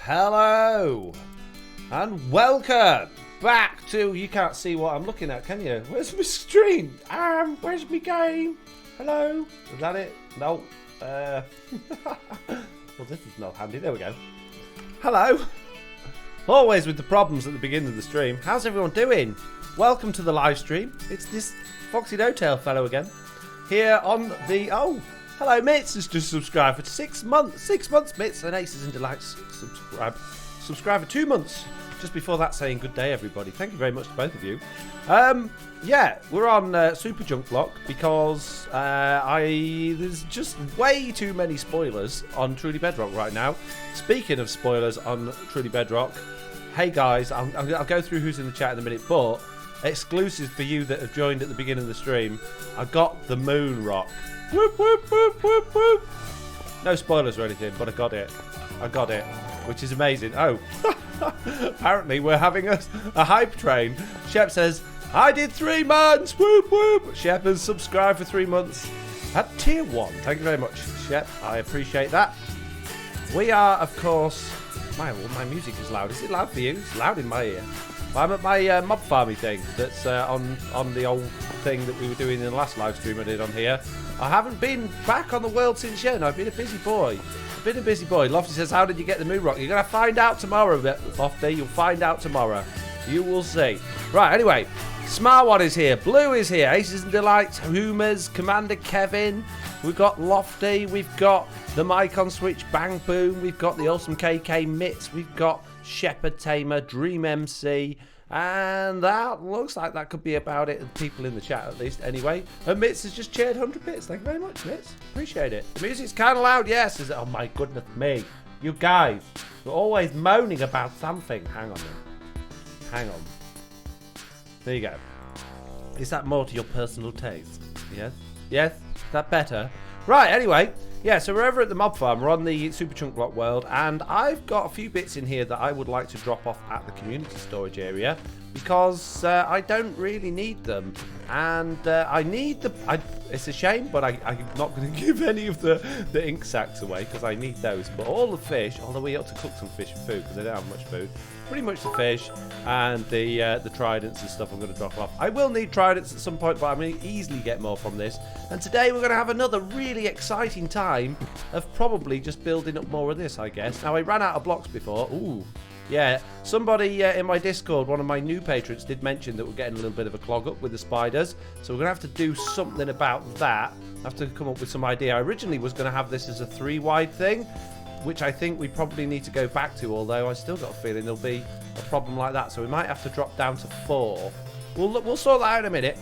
Hello and welcome back to, you can't see what I'm looking at, can you? Where's my screen? Where's my game? Hello? Is that it? No. Well, this is not handy. There we go. Hello. Always with the problems at the beginning of the stream. How's everyone doing? Welcome to the live stream. It's this Foxy No-Tail fellow again. Here on the... Oh, hello, Mitz has just subscribed for 6 months. 6 months, Mitz, and Aces and Delights subscribe for 2 months. Just before that, saying good day, everybody. Thank you very much to both of you. Yeah, we're on Super Junk Block because there's just way too many spoilers on Truly Bedrock right now. Speaking of spoilers on Truly Bedrock, hey guys, I'll go through who's in the chat in a minute, but exclusive for you that have joined at the beginning of the stream, I got the moon rock. Whoop, whoop, whoop, whoop, whoop. No spoilers or anything, but I got it. I got it, which is amazing. Oh, apparently we're having a hype train. Shep says, I did 3 months. Whoop, whoop. Shep has subscribed for 3 months at tier 1. Thank you very much, Shep. I appreciate that. We are, of course... My music is loud. Is it loud for you? It's loud in my ear. I'm at my mob farming thing that's on the old thing that we were doing in the last live stream I did on here. I haven't been back on the world since yet. I've been a busy boy. Lofty says, how did you get the moon rock? You're going to find out tomorrow, Lofty. You'll find out tomorrow. You will see. Right, anyway. Smart One is here. Blue is here. Aces and Delights. Hoomers. Commander Kevin. We've got Lofty. We've got the mic on switch. Bang Boom. We've got the awesome KK Mitts. We've got Shepherd Tamer. Dream MC. And that looks like that could be about it. People in the chat, at least. Anyway. And Mitts has just cheered 100 bits. Thank you very much, Mitts. Appreciate it. The music's kind of loud, yes. Oh, my goodness me. You guys. You're always moaning about something. Hang on then. Hang on. There you go. Is that more to your personal taste? Yes? Yes? Is that better? Right, anyway. Yeah, so we're over at the mob farm. We're on the Super Chunk Block world. And I've got a few bits in here that I would like to drop off at the community storage area. Because I don't really need them. And I need the... it's a shame, but I'm not going to give any of the ink sacks away. Because I need those. But all the fish, although we ought to cook some fish for food. Because they don't have much food. Pretty much the fish and the tridents and stuff I'm going to drop off. I will need tridents at some point, but I'm going to easily get more from this. And today we're going to have another really exciting time of probably just building up more of this, I guess. Now, I ran out of blocks before. Ooh, yeah. Somebody in my Discord, one of my new patrons, did mention that we're getting a little bit of a clog up with the spiders. So we're going to have to do something about that. I have to come up with some idea. I originally was going to have this as a 3-wide thing, which I think we probably need to go back to, although I still got a feeling there'll be a problem like that. So we might have to drop down to 4. We'll sort that out in a minute.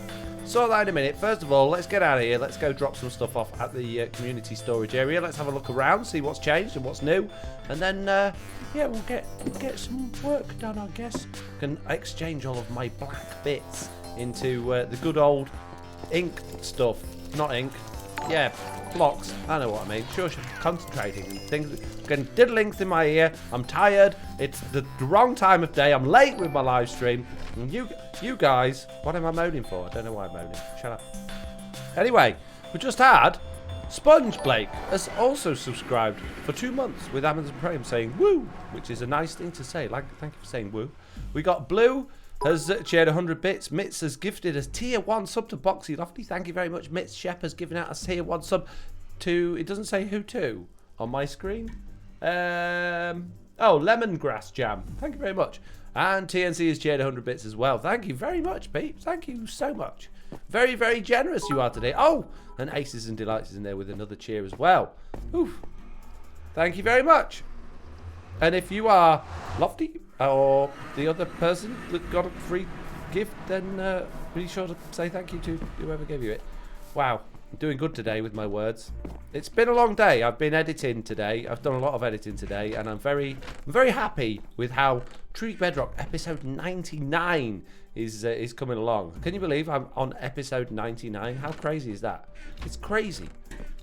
First of all, let's get out of here. Let's go drop some stuff off at the community storage area. Let's have a look around, see what's changed and what's new. And then, yeah, we'll get some work done, I guess. Can exchange all of my black bits into the good old ink stuff. Not ink. Yeah, blocks. I know what I mean. Sure, concentrating and things. Getting diddlings in my ear. I'm tired. It's the wrong time of day. I'm late with my live stream. And you guys, what am I moaning for? I don't know why I'm moaning. Shut up. Anyway, we just had Sponge Blake has also subscribed for 2 months with Amazon Prime saying woo, which is a nice thing to say. Thank you for saying woo. We got Blue has shared 100 bits. Mitts has gifted a tier 1 sub to Boxy Lofty. Thank you very much. Mitts Shep has given out a tier 1 sub to, it doesn't say who to on my screen. Oh, Lemongrass Jam. Thank you very much. And TNC has shared 100 bits as well. Thank you very much, peeps. Thank you so much. Very, very generous you are today. Oh, and Aces and Delights is in there with another cheer as well. Oof. Thank you very much. And if you are Lofty or the other person that got a free gift, then be sure to say thank you to whoever gave you it. Wow, I'm doing good today with my words. It's been a long day. I've been editing today. I've done a lot of editing today, and I'm very happy with how Truly Bedrock episode 99 is coming along. Can you believe I'm on episode 99? How crazy is that? It's crazy.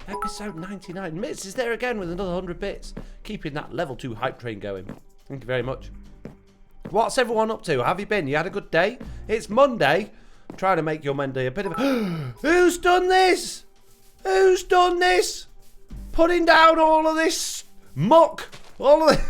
Episode 99. Mitts is there again with another 100 bits. Keeping that level 2 hype train going. Thank you very much. What's everyone up to? Have you been? You had a good day? It's Monday. I'm trying to make your Monday a bit of a... Who's done this? Who's done this? Putting down all of this muck. All of this...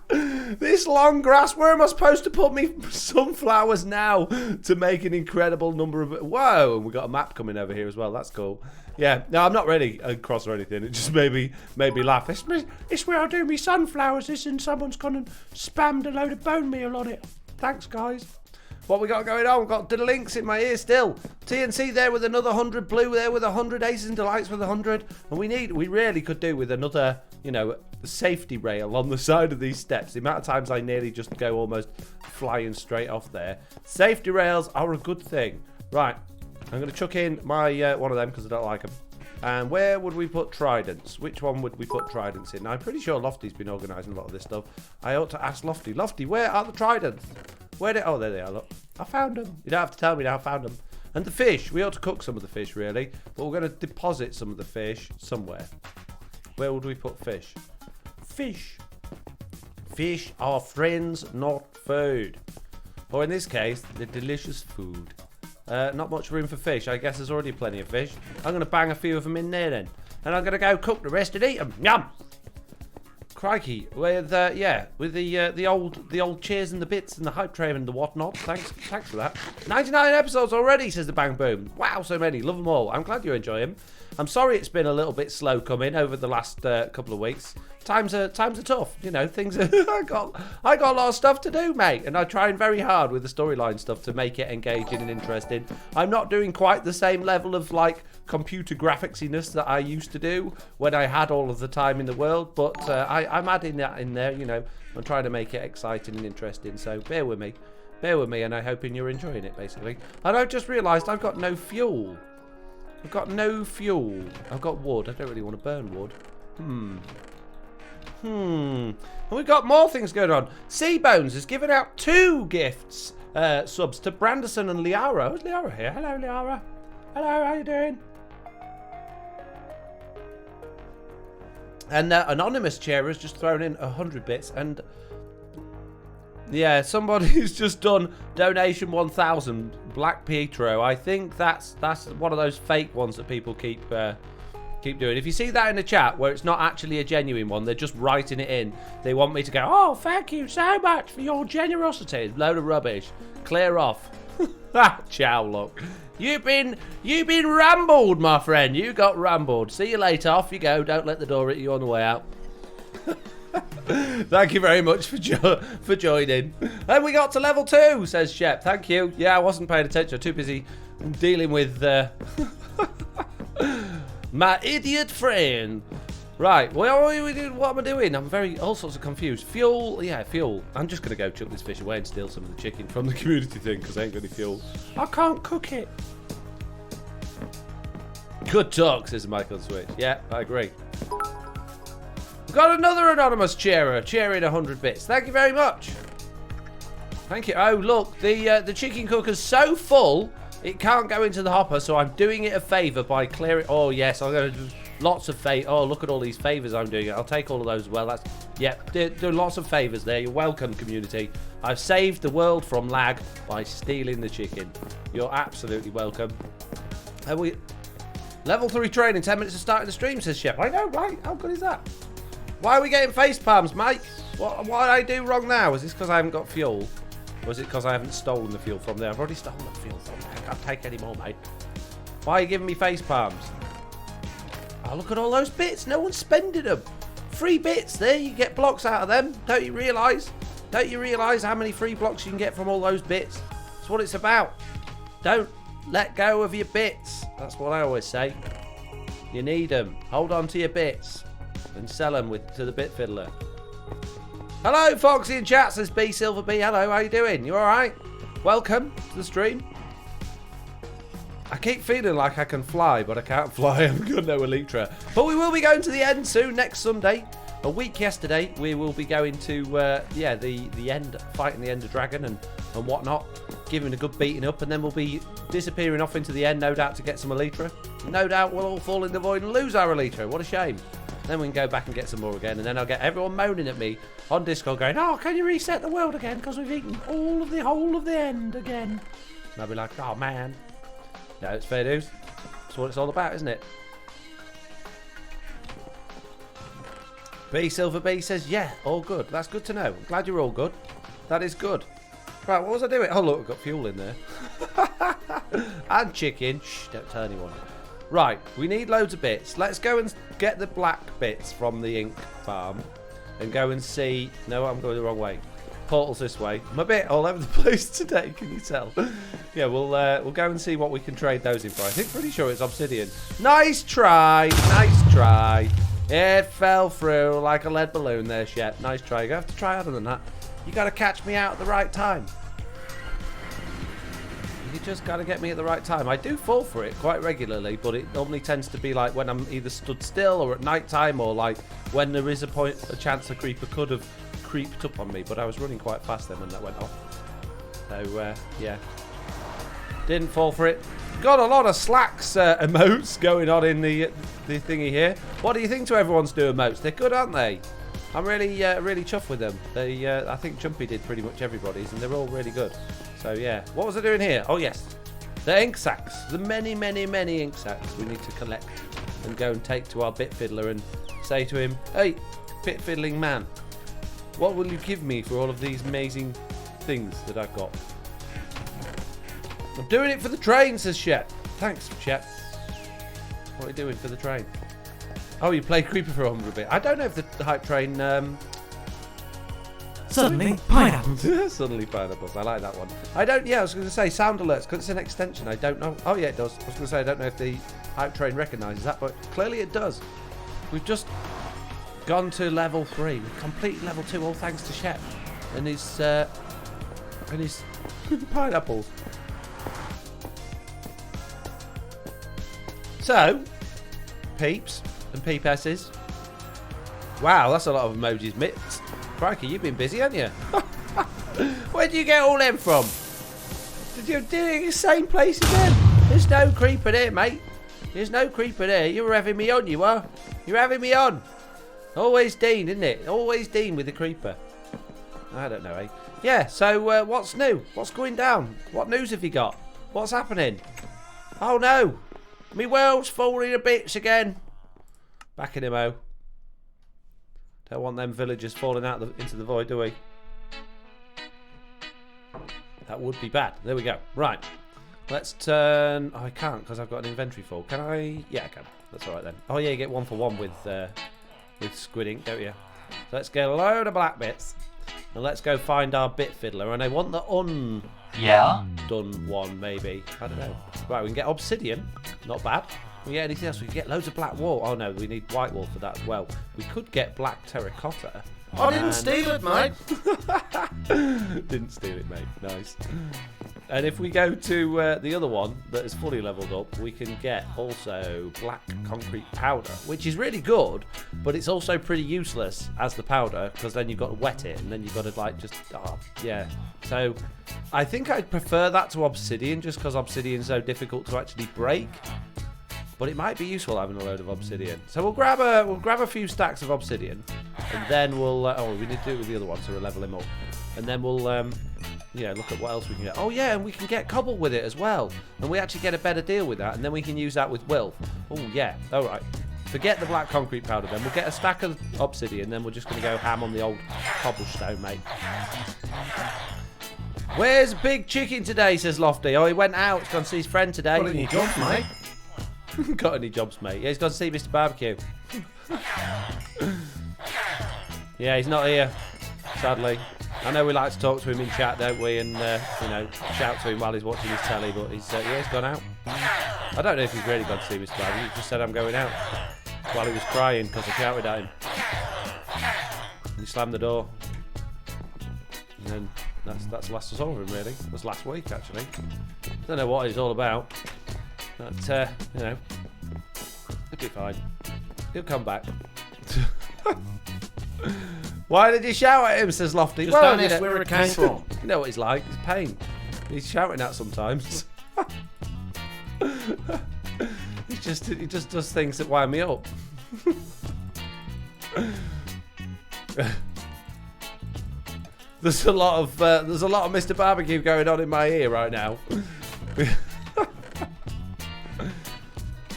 This long grass. Where am I supposed to put me sunflowers now to make an incredible number of... Whoa, and we've got a map coming over here as well. That's cool. Yeah, no, I'm not really cross or anything. It just made me laugh. It's where I do me sunflowers. This, and someone's gone and spammed a load of bone meal on it. Thanks, guys. What we got going on? We've got the links in my ear still. TNC there with another 100. Blue there with 100. Aces and Delights with 100. And we really could do with another, you know, safety rail on the side of these steps. The amount of times I nearly just go almost flying straight off there. Safety rails are a good thing. Right. I'm going to chuck in my one of them because I don't like them. And where would we put tridents? Which one would we put tridents in? Now, I'm pretty sure Lofty's been organising a lot of this stuff. I ought to ask Lofty. Lofty, where are the tridents? Oh, there they are, look. I found them. You don't have to tell me now, I found them. And the fish. We ought to cook some of the fish, really. But we're going to deposit some of the fish somewhere. Where would we put fish? Fish. Fish are friends, not food. Or in this case, the delicious food. Not much room for fish. I guess there's already plenty of fish. I'm going to bang a few of them in there then. And I'm going to go cook the rest and eat them. Yum! Crikey, with the old cheers and the bits and the hype train and the whatnot. Thanks for that. 99 episodes already, says the Bang Boom. Wow, so many. Love them all. I'm glad you enjoy them. I'm sorry it's been a little bit slow coming over the last couple of weeks. Times are tough. You know, things are... I got a lot of stuff to do, mate. And I'm trying very hard with the storyline stuff to make it engaging and interesting. I'm not doing quite the same level of, like, computer graphics-iness that I used to do when I had all of the time in the world. But I'm adding that in there, you know. I'm trying to make it exciting and interesting. So bear with me. Bear with me, and I'm hoping you're enjoying it, basically. And I've just realised I've got no fuel. I've got no fuel. I've got wood. I don't really want to burn wood. And we've got more things going on. Seabones has given out 2 gifts, subs to Branderson and Liara. Who's Liara here? Hello, Liara. Hello, how you doing? And Anonymous Chair has just thrown in 100 bits. And yeah, somebody's just done donation 1,000 Black Pietro. I think that's one of those fake ones that people keep doing. If you see that in the chat where it's not actually a genuine one, they're just writing it in. They want me to go, oh, thank you so much for your generosity. Load of rubbish. Clear off. Ciao, look. You've been rambled, my friend. You got rambled. See you later. Off you go. Don't let the door hit you on the way out. Thank you very much for joining. And we got to level 2, says Shep. Thank you. Yeah, I wasn't paying attention. Too busy dealing with my idiot friend. Right, what am I doing? I'm all sorts of confused. Fuel, yeah, fuel. I'm just going to go chuck this fish away and steal some of the chicken from the community thing because I ain't got any fuel. I can't cook it. Good talk, says Michael Switch. Yeah, I agree. We've got another anonymous cheerer, cheering 100 bits. Thank you very much. Thank you. Oh, look, the chicken cooker's so full, it can't go into the hopper, so I'm doing it a favour by clearing... Oh, yes, I'm going to do lots of favours. Oh, look at all these favours I'm doing. I'll take all of those as well. That's... Yep, do lots of favours there. You're welcome, community. I've saved the world from lag by stealing the chicken. You're absolutely welcome. And we... Level 3 training, 10 minutes to starting the stream, says Shep. I know, right? How good is that? Why are we getting face palms, mate? What did I do wrong now? Is this because I haven't got fuel? Or is it because I haven't stolen the fuel from there? I've already stolen the fuel from there. I can't take any more, mate. Why are you giving me face palms? Oh, look at all those bits. No one's spending them. Free bits. There, you get blocks out of them. Don't you realise? Don't you realise how many free blocks you can get from all those bits? That's what it's about. Don't let go of your bits. That's what I always say. You need them. Hold on to your bits. And sell them to the bit fiddler. Hello, Foxy in chat, says B Silver B. Hello, how you doing? You alright? Welcome to the stream. I keep feeling like I can fly, but I can't fly. I've got no Elytra. But we will be going to the end soon, next Sunday. A week yesterday, we will be going to, the end, fighting the Ender Dragon and whatnot. Giving a good beating up, and then we'll be disappearing off into the end, no doubt, to get some Elytra. No doubt we'll all fall in the void and lose our Elytra. What a shame. Then we can go back and get some more again, and then I'll get everyone moaning at me on Discord going, oh, can you reset the world again? Because we've eaten all of the whole of the end again. And I'll be like, oh, man. No, it's fair dues. That's what it's all about, isn't it? B Silver B says, yeah, all good. That's good to know. I'm glad you're all good. That is good. Right, what was I doing? Oh, look, we've got fuel in there. And chicken. Shh, don't tell anyone. Right, we need loads of bits. Let's go and get the black bits from the ink farm and go and see. No, I'm going the wrong way. Portal's this way. I'm a bit all over the place today, can you tell? Yeah, we'll go and see what we can trade those in for. I think pretty sure it's obsidian. Nice try. Nice try. It fell through like a lead balloon there, Shep. Nice try. You have to try harder than that. You got to catch me out at the right time. You just got to get me at the right time. I do fall for it quite regularly, but it normally tends to be like when I'm either stood still or at night time, or like when there is a chance a creeper could have creeped up on me. But I was running quite fast then when that went off. So, yeah. Didn't fall for it. Got a lot of slacks emotes going on in the thingy here. What do you think to everyone's new emotes? They're good, aren't they? I'm really chuffed with them. They, I think Jumpy did pretty much everybody's, and they're all really good. So yeah, what was I doing here? Oh yes, the ink sacks, the many ink sacks we need to collect and go and take to our bit fiddler and say to him, hey, bit fiddling man, what will you give me for all of these amazing things that I've got? I'm doing it for the train, says Shep. Thanks, Shep. What are you doing for the train? Oh, you played Creeper for 100 bit. I don't know if the hype train. Suddenly, pineapples. Suddenly pineapples. I like that one. I don't. Yeah, I was going to say sound alerts because it's an extension. I don't know. Oh yeah, it does. I was going to say I don't know if the hype train recognises that, but clearly it does. We've just gone to level 3. We've completed level 2, all thanks to Shep and his pineapples. So, peeps and peepesses. Wow, that's a lot of emojis. Mitts. Crikey, you've been busy, haven't you? Where do you get all them from? Did you do it in the same place again? There's no creeper there, mate. There's no creeper there. You were having me on, you are. You're having me on. Always Dean, isn't it? Always Dean with the creeper. I don't know, eh? Yeah, so what's new? What's going down? What news have you got? What's happening? Oh no. Me world's falling to bits again. Back in him, oh. Don't want them villagers falling out into the void, do we? That would be bad. There we go. Right. Let's turn... Oh, I can't because I've got an inventory full. Can I? Yeah, I can. That's all right then. Oh, yeah, you get 1 for 1 with squid ink, don't you? So let's get a load of black bits. And let's go find our bit fiddler. And I want the undone one, maybe. I don't know. Right, we can get obsidian. Not bad. We get anything else? We can get loads of black wool. Oh no, we need white wool for that as well. We could get black terracotta. I didn't steal it, mate. Didn't steal it, mate. Nice. And if we go to the other one that is fully leveled up, we can get also black concrete powder, which is really good, but it's also pretty useless as the powder because then you've got to wet it and then you've got to like just, yeah. So I think I'd prefer that to obsidian just because obsidian's so difficult to actually break. But it might be useful having a load of obsidian. So we'll grab a few stacks of obsidian, and then we'll. We need to do it with the other one, so we'll level him up, and then we'll, yeah, look at what else we can get. Oh yeah, and we can get cobble with it as well, and we actually get a better deal with that, and then we can use that with Will. Oh yeah, all right. Forget the black concrete powder. Then we'll get a stack of obsidian, then we're just going to go ham on the old cobblestone, mate. Where's Big Chicken today? Says Lofty. Oh, he went out. He's gone to see his friend today. Got any jobs, mate? Got any jobs, mate? Yeah, he's gone to see Mr. Barbecue. Yeah, he's not here, sadly. I know we like to talk to him in chat, don't we? And, you know, shout to him while he's watching his telly, but he's, yeah, he's gone out. I don't know if he's really gone to see Mr. Barbecue. He just said, I'm going out. While he was crying because I shouted at him. And he slammed the door. And then that's the last I saw of him, really. It was last week, actually. Don't know what he's all about. But, you know, he'll be fine. He'll come back. Why did you shout at him, says Lofty? Just don't ask where it came from. You know what he's like. He's pain. He's shouting at sometimes. He just does things that wind me up. There's a lot of Mr. Barbecue going on in my ear right now.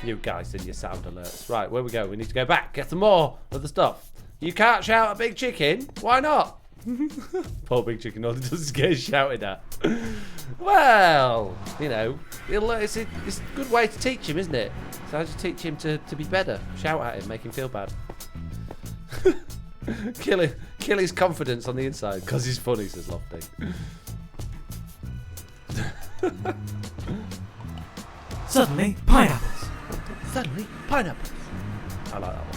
You guys and your sound alerts. Right, where we go? We need to go back, get some more of the stuff. You can't shout at Big Chicken? Why not? Poor Big Chicken, all he does is get shouted at. Well, you know, it's a good way to teach him, isn't it? So I just teach him to be better. Shout at him, make him feel bad. Kill his confidence on the inside, because he's funny, says Lofty. Suddenly, pineapples. Suddenly, pineapples. I like that one.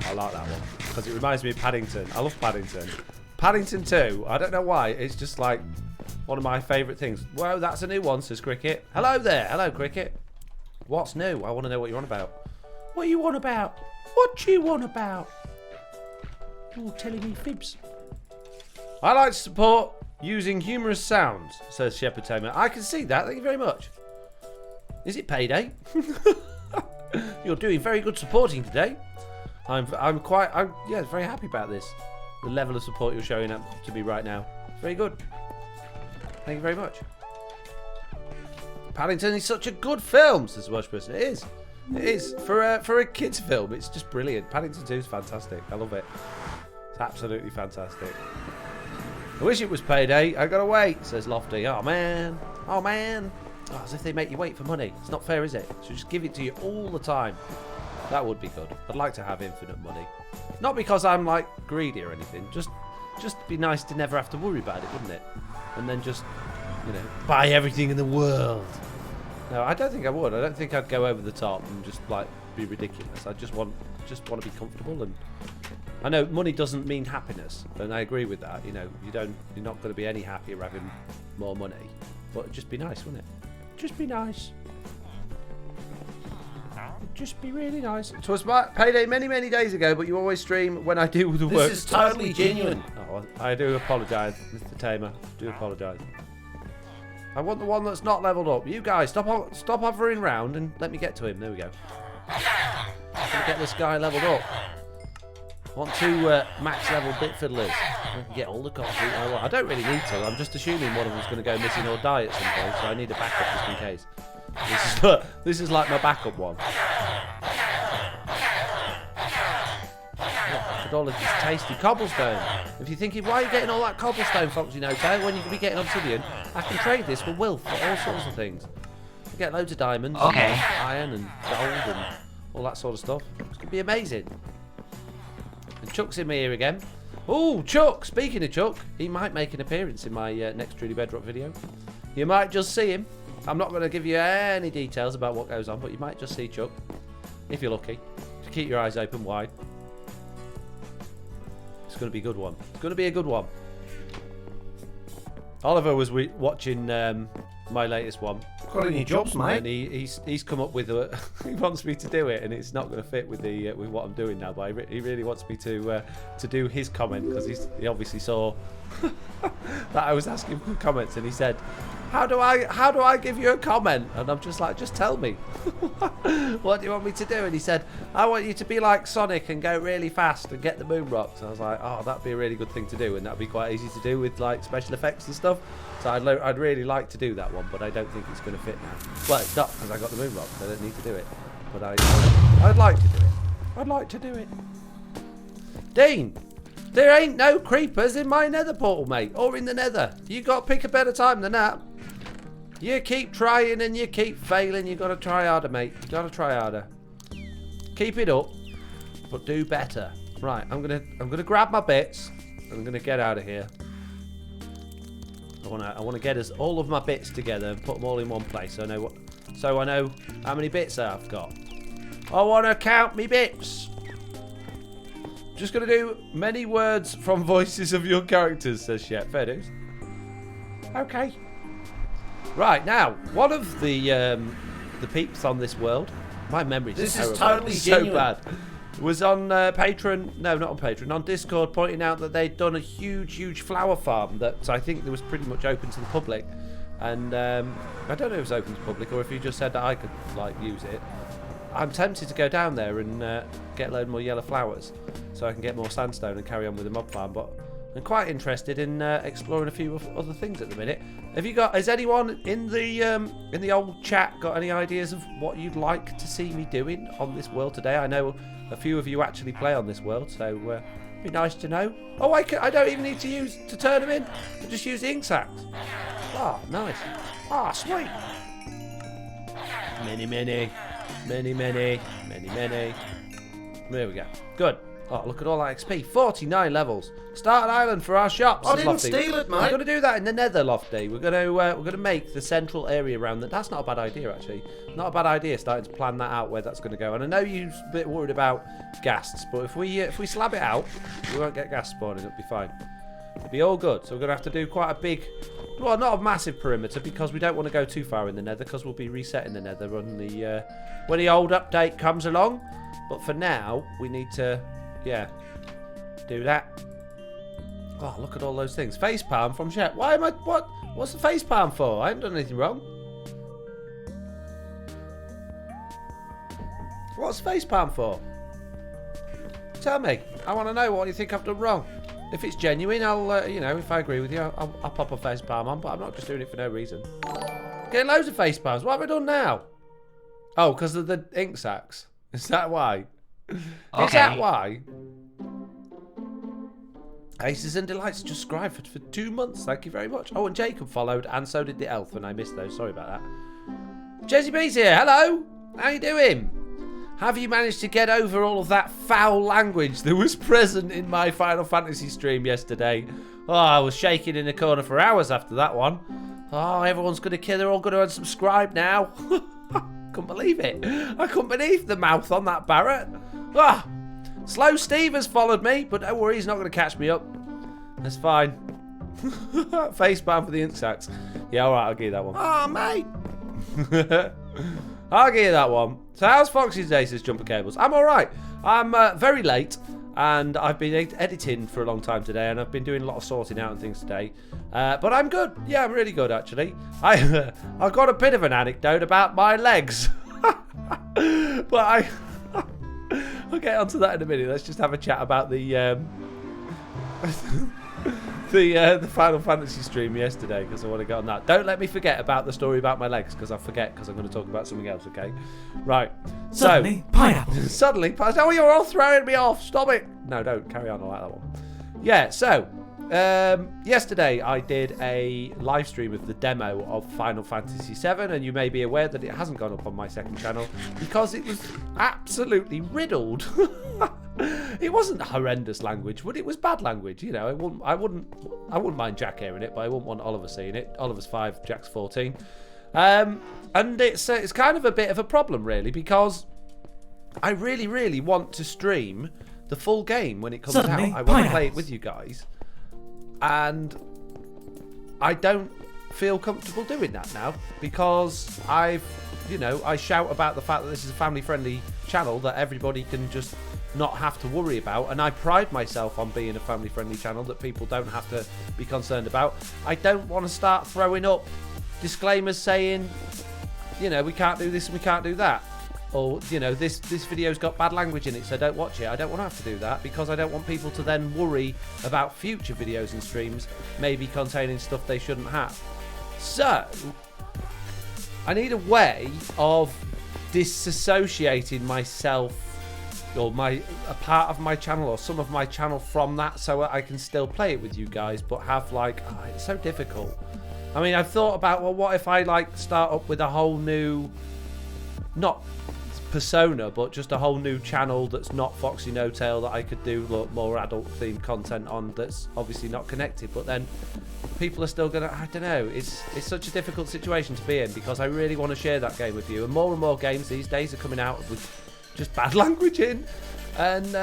I like that one. Because it reminds me of Paddington. I love Paddington. Paddington 2, I don't know why, it's just like one of my favourite things. Whoa, that's a new one, says Cricket. Hello there. Hello, Cricket. What's new? I want to know what you're on about. What you want about? What you want about? You're telling me fibs. I like to support using humorous sounds, says Shepherd Tamer. I can see that. Thank you very much. Is it payday? You're doing very good supporting today. I'm very happy about this. The level of support you're showing up to me right now. Very good. Thank you very much. Paddington is such a good film, says the Welsh person. It is. It is. For a kids film, it's just brilliant. Paddington 2 is fantastic. I love it. It's absolutely fantastic. I wish it was payday. I gotta wait, says Lofty. Oh man. Oh man. Oh, as if they make you wait for money. It's not fair, is it? So just give it to you all the time. That would be good. I'd like to have infinite money. Not because I'm like greedy or anything. Just be nice to never have to worry about it, wouldn't it? And then just, you know, buy everything in the world. No, I don't think I would. I don't think I'd go over the top and just like be ridiculous. I just want to be comfortable. And I know money doesn't mean happiness, and I agree with that. You know, you're not going to be any happier having more money. But it'd just be nice, wouldn't it? Just be nice. It'd just be really nice. It was my payday many, many days ago, but you always stream when I do the work. This is totally genuine. Oh, I do apologise, Mr. Tamer. Do apologise. I want the one that's not levelled up. You guys, stop hovering round and let me get to him. There we go. I'm gonna get this guy levelled up. I want two max level bit fiddlers. I can get all the coffee I want. I don't really need to. I'm just assuming one of them's going to go missing or die at some point, so I need a backup just in case. This is like my backup one. Look at all of this tasty cobblestone. If you're thinking, why are you getting all that cobblestone, Foxy No-Tail, when you could be getting obsidian, I can trade this for Wilf for all sorts of things. I get loads of diamonds, and iron and gold and all that sort of stuff. It's going to be amazing. And Chuck's in my ear again. Oh, Chuck! Speaking of Chuck, he might make an appearance in my next Truly Bedrock video. You might just see him. I'm not going to give you any details about what goes on, but you might just see Chuck, if you're lucky. Just keep your eyes open wide. It's going to be a good one. It's going to be a good one. Oliver was watching my latest one. Got any jobs, mate? And he's come up with a. He wants me to do it, and it's not going to fit with the with what I'm doing now. But he really wants me to do his comment, because he obviously saw that I was asking for comments, and he said, "How do I give you a comment?" And I'm just like, "Just tell me. What do you want me to do?" And he said, "I want you to be like Sonic and go really fast and get the moon rocks." And I was like, "Oh, that'd be a really good thing to do, and that'd be quite easy to do with like special effects and stuff." So I'd really like to do that one, but I don't think it's going to fit now. Well, it's not, because I got the moon rocks. I don't need to do it, but I'd like to do it. I'd like to do it. Dean, there ain't no creepers in my nether portal, mate, or in the nether. You got to pick a better time than that. You keep trying and you keep failing. You got to try harder, mate. You got to try harder. Keep it up, but do better. Right, I'm gonna grab my bits. I'm gonna get out of here. I want to get all of my bits together and put them all in one place. So I know how many bits I've got. I want to count me bits. Just gonna do many words from voices of your characters, says Shep. Fair dues. Okay. Right, now, one of the peeps on this world, my memory's This terrible. is totally It's genuine. so bad. Was on Patreon, no, not on Patreon, on Discord, pointing out that they'd done a huge flower farm that I think was pretty much open to the public. And I don't know if it was open to the public or if he just said that I could like use it. I'm tempted to go down there and get a load more yellow flowers so I can get more sandstone and carry on with the mob farm, but and quite interested in exploring a few other things at the minute. Has anyone in the old chat got any ideas of what you'd like to see me doing on this world today? I know a few of you actually play on this world, so it'd be nice to know. Oh, I don't even need to turn them in. I just use the ink sacs. Ah, nice. Ah, sweet. Many. There we go. Good. Oh, look at all that XP. 49 levels. Start an island for our shops. I didn't steal it, mate. We're going to do that in the Nether, Lofty. We're going to make the central area around that. That's not a bad idea, actually. Not a bad idea. Starting to plan that out where that's going to go. And I know you're a bit worried about ghasts, but if we slab it out, we won't get ghast spawning. It'll be fine. It'll be all good. So we're going to have to do quite a big, well, not a massive perimeter because we don't want to go too far in the Nether because we'll be resetting the Nether when the old update comes along. But for now, we need to, yeah, do that. Oh, look at all those things. Facepalm from Shep. Why am I... What's the facepalm for? I haven't done anything wrong. What's facepalm for? Tell me. I want to know what you think I've done wrong. If it's genuine, I'll, if I agree with you, I'll pop a facepalm on, but I'm not just doing it for no reason. Getting loads of facepalms. What have I done now? Oh, because of the ink sacs. Is that why? Okay. Is that why? Aces and Delights just subscribed for 2 months. Thank you very much. Oh, and Jacob followed, and so did the elf, and I missed those. Sorry about that. Jesse B's here. Hello. How you doing? Have you managed to get over all of that foul language that was present in my Final Fantasy stream yesterday? Oh, I was shaking in the corner for hours after that one. Oh, everyone's going to kill. They're all going to unsubscribe now. Couldn't believe it. I couldn't believe the mouth on that Barrett. Ah, Slow Steve has followed me, but don't worry, he's not going to catch me up. That's fine. Facepalm for the ink sacs. Yeah, all right, I'll give you that one. Oh, mate. I'll give you that one. So how's Foxy's day, says Jumper Cables? I'm all right. I'm very late, and I've been editing for a long time today, and I've been doing a lot of sorting out and things today. But I'm good. Yeah, I'm really good, actually. I've got a bit of an anecdote about my legs. But I'll get onto that in a minute. Let's just have a chat about the the Final Fantasy stream yesterday, because I want to get on that. Don't let me forget about the story about my legs, because I forget, because I'm going to talk about something else, okay? Right. Suddenly, pineapples. Suddenly, oh, you're all throwing me off. Stop it. No, don't. Carry on. I like that one. Yeah, so, yesterday I did a live stream of the demo of Final Fantasy VII, and you may be aware that it hasn't gone up on my second channel because it was absolutely riddled. It wasn't horrendous language, but it was bad language. You know, I wouldn't mind Jack hearing it, but I wouldn't want Oliver seeing it. Oliver's 5, Jack's 14, and it's kind of a bit of a problem, really, because I really want to stream the full game when it comes out. I want to play it with you guys, and I don't feel comfortable doing that now because I shout about the fact that this is a family-friendly channel that everybody can just not have to worry about, and I pride myself on being a family-friendly channel that people don't have to be concerned about. I don't want to start throwing up disclaimers saying, we can't do this and we can't do that, or this video's got bad language in it, so don't watch it. I don't want to have to do that because I don't want people to then worry about future videos and streams maybe containing stuff they shouldn't have. So I need a way of disassociating myself or a part of my channel or some of my channel from that, so I can still play it with you guys, but have it's so difficult. I mean, I've thought about, well, what if I start up with a whole new, not persona, but just a whole new channel that's not Foxy No Tail that I could do more adult themed content on, that's obviously not connected, but then people are still gonna, I don't know, it's such a difficult situation to be in because I really want to share that game with you, and more games these days are coming out with just bad language in, and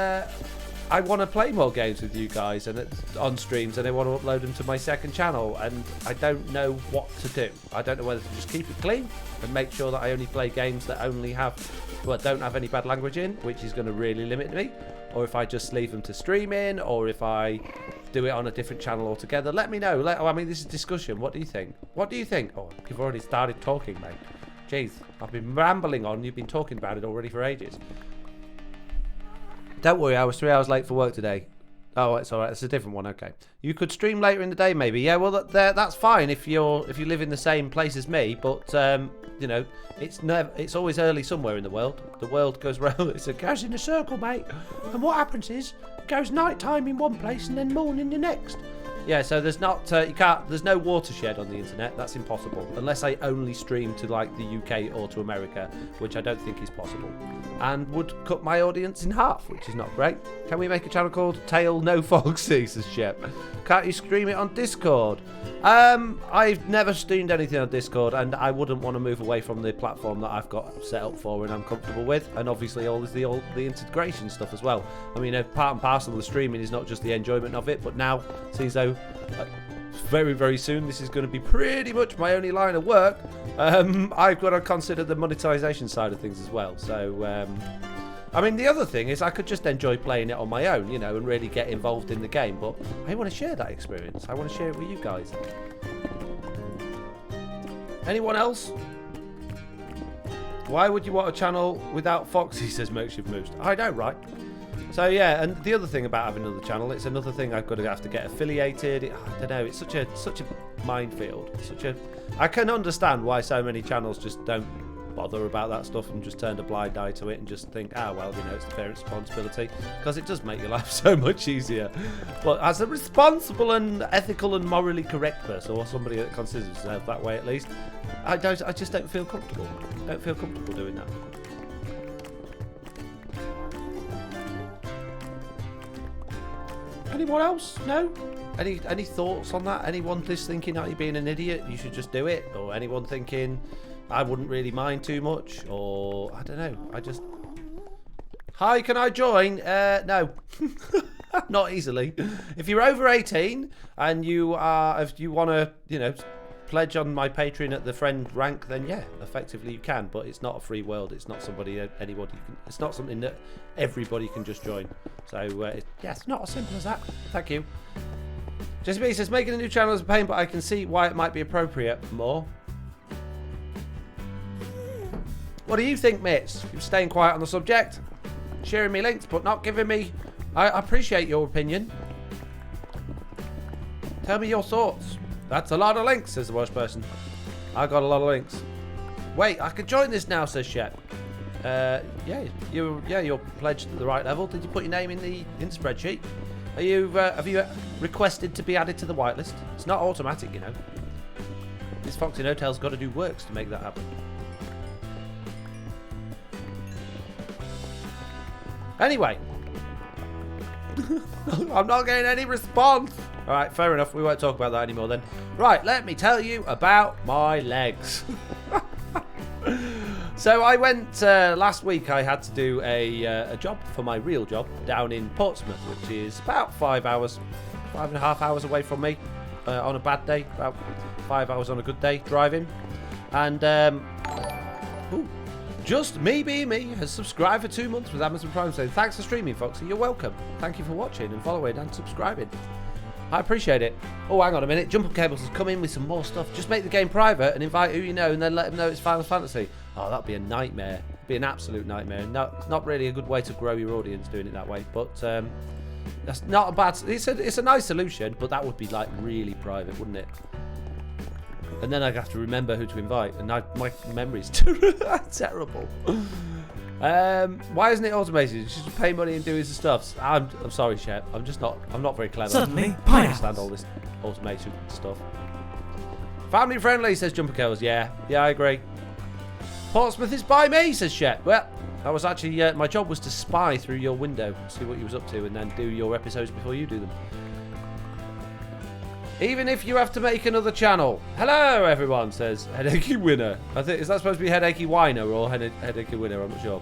I want to play more games with you guys and on streams, and I want to upload them to my second channel, and I don't know what to do. I don't know whether to just keep it clean and make sure that I only play games that don't have any bad language in, which is going to really limit me, or if I just leave them to streaming, or if I do it on a different channel altogether. Let me know. I mean, this is discussion. What do you think? Oh, you've already started talking, mate. Jeez, I've been rambling on. You've been talking about it already for ages. Don't worry, I was 3 hours late for work today. Oh, it's all right. It's a different one. Okay. You could stream later in the day, maybe. Yeah. Well, that's fine if you live in the same place as me. But you know, it's always early somewhere in the world. The world goes round. It goes in a circle, mate. And what happens is it goes night time in one place and then morning the next. Yeah, so there's not there's no watershed on the internet. That's impossible unless I only stream to like the UK or to America, which I don't think is possible, and would cut my audience in half, which is not great. Can we make a channel called Tail No Foxy, says Shep? Can't you stream it on Discord? I've never streamed anything on Discord, and I wouldn't want to move away from the platform that I've got set up for and I'm comfortable with, and obviously all the integration stuff as well. I mean, part and parcel of the streaming is not just the enjoyment of it, but now, seems though very, very soon this is going to be pretty much my only line of work. I've got to consider the monetization side of things as well. So, I mean, the other thing is I could just enjoy playing it on my own, you know, and really get involved in the game. But I want to share that experience. I want to share it with you guys. Anyone else? Why would you want a channel without Foxy, says Makeshift Moose. I know, right? So yeah, and the other thing about having another channel, it's another thing I've got to have to get affiliated. I don't know, it's such a minefield. I can understand why so many channels just don't bother about that stuff and just turn a blind eye to it and just think, well, you know, it's the parent's responsibility, because it does make your life so much easier. But as a responsible and ethical and morally correct person, or somebody that considers themselves that way at least, I just don't feel comfortable. Don't feel comfortable doing that. Anyone else? No? Any thoughts on that? Anyone just thinking that you're being an idiot, you should just do it? Or anyone thinking I wouldn't really mind too much? Or I don't know. Hi, can I join? No. Not easily. If you're over 18 and if you want to, you know, pledge on my Patreon at the friend rank, then yeah, effectively you can. But it's not a free world. It's not it's not something that everybody can just join. So yeah, it's not as simple as that. Thank you. Jesse B says making a new channel is a pain, but I can see why it might be appropriate more. What do you think, mates? You're staying quiet on the subject, sharing me links, but not giving me. I appreciate your opinion. Tell me your thoughts. That's a lot of links, says the worst person. I got a lot of links. Wait, I can join this now, says Shep. Yeah, you're pledged at the right level. Did you put your name in the spreadsheet? Have you requested to be added to the whitelist? It's not automatic, you know. This Foxy No-Tail's got to do works to make that happen. Anyway, I'm not getting any response. All right, fair enough. We won't talk about that anymore then. Right, let me tell you about my legs. So I went last week. I had to do a job for my real job down in Portsmouth, which is about 5.5 hours away from me on a bad day. About 5 hours on a good day driving. And just me being me has subscribed for 2 months with Amazon Prime. So thanks for streaming, Foxy. You're welcome. Thank you for watching and following and subscribing. I appreciate it. Oh, hang on a minute. Jump Up Cables has come in with some more stuff. Just make the game private and invite who you know and then let them know it's Final Fantasy. Oh, that'd be a nightmare. It'd be an absolute nightmare. Not really a good way to grow your audience doing it that way. But that's not a bad... It's a nice solution, but that would be like really private, wouldn't it? And then I'd have to remember who to invite. And my memory's terrible. Why isn't it automated? You just pay money and do his stuff. I'm sorry, Shep. I'm not very clever. Certainly, I don't understand all this automation stuff. Family friendly, says Jumper Kills. Yeah, I agree. Portsmouth is by me, says Shep. Well, I was actually my job was to spy through your window, see what you was up to, and then do your episodes before you do them. Even if you have to make another channel. Hello, everyone, says Headachy Winner. I think, is that supposed to be Headachy Whiner or Headachy Winner? I'm not sure.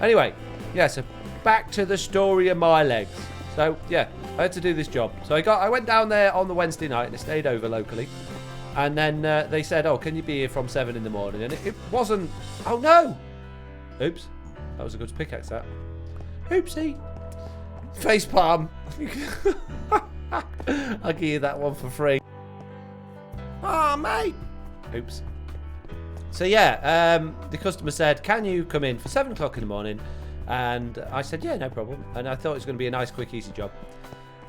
Anyway, yeah, so back to the story of my legs. So, yeah, I had to do this job. So I went down there on the Wednesday night and I stayed over locally. And then they said, oh, can you be here from 7 in the morning? And it wasn't... Oh, no! Oops. That was a good pickaxe, that. Oopsie. Facepalm. I'll give you that one for free. Oh, mate. Oops. So, yeah, the customer said, can you come in for 7 o'clock in the morning? And I said, yeah, no problem. And I thought it was going to be a nice, quick, easy job.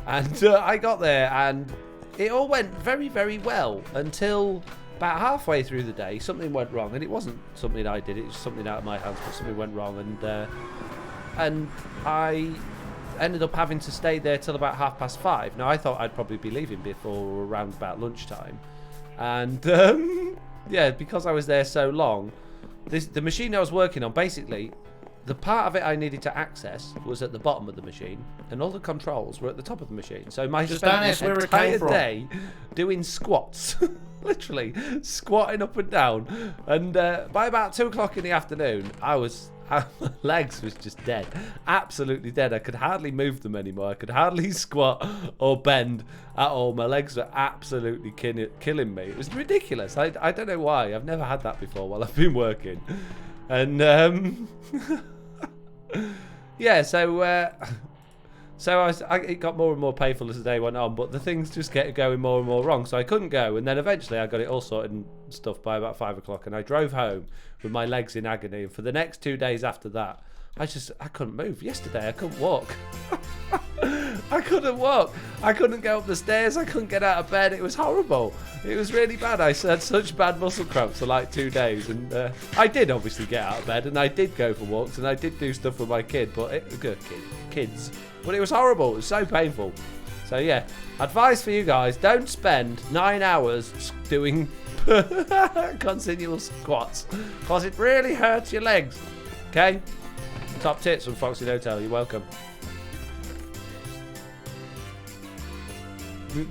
And I got there and it all went very, very well until about halfway through the day, something went wrong. And it wasn't something I did, it was something out of my hands, but something went wrong. And I ended up having to stay there till about 5:30. Now, I thought I'd probably be leaving before around about lunchtime. And, yeah, because I was there so long, the machine I was working on, basically, the part of it I needed to access was at the bottom of the machine, and all the controls were at the top of the machine. So I spent the entire day doing squats, literally squatting up and down. And by about 2 o'clock in the afternoon, my legs was just dead, absolutely dead. I could hardly move them anymore. I could hardly squat or bend at all. My legs were absolutely killing me. It was ridiculous. I don't know why. I've never had that before while I've been working. And yeah, so it got more and more painful as the day went on, but the things just kept going more and more wrong, so I couldn't go. And then eventually I got it all sorted and stuff by about 5 o'clock, and I drove home with my legs in agony. And for the next 2 days after that, I couldn't move. Yesterday I couldn't walk. I couldn't walk. I couldn't go up the stairs. I couldn't get out of bed. It was horrible. It was really bad. I had such bad muscle cramps for like 2 days. And I did obviously get out of bed, and I did go for walks, and I did do stuff with my kids. But it was horrible. It was so painful. So yeah, advice for you guys: don't spend 9 hours doing continuous squats, because it really hurts your legs. Okay? Top tips from Foxy Hotel. You're welcome.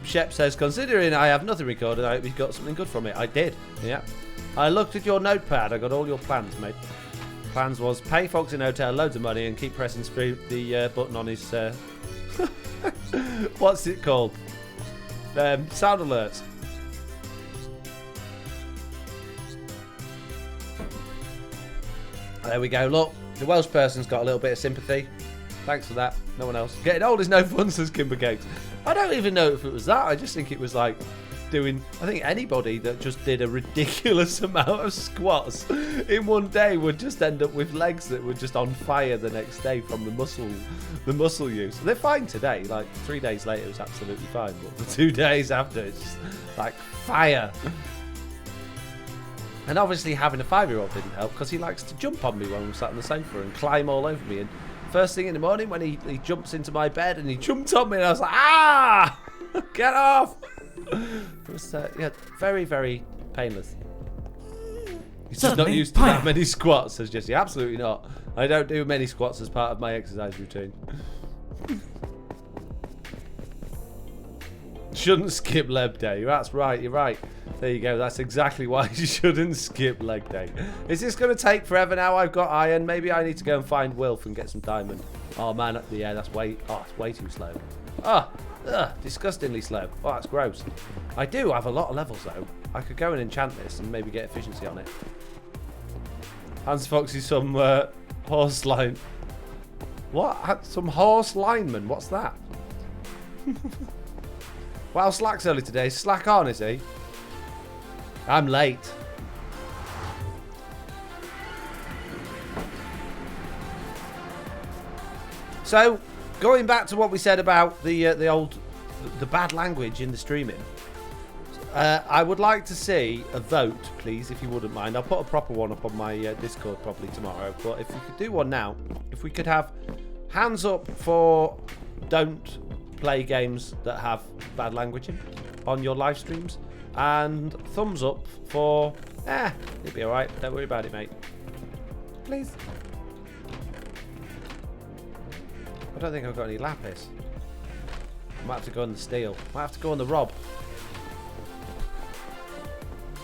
Shep says, considering I have nothing recorded, I hope you got something good from it. I did. Yeah. I looked at your notepad. I got all your plans, mate. Plans was pay Foxy Hotel loads of money and keep pressing the button on his what's it called? Sound alerts. There we go. Look, the Welsh person's got a little bit of sympathy. Thanks for that. No one else. Getting old is no fun, says Kimber Cakes. I don't even know if it was that. I just think it was like doing... I think anybody that just did a ridiculous amount of squats in one day would just end up with legs that were just on fire the next day from the muscle use. They're fine today. Like 3 days later, it was absolutely fine. But the 2 days after, it's just like fire. And obviously having a 5-year-old didn't help, because he likes to jump on me when I'm sat on the sofa and climb all over me. And first thing in the morning when he jumps into my bed and he jumped on me, and I was like, ah, get off. It was yeah, very, very painless. He's just not used to that many squats, says Jesse. Absolutely not. I don't do many squats as part of my exercise routine. Shouldn't skip leg day. That's right, you're right. There you go. That's exactly why you shouldn't skip leg day. Is this going to take forever now? I've got iron. Maybe I need to go and find Wilf and get some diamond. Oh, man. Yeah, that's way... Oh, it's way too slow. Oh, disgustingly slow. Oh, that's gross. I do have a lot of levels, though. I could go and enchant this and maybe get efficiency on it. Hans Foxy, some horse line... What? Some horse lineman? What's that? Well, Slack's early today. Slack on, is he? I'm late. So, going back to what we said about the bad language in the streaming, I would like to see a vote, please, if you wouldn't mind. I'll put a proper one up on my Discord probably tomorrow. But if we could do one now, if we could have hands up for don't play games that have bad language on your live streams, and thumbs up for it'll be alright, don't worry about it, mate, please. I don't think I've got any lapis. I might have to go on the steel, might have to go on the rob.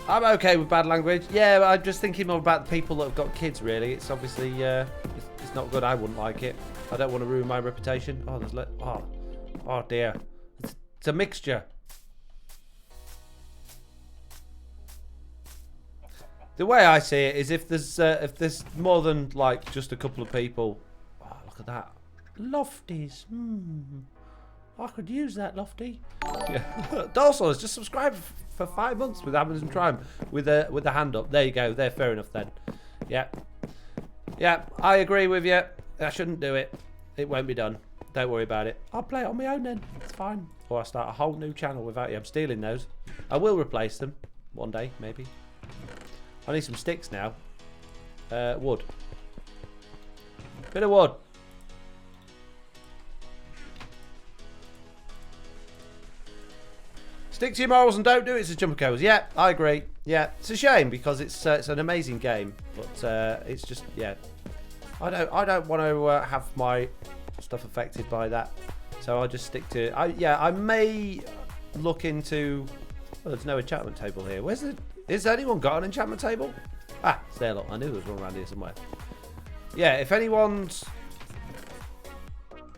I'm okay with bad language. Yeah, I'm just thinking more about the people that have got kids, really. It's obviously it's not good. I wouldn't like it. I don't want to ruin my reputation. Oh, there's oh dear. It's a mixture. The way I see it is if there's more than like just a couple of people. Oh, look at that. Lofties. I could use that, Lofty. Yeah. Dorsal's just subscribed for 5 months with Amazon Prime with a hand up. There you go. There, fair enough then. Yeah. Yeah, I agree with you. I shouldn't do it. It won't be done. Don't worry about it. I'll play it on my own then. It's fine. Or I'll start a whole new channel without you. I'm stealing those. I will replace them one day, maybe. I need some sticks now. Wood. Bit of wood. Stick to your morals and don't do it, says Jumper Covers. Yeah, I agree. Yeah, it's a shame because it's an amazing game, but it's just, yeah. I don't want to have my stuff affected by that, so I'll just stick to. I may look into. Well, there's no enchantment table here. Where's the? Has anyone got an enchantment table? Ah, it's there. Look, I knew there was one around here somewhere. Yeah, if anyone's.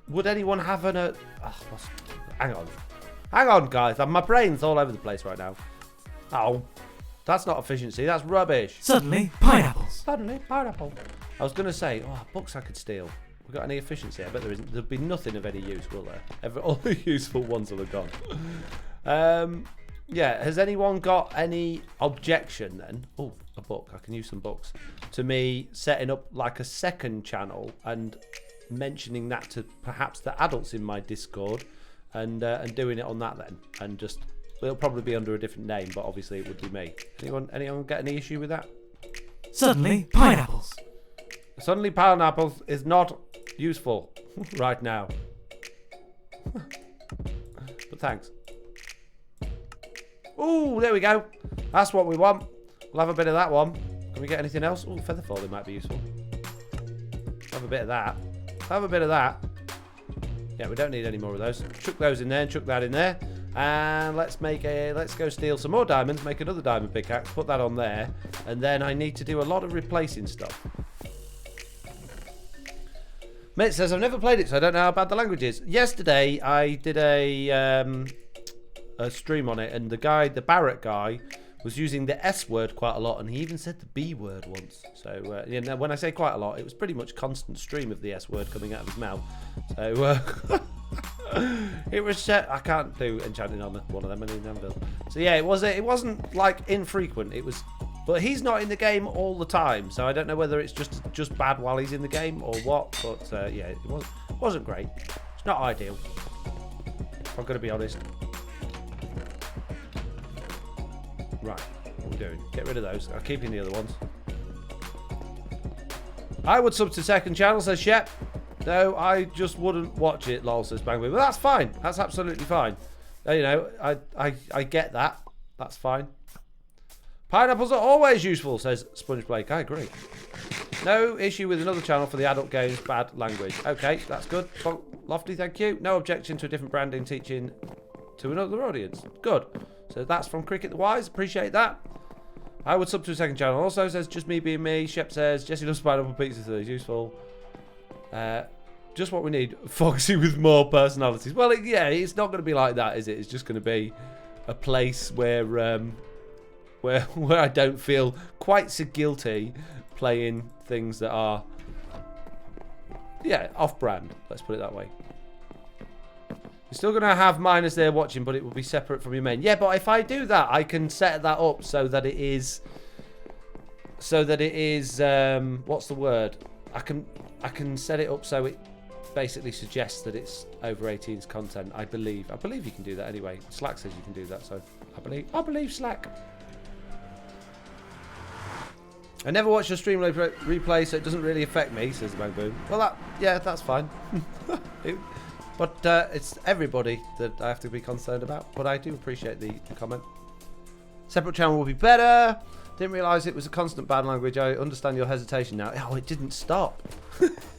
Would anyone have an? Hang on, guys. My brain's all over the place right now. Oh, that's not efficiency. That's rubbish. Suddenly, pineapples. Suddenly, pineapple. I was going to say, books I could steal. We got any efficiency? I bet there isn't. There'll be nothing of any use, will there? All the useful ones will have gone. Yeah, has anyone got any objection then? Oh, a book. I can use some books. To me, setting up like a second channel and mentioning that to perhaps the adults in my Discord and doing it on that then. And just, it'll probably be under a different name, but obviously it would be me. Anyone get any issue with that? Suddenly, pineapples. Suddenly, pineapples is not useful right now. But thanks. Ooh, there we go. That's what we want. We'll have a bit of that one. Can we get anything else? Ooh, feather falling might be useful. Have a bit of that. Have a bit of that. Yeah, we don't need any more of those. Chuck those in there and chuck that in there. And let's go steal some more diamonds, make another diamond pickaxe, put that on there. And then I need to do a lot of replacing stuff. Mitt says, I've never played it, so I don't know how bad the language is. Yesterday, I did a stream on it, and the Barrett guy, was using the S word quite a lot, and he even said the B word once. So, yeah, when I say quite a lot, it was pretty much constant stream of the S word coming out of his mouth. So, it was. I can't do enchanting on one of them. I need an anvil. So yeah, it wasn't like infrequent. It was. But he's not in the game all the time, so I don't know whether it's just bad while he's in the game or what. But yeah, it wasn't great. It's not ideal. I'm gonna be honest. Right, what are we doing? Get rid of those. I'm keeping the other ones. I would sub to second channel, says Shep. No, I just wouldn't watch it, lol, says Bang Boom. But that's fine. That's absolutely fine. You know, I get that. That's fine. Pineapples are always useful, says Sponge Blake. I agree. No issue with another channel for the adult games, bad language. Okay, that's good. Lofty, thank you. No objection to a different branding teaching to another audience. Good. So that's from Cricket the Wise. Appreciate that. I would sub to a second channel. Also says just me being me. Shep says Jesse loves pineapple pizza, so it's useful. Just what we need. Foxy with more personalities. Well, yeah, it's not going to be like that, is it? It's just going to be a place where I don't feel quite so guilty playing things that are, yeah, off-brand. Let's put it that way. You're still going to have miners there watching, but it will be separate from your main. Yeah, but if I do that, I can set that up so that it is. What's the word? I can set it up so it basically suggests that it's over 18's content. I believe you can do that anyway. Slack says you can do that, so I believe Slack. I never watch your stream replay, so it doesn't really affect me, says the Bang Boom. Well, that's fine. But it's everybody that I have to be concerned about. But I do appreciate the comment. Separate channel will be better. Didn't realise it was a constant bad language. I understand your hesitation now. Oh, it didn't stop.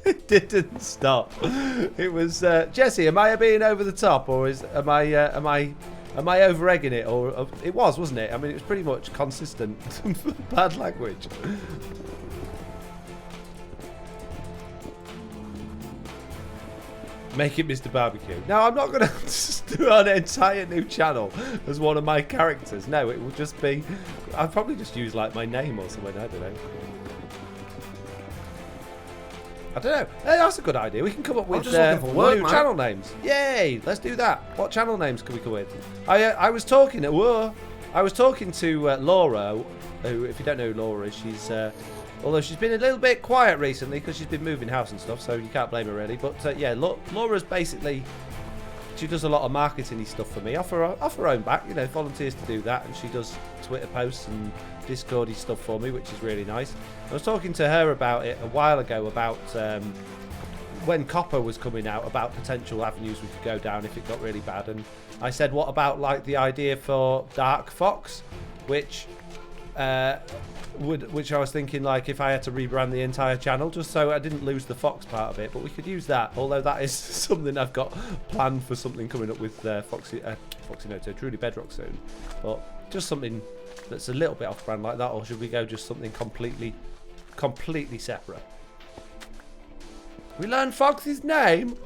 It didn't stop. It was Jesse. Am I being over the top, or am I over egging it? Or it wasn't it? I mean, it was pretty much consistent bad language. Make it Mr. Barbecue. No, I'm not going to do an entire new channel as one of my characters. No, it will just be. I'll probably just use like my name or something. I don't know. Hey, that's a good idea. We can come up with new channel names. Yay! Let's do that. What channel names can we come with? I was talking to Laura, who, if you don't know who Laura is, Although she's been a little bit quiet recently because she's been moving house and stuff, so you can't blame her really. But yeah, Laura's basically, she does a lot of marketing-y stuff for me off her own back. You know, volunteers to do that, and she does Twitter posts and Discordy stuff for me, which is really nice. I was talking to her about it a while ago about when Copper was coming out, about potential avenues we could go down if it got really bad, and I said, what about like the idea for Dark Fox, which I was thinking, like, if I had to rebrand the entire channel just so I didn't lose the Fox part of it, but we could use that, although that is something I've got planned for, something coming up with Foxy no, Truly Bedrock soon, but just something that's a little bit off brand like that, or should we go just something completely separate? We learned Foxy's name.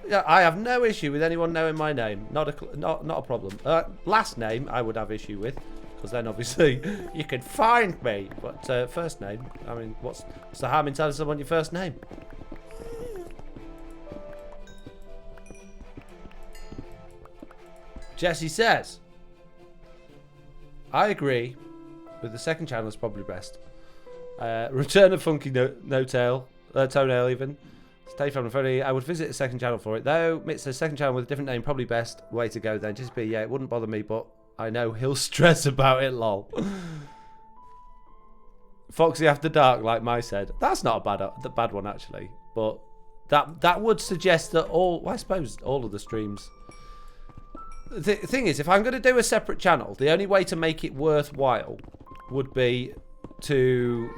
Yeah, I have no issue with anyone knowing my name. Not a problem. Last name I would have issue with, because then obviously you can find me. But first name, I mean, what's the harm in telling someone your first name? Jesse says, I agree with the second channel is probably best. Return of Funky Toenail even. Stay from the funny. I would visit a second channel for it though. Mitz says second channel with a different name probably best. Way to go then. Just be, yeah, it wouldn't bother me, but I know he'll stress about it, lol. Foxy After Dark, like Mai said. That's not a bad one actually, but that would suggest that I suppose all of the streams. The thing is, if I'm going to do a separate channel, the only way to make it worthwhile would be to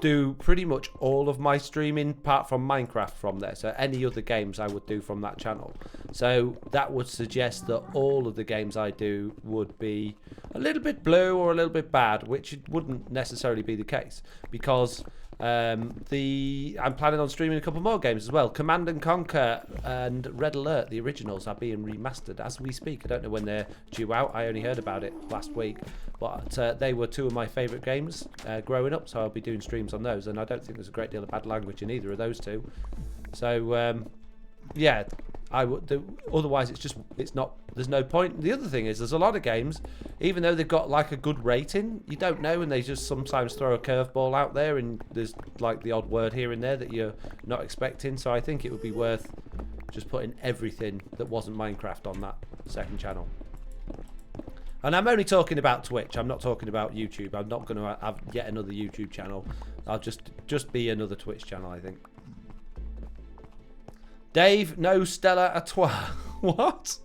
do pretty much all of my streaming apart from Minecraft from there. So any other games I would do from that channel. So that would suggest that all of the games I do would be a little bit blue or a little bit bad, which wouldn't necessarily be the case, because I'm planning on streaming a couple more games as well. Command and Conquer and Red Alert, the originals, are being remastered as we speak. I don't know when they're due out. I only heard about it last week, but they were two of my favourite games growing up, so I'll be doing streams on those, and I don't think there's a great deal of bad language in either of those two. So yeah, I would do, otherwise it's not, there's no point. The other thing is, there's a lot of games, even though they've got like a good rating, you don't know, and they just sometimes throw a curveball out there, and there's like the odd word here and there that you're not expecting. So I think it would be worth just putting everything that wasn't Minecraft on that second channel. And I'm only talking about Twitch. I'm not talking about YouTube. I'm not going to have yet another YouTube channel. I'll just be another Twitch channel, I think. Dave, no Stella à toi. What?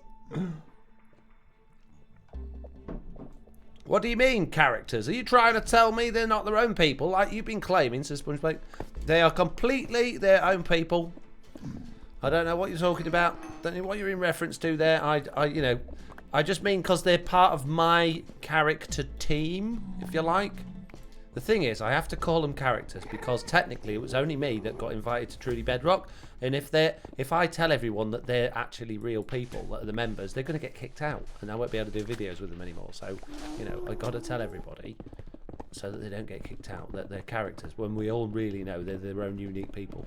What do you mean, characters? Are you trying to tell me they're not their own people, like you've been claiming, says SpongeBob? They are completely their own people. I don't know what you're talking about. Don't know what you're in reference to there. I just mean because they're part of my character team, if you like. The thing is, I have to call them characters because technically it was only me that got invited to Truly Bedrock, and if I tell everyone that they're actually real people, that are the members, they're going to get kicked out, and I won't be able to do videos with them anymore. So, you know, I got to tell everybody so that they don't get kicked out that they're characters when we all really know they're their own unique people.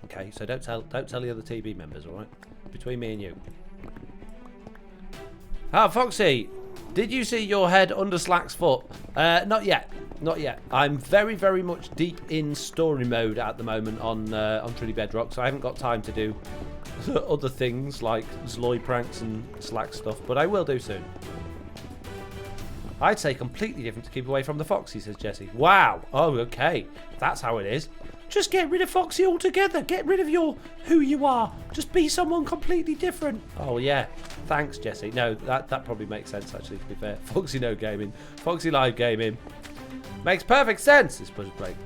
Okay, so don't tell the other TV members, all right? Between me and you. Foxy, did you see your head under Slack's foot? Not yet. Not yet. I'm very, very much deep in story mode at the moment on Truly Bedrock, so I haven't got time to do other things like Zloy pranks and Slack stuff, but I will do soon. I'd say completely different to keep away from the Foxy, says Jesse. Wow. Oh, okay. That's how it is. Just get rid of Foxy altogether. Get rid of who you are. Just be someone completely different. Oh, yeah. Thanks, Jesse. No, that probably makes sense, actually, to be fair. Foxy no gaming. Foxy live gaming. Makes perfect sense, says Push Break.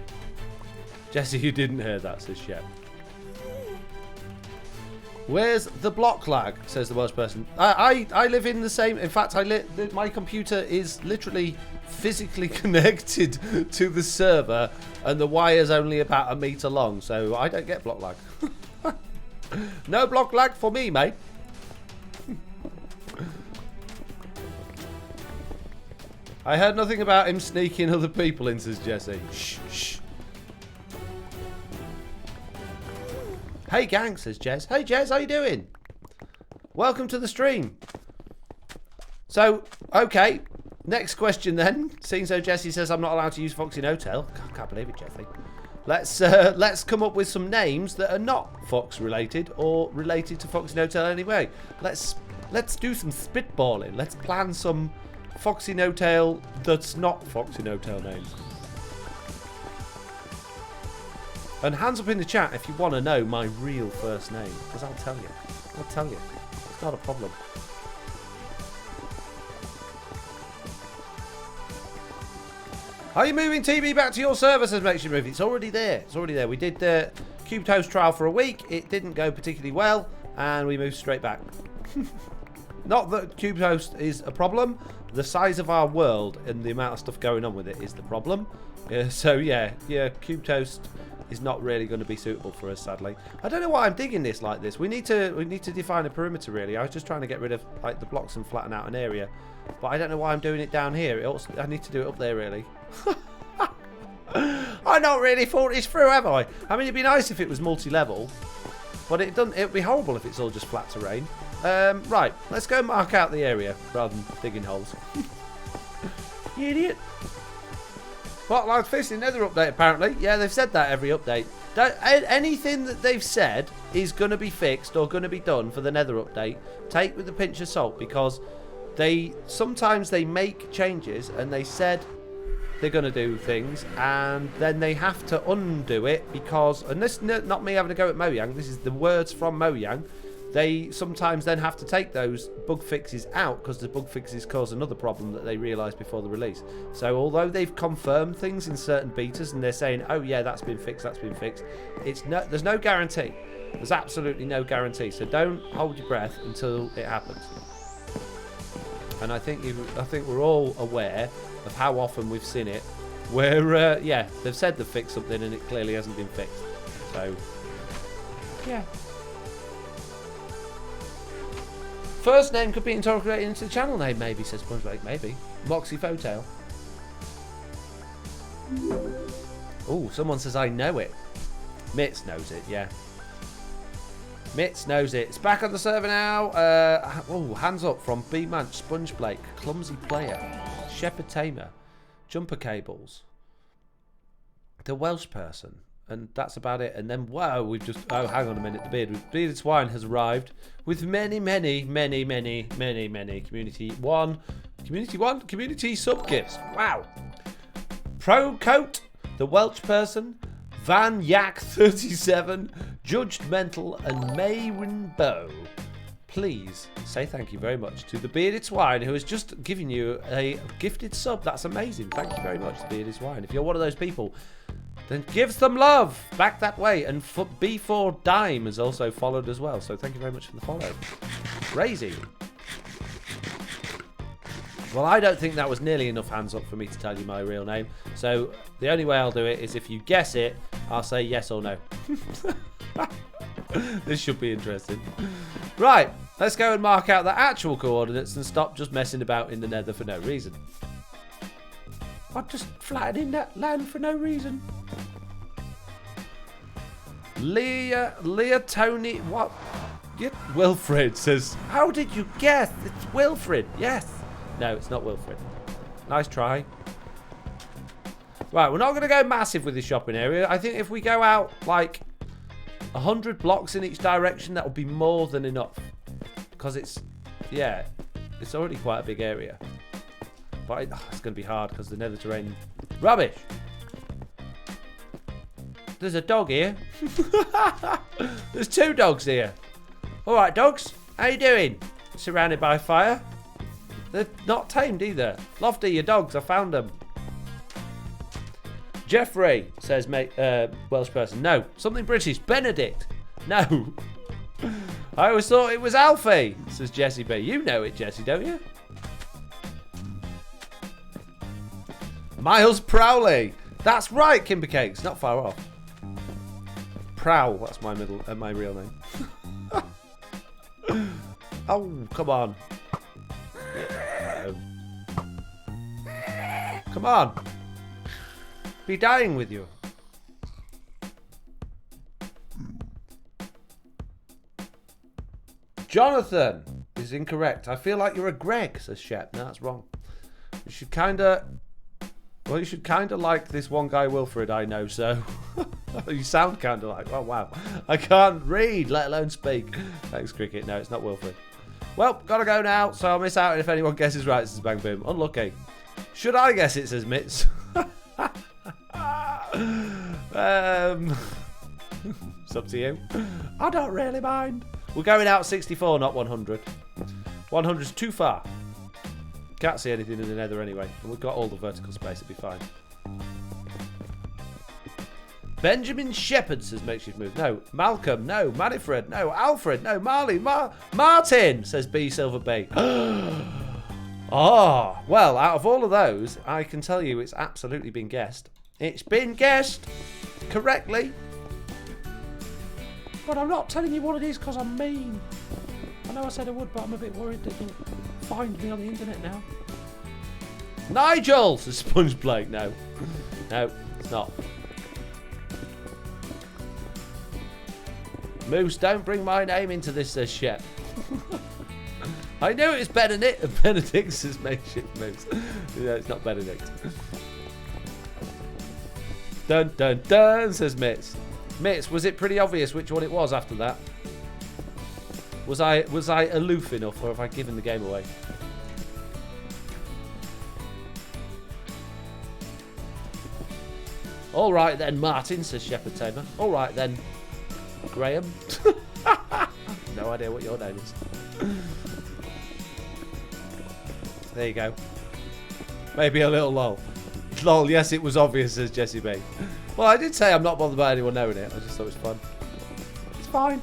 Jesse, you didn't hear that, says Shep. Where's the block lag, says the Welsh person. I live in the same... In fact, my computer is literally physically connected to the server, and the wire's only about 1 meter long, so I don't get block lag. No block lag for me, mate. I heard nothing about him sneaking other people in, says Jesse. Shh, shh. Hey gang, says Jez. Hey Jez, how you doing? Welcome to the stream. So, okay, Next question then. Seeing so Jesse says I'm not allowed to use Foxy Hotel. I can't believe it, Jesse. Let's come up with some names that are not Fox related or related to Foxy Hotel anyway. Let's do some spitballing. Let's plan some Foxy Hotel that's not Foxy Hotel names. And hands up in the chat if you want to know my real first name, because I'll tell you. I'll tell you. It's not a problem. Are you moving TV back to your server, says Make Sure Move? It's already there. It's already there. We did the Cube Toast trial for a week. It didn't go particularly well, and we moved straight back. Not that Cube Toast is a problem. The size of our world and the amount of stuff going on with it is the problem. So yeah, Cube Toast is not really going to be suitable for us, sadly. I don't know why I'm digging this like this. We need to define a perimeter, really. I was just trying to get rid of like the blocks and flatten out an area, but I don't know why I'm doing it down here. I need to do it up there, really. I not really thought this through, have I? I mean, it'd be nice if it was multi-level, but it doesn't. It'd be horrible if it's all just flat terrain. Right, let's go mark out the area rather than digging holes. You idiot. Spotlight Fishing Nether update, apparently. Yeah, they've said that every update. Anything that they've said is going to be fixed or going to be done for the Nether update, take with a pinch of salt, because sometimes they make changes and they said they're going to do things and then they have to undo it because, and this is not me having a go at Mojang, this is the words from Mojang, they sometimes then have to take those bug fixes out because the bug fixes cause another problem that they realise before the release. So although they've confirmed things in certain betas and they're saying, oh yeah, that's been fixed, there's no guarantee. There's absolutely no guarantee. So don't hold your breath until it happens. And I think we're all aware of how often we've seen it where, yeah, they've said they've fixed something and it clearly hasn't been fixed. So, yeah. First name could be incorporated into the channel name, maybe, says SpongeBob. Maybe. Moxie Photo. Oh, someone says I know it. Mitz knows it, yeah. Mitz knows it. It's back on the server now. Oh, hands up from B Manch, Sponge Blake, Clumsy Player, Shepherd Tamer, Jumper Cables, The Welsh Person. And that's about it. And then, wow, we've just... Oh, hang on a minute. The Bearded Swine has arrived with many community sub-gifts. Wow. Pro Coat, The Welsh Person, Van Yak 37, Judged Mental, and Mayrin Bow. Please say thank you very much to the Bearded Swine, who has just given you a gifted sub. That's amazing. Thank you very much, the Bearded Swine. If you're one of those people, then give some love back that way. And B4 Dime has also followed as well. So thank you very much for the follow. Crazy. Well, I don't think that was nearly enough hands up for me to tell you my real name. So the only way I'll do it is if you guess it, I'll say yes or no. This should be interesting. Right, let's go and mark out the actual coordinates and stop just messing about in the Nether for no reason. I'm just flattening that land for no reason. Leah Tony, what? Wilfred says, how did you guess? It's Wilfred. Yes. No, it's not Wilfred. Nice try. Right, we're not going to go massive with this shopping area. I think if we go out like 100 blocks in each direction, that will be more than enough. Because it's already quite a big area. But it's going to be hard because the Nether terrain... Rubbish! There's a dog here. There's 2 dogs here. Alright, dogs. How you doing? Surrounded by fire. They're not tamed either. Lofty, your dogs. I found them. Jeffrey says, Welsh person. No. Something British. Benedict. No. I always thought it was Alfie, says Jesse B. You know it, Jesse, don't you? Miles Prowley. That's right, Kimber Cakes. Not far off. Prowl. That's my real name. Oh, come on. Come on. Be dying with you. Jonathan is incorrect. I feel like you're a Greg, says Shep. No, that's wrong. You should kind of... Well, you should kind of like this one guy, Wilfred, I know, so... You sound kind of like... Oh, wow. I can't read, let alone speak. Thanks, Cricket. No, it's not Wilfred. Well, gotta go now, so I'll miss out if anyone guesses right, says Bang Boom. Unlucky. Should I guess it, says Mitz? It's up to you. I don't really mind. We're going out 64, not 100. 100's too far. Can't see anything in the nether anyway. And we've got all the vertical space, it'll be fine. Benjamin Shepherd says makeshift move. No. Malcolm. No. Manifred. No. Alfred. No. Marley. Martin says B Silver B. Oh, well, out of all of those, I can tell you it's absolutely been guessed. It's been guessed correctly. But I'm not telling you what it is because I'm mean. I know I said I would, but I'm a bit worried that you'll find me on the internet now. Nigel says Sponge Blake. No. No, it's not. Moose, don't bring my name into this, says Shep. I knew it was Benedict. Benedict says makeshift moose. No, it's not Benedict. Dun dun dun, says Mitz. Mitz, was it pretty obvious which one it was after that? Was I aloof enough, or have I given the game away? All right then, Martin, says Shepherd Tamer. All right then, Graham. No idea what your name is. There you go. Maybe a little lol. Lol, yes, it was obvious, says Jesse B. Well, I did say I'm not bothered by anyone knowing it. I just thought it was fun. It's fine.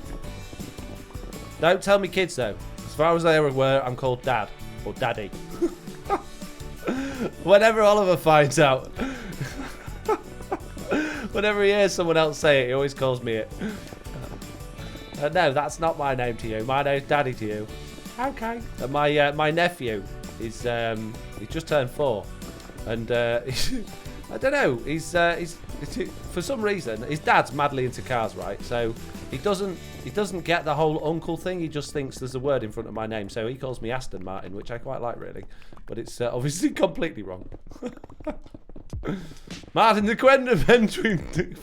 Don't tell me kids, though. As far as they're aware, I'm called Dad. Or Daddy. Whenever Oliver finds out. Whenever he hears someone else say it, he always calls me it. No, that's not my name to you. My name's Daddy to you. Okay. And my nephew is he's just turned 4, and I don't know. He's for some reason his dad's madly into cars, right? So he doesn't get the whole uncle thing. He just thinks there's a word in front of my name, so he calls me Aston Martin, which I quite like really, but it's obviously completely wrong. Martin the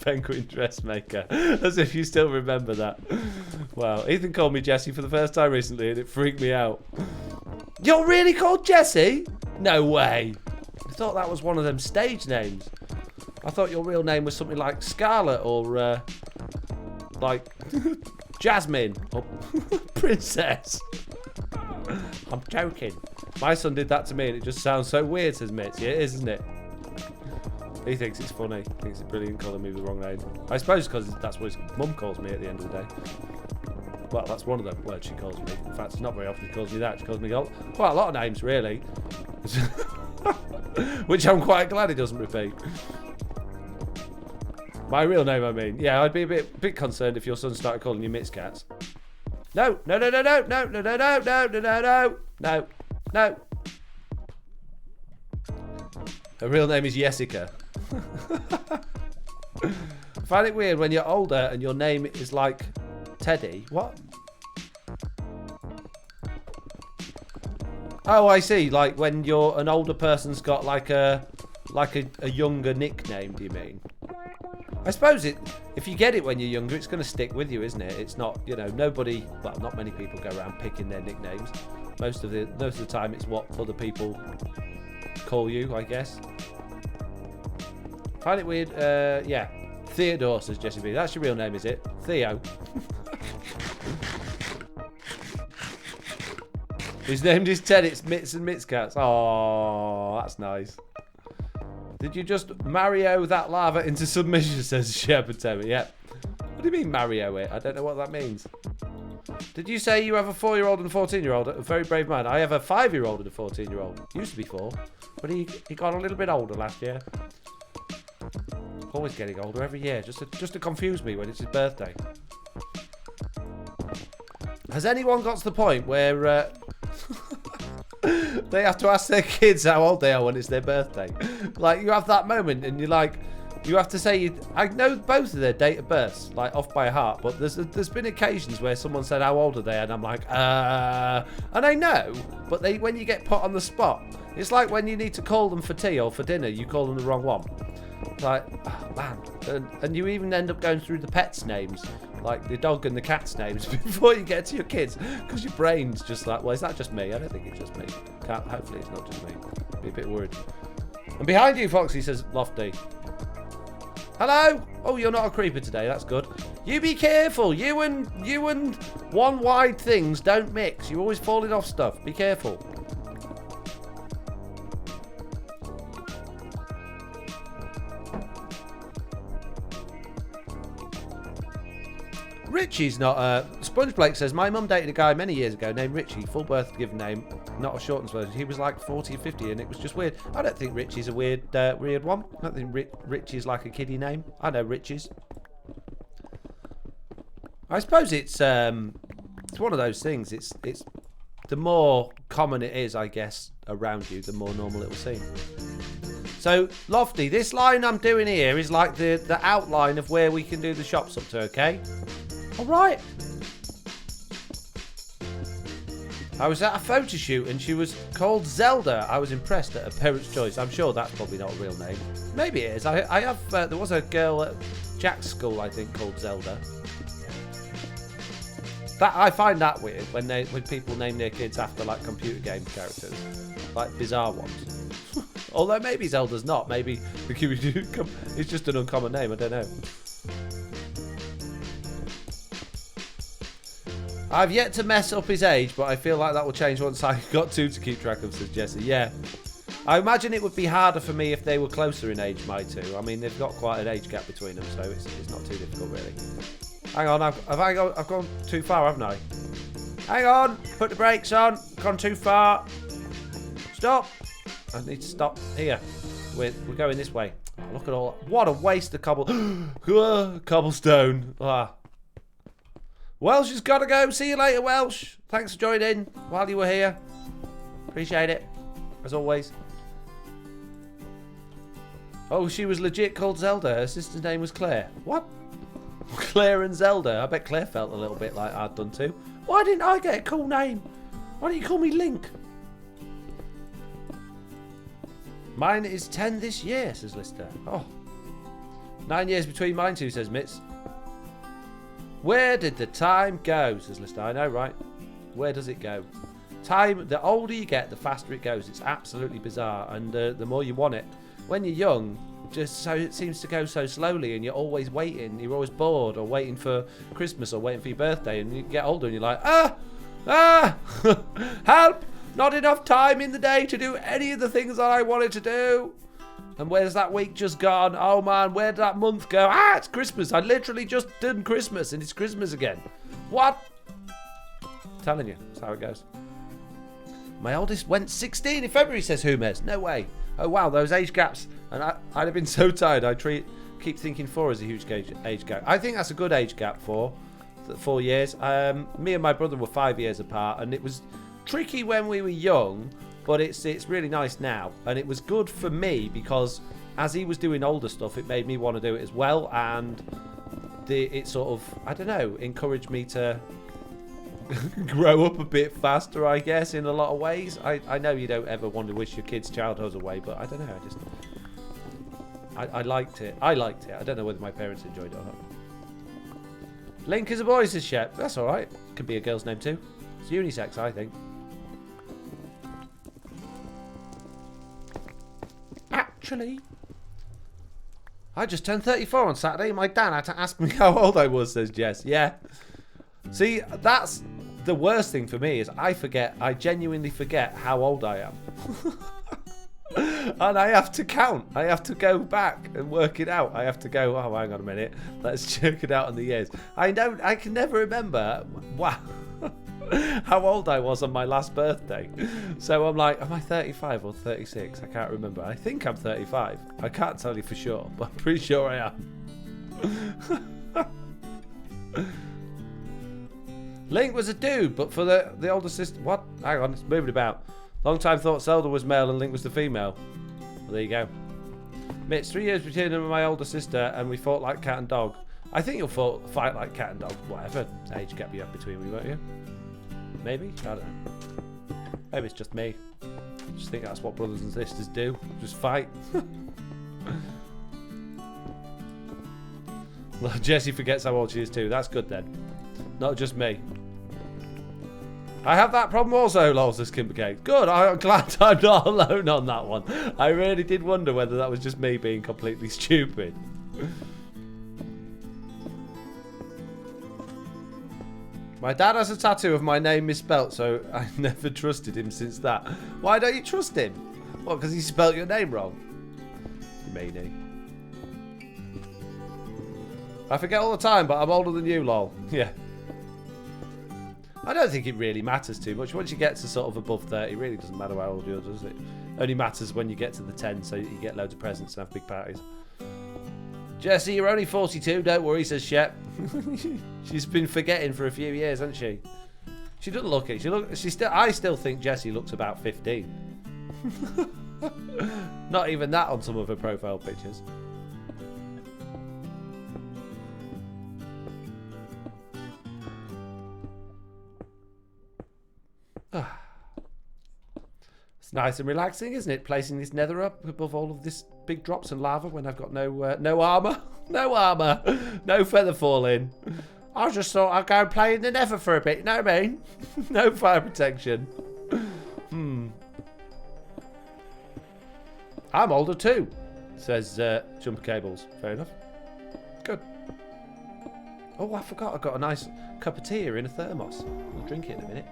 penguin dressmaker, as if you still remember that. Wow, Ethan called me Jesse for the first time recently and it freaked me out. You're really called Jesse? No way. I thought that was one of them stage names. I thought your real name was something like Scarlet or like Jasmine or Princess. I'm joking. My son did that to me and it just sounds so weird, says Mitz. Yeah, it is, isn't it? He thinks it's funny. He thinks it's brilliant calling me the wrong name. I suppose because that's what his mum calls me at the end of the day. Well, that's one of the words she calls me. In fact, it's not very often she calls me that. She calls me quite a lot of names, really. Which I'm quite glad he doesn't repeat. My real name, I mean. Yeah, I'd be a bit concerned if your son started calling you Mitz Cats. No. Her real name is Jessica. I find it weird when you're older and your name is like Teddy. What? Oh, I see. Like when you're an older person's got like a younger nickname, do you mean? I suppose if you get it when you're younger, it's going to stick with you, isn't it? It's not, nobody, well, not many people go around picking their nicknames. Most of the time it's what other people call you, I guess. Find it weird. Yeah. Theodore, says Jesse B. That's your real name, is it? Theo. His name is Ted. It's Mitz and Mitz Cats. Oh, that's nice. Did you just Mario that lava into submission, says Shepherd Tamer? Yeah. What do you mean Mario it? I don't know what that means. Did you say you have a 4-year-old and a 14-year-old? A very brave man. I have a 5-year-old and a 14-year-old. Used to be 4, but he got a little bit older last year. Always getting older every year, just to confuse me when it's his birthday. Has anyone got to the point where they have to ask their kids how old they are when it's their birthday? Like, you have that moment and you're like, You have to say, I know both of their date of births, like off by heart, but there's been occasions where someone said how old are they, and I'm like, and I know, but when you get put on the spot, it's like when you need to call them for tea or for dinner, you call them the wrong one. It's like, oh, man, and you even end up going through the pets' names, like the dog and the cat's names before you get to your kids, because your brain's just like, well, is that just me? I don't think it's just me. Hopefully it's not just me. Be a bit worried. And behind you, Foxy, says Lofty. Hello? Oh, you're not a creeper today. That's good. You be careful. You and one-wide things don't mix. You're always falling off stuff. Be careful. Richie's not Sponge Blake says, my mum dated a guy many years ago named Richie, full birth given name, not a shortened version. He was like 40 or 50 and it was just weird. I don't think Richie's a weird one. I don't think Richie's like a kiddie name. I know Richie's. I suppose it's one of those things. It's the more common it is, I guess, around you, the more normal it will seem. So, Lofty, this line I'm doing here is like the outline of where we can do the shops up to, okay? All right. I was at a photo shoot and she was called Zelda. I was impressed at her parents' choice. I'm sure that's probably not a real name. Maybe it is. I have. There was a girl at Jack's school, I think, called Zelda. That I find that weird when people name their kids after like computer game characters, like bizarre ones. Although maybe Zelda's not. Maybe it's just an uncommon name. I don't know. I've yet to mess up his age, but I feel like that will change once I got two to keep track of, says Jesse. Yeah. I imagine it would be harder for me if they were closer in age, my two. I mean, they've got quite an age gap between them, so it's not too difficult, really. Hang on, I've gone too far, haven't I? Hang on, put the brakes on. Gone too far. Stop. I need to stop here. We're going this way. Oh, look at all that. What a waste of cobblestone. Ah. Welsh has got to go. See you later, Welsh. Thanks for joining while you were here. Appreciate it, as always. Oh, she was legit called Zelda. Her sister's name was Claire. What? Claire and Zelda. I bet Claire felt a little bit like I'd done too. Why didn't I get a cool name? Why don't you call me Link? Mine is 10 this year, says Lister. Oh. 9 years between mine two, says Mitz. Where did the time go, says Lister. I know, right? Where does it go? Time, the older you get, the faster it goes. It's absolutely bizarre. And the more you want it. When you're young, just so it seems to go so slowly and you're always waiting. You're always bored or waiting for Christmas or waiting for your birthday. And you get older and you're like, help! Not enough time in the day to do any of the things that I wanted to do. And where's that week just gone? Oh man, where did that month go? It's Christmas. I literally just did Christmas and it's Christmas again. What? I'm telling you, that's how it goes. My oldest went 16 in February, says Humes. No way. Oh wow, those age gaps. And I'd have been so tired. I keep thinking 4 is a huge age gap. I think that's a good age gap for 4 years. Me and my brother were 5 years apart, and it was tricky when we were young, but it's really nice now. And it was good for me because as he was doing older stuff, it made me want to do it as well, and it sort of, I don't know, encouraged me to grow up a bit faster, I guess, in a lot of ways. I know you don't ever want to wish your kids' childhoods away, but I don't know, I liked it. I don't know whether my parents enjoyed it or not. Link is a boy, says Shep. That's alright. Could be a girl's name too. It's unisex, I think. Actually, I just turned 34 on Saturday. My dad had to ask me how old I was, says Jess. Yeah. See, that's the worst thing for me is I genuinely forget how old I am. And I have to count. I have to go back and work it out. I have to go, oh, hang on a minute. Let's check it out on the years. I can never remember, wow, how old I was on my last birthday. So I'm like, am I 35 or 36? I can't remember. I think I'm 35. I can't tell you for sure, but I'm pretty sure I am. Link was a dude, but for the older sister... What? Hang on, it's moving about. Long time thought Zelda was male and Link was the female. Well, there you go. It's 3 years between him and my older sister, and we fought like cat and dog. I think you'll fight like cat and dog, whatever age gap you have between you, won't you? Maybe? I don't know. Maybe it's just me. I just think that's what brothers and sisters do. Just fight. Well, Jessie forgets how old she is too. That's good then. Not just me. I have that problem also, lol, says Kimbercake. Good, I'm glad I'm not alone on that one. I really did wonder whether that was just me being completely stupid. My dad has a tattoo of my name misspelt, so I never trusted him since that. Why don't you trust him? What, because he spelt your name wrong? Meanie. I forget all the time, but I'm older than you, lol. Yeah. I don't think it really matters too much. Once you get to sort of above 30, it really doesn't matter how old you are, does it? Only matters when you get to the 10, so you get loads of presents and have big parties. Jessie, you're only 42. Don't worry, says Shep. She's been forgetting for a few years, hasn't she? She doesn't look it. I still think Jessie looks about 15. Not even that on some of her profile pictures. It's nice and relaxing, isn't it? Placing this nether up above all of this big drops and lava when I've got no armor. No armor. No feather falling. I just thought I'd go and play in the nether for a bit, you know what I mean? No fire protection. I'm older too, says Jumper Cables. Fair enough. Good. Oh, I forgot I got a nice cup of tea here in a thermos. I'll drink it in a minute.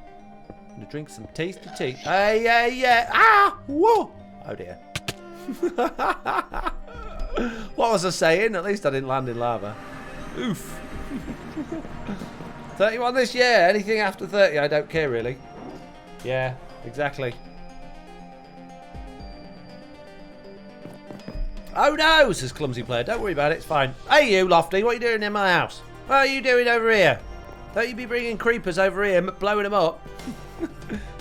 I'm gonna drink some tasty tea. Hey, yeah, yeah. Ah! Whoa! Oh dear. What was I saying? At least I didn't land in lava. Oof. 31 this year. Anything after 30, I don't care really. Yeah, exactly. Oh no, says Clumsy Player. Don't worry about it, it's fine. Hey you, Lofty, what are you doing in my house? What are you doing over here? Don't you be bringing creepers over here, blowing them up.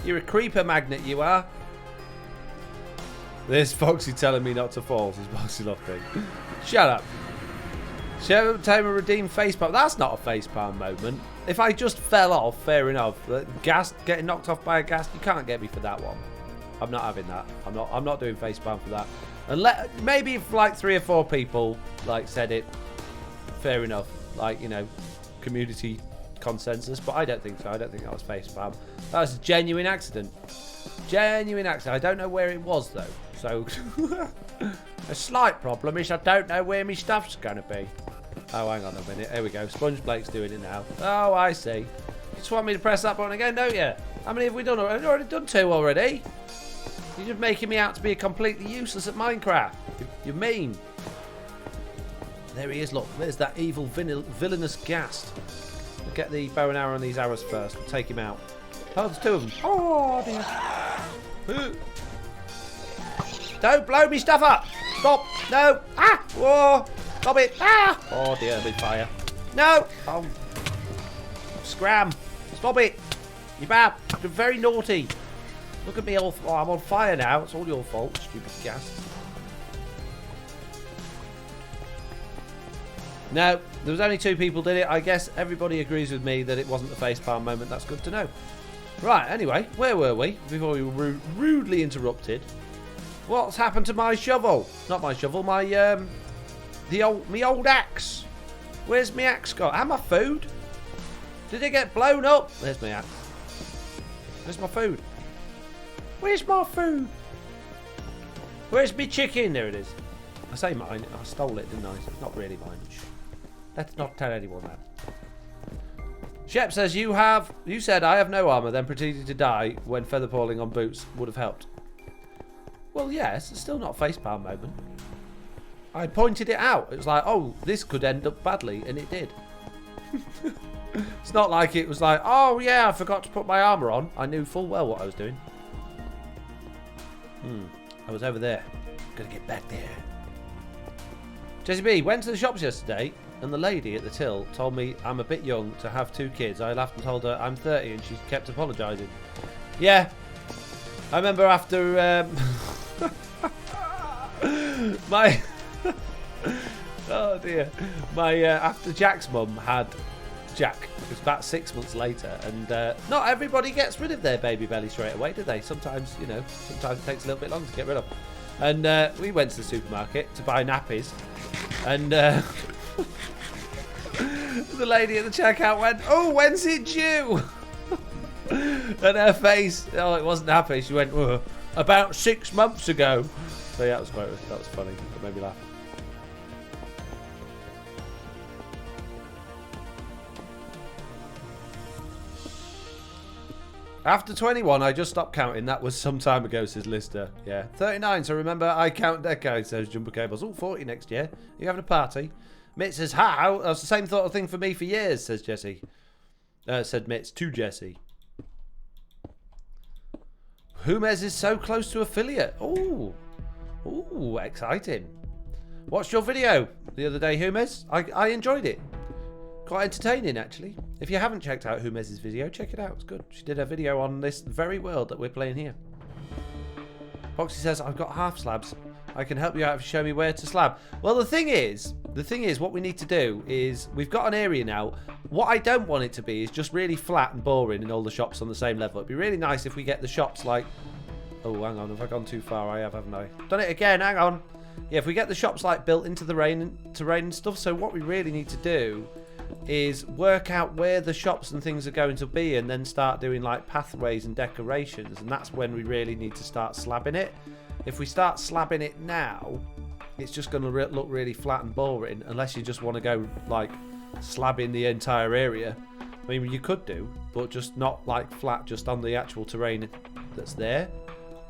You're a creeper magnet, you are. There's Foxy telling me not to fall, says Foxy Lofty. Shut up. Show Tamer redeem facepalm. That's not a facepalm moment. If I just fell off, fair enough. Gas, getting knocked off by a gas, you can't get me for that one. I'm not having that. I'm not doing facepalm for that. And maybe if like 3 or 4 people like said it, fair enough. Like, you know, community consensus, but I don't think so. I don't think that was facepalm. That was a genuine accident. Genuine accident. I don't know where it was though. So a slight problem is I don't know where my stuff's gonna be. Oh, hang on a minute. There we go. Sponge Blake's doing it now. Oh, I see. You just want me to press that button again, don't you? How many have we done? I've already done 2 already. You're just making me out to be completely useless at Minecraft. You're mean. There he is, look. There's that evil villainous ghast. We'll get the bow and arrow on these arrows first. We'll take him out. Oh, there's 2 of them. Oh, dear. Don't blow me stuff up. Stop. No. Ah. Whoa. Stop it. Ah. Oh, dear. Big fire. No. Oh. Scram. Stop it. You're bad. You're very naughty. Look at me all. Oh, I'm on fire now. It's all your fault, stupid gas. No, there was only 2 people did it. I guess everybody agrees with me that it wasn't the facepalm moment. That's good to know. Right, anyway, where were we before we were rudely interrupted? What's happened to my shovel? Not my shovel, my old axe. Where's my axe gone? And my food? Did it get blown up? There's my axe. Where's my food? Where's my food? Where's my chicken? There it is. I say mine. I stole it, didn't I? It's not really mine. Shh. Let's not tell anyone that. Shep says you said I have no armor, then pretended to die when feather falling on boots would have helped. Well, yes, it's still not a facepalm moment. I pointed it out. It was like, oh, this could end up badly, and it did. It's not like it was like, oh yeah, I forgot to put my armor on. I knew full well what I was doing. I was over there. Gotta get back there. Jessie B, went to the shops yesterday, and the lady at the till told me I'm a bit young to have 2 kids. I laughed and told her I'm 30, and she kept apologising. Yeah, I remember after Oh dear. My after Jack's mum had Jack, it was about 6 months later, and not everybody gets rid of their baby belly straight away, do they? Sometimes, you know, sometimes it takes a little bit longer to get rid of. And we went to the supermarket to buy nappies, and the lady at the checkout went, "Oh, when's it due?" And her face, oh, it wasn't happy. She went, "About 6 months ago." So yeah, that was funny. It made me laugh. After 21, I just stopped counting. That was some time ago, says Lister. Yeah. 39, so remember, I count decades, says Jumper Cables. Oh, 40 next year. Are you having a party? Mitt says, how? That's the same sort of thing for me for years, says Jesse. Said Mitz to Jesse. Humez is so close to affiliate. Oh. Ooh, exciting. Watched your video the other day, Humez. I enjoyed it. Quite entertaining, actually. If you haven't checked out Humez's video, check it out. It's good. She did a video on this very world that we're playing here. Foxy says, I've got half slabs. I can help you out if you show me where to slab. Well, the thing is, what we need to do is, we've got an area now. What I don't want it to be is just really flat and boring and all the shops on the same level. It'd be really nice if we get the shops like... Oh, hang on. Have I gone too far? I have, haven't I? Done it again. Hang on. Yeah, if we get the shops like built into the terrain and stuff. So what we really need to do is work out where the shops and things are going to be, and then start doing like pathways and decorations, and that's when we really need to start slabbing it. If we start slabbing it now, it's just going to look really flat and boring, unless you just want to go like slabbing the entire area. I mean, you could do, but just not like flat, just on the actual terrain that's there.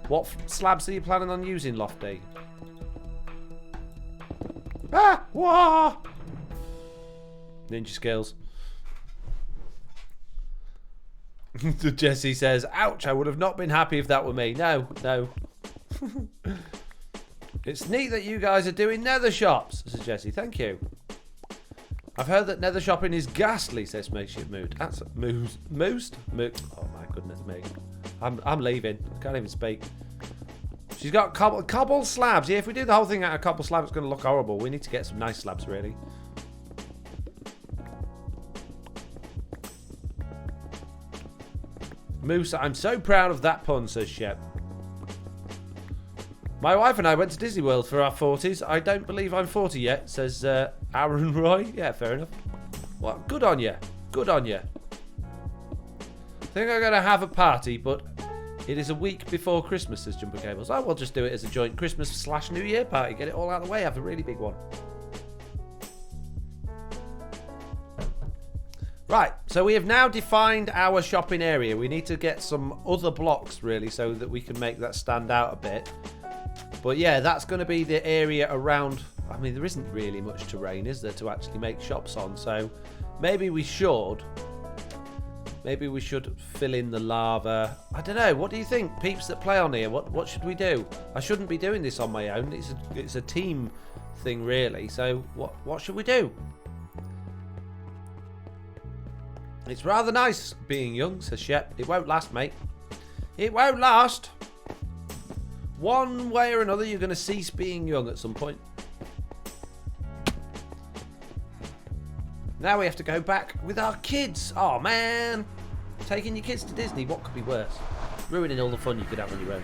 What slabs are you planning on using, Lofty? Ah! Wah! Ninja skills. Jesse says, ouch, I would have not been happy if that were me. No. It's neat that you guys are doing nether shops, says Jesse. Thank you. I've heard that nether shopping is ghastly, says Spaceship Mood. That's Moose. Oh my goodness me. I'm leaving. I can't even speak. She's got cobble slabs. Yeah, if we do the whole thing out of cobble slabs, it's going to look horrible. We need to get some nice slabs, really. Moose, I'm so proud of that pun, says Shep. My wife and I went to Disney World for our 40s. I don't believe I'm 40 yet, says Aaron Roy. Yeah, fair enough. Well, good on you. Good on you. I think I'm going to have a party, but it is a week before Christmas, says Jumper Cables. I will just do it as a joint Christmas/New Year party. Get it all out of the way. Have a really big one. Right, so we have now defined our shopping area. We need to get some other blocks, really, so that we can make that stand out a bit. But yeah, that's going to be the area around... I mean, there isn't really much terrain, is there, to actually make shops on? So maybe we should fill in the lava. I don't know. What do you think, peeps that play on here? What should we do? I shouldn't be doing this on my own. It's a team thing, really. So what should we do? It's rather nice being young, says Shep. It won't last, mate. It won't last. One way or another, you're going to cease being young at some point. Now we have to go back with our kids. Oh, man. Taking your kids to Disney, what could be worse? Ruining all the fun you could have on your own.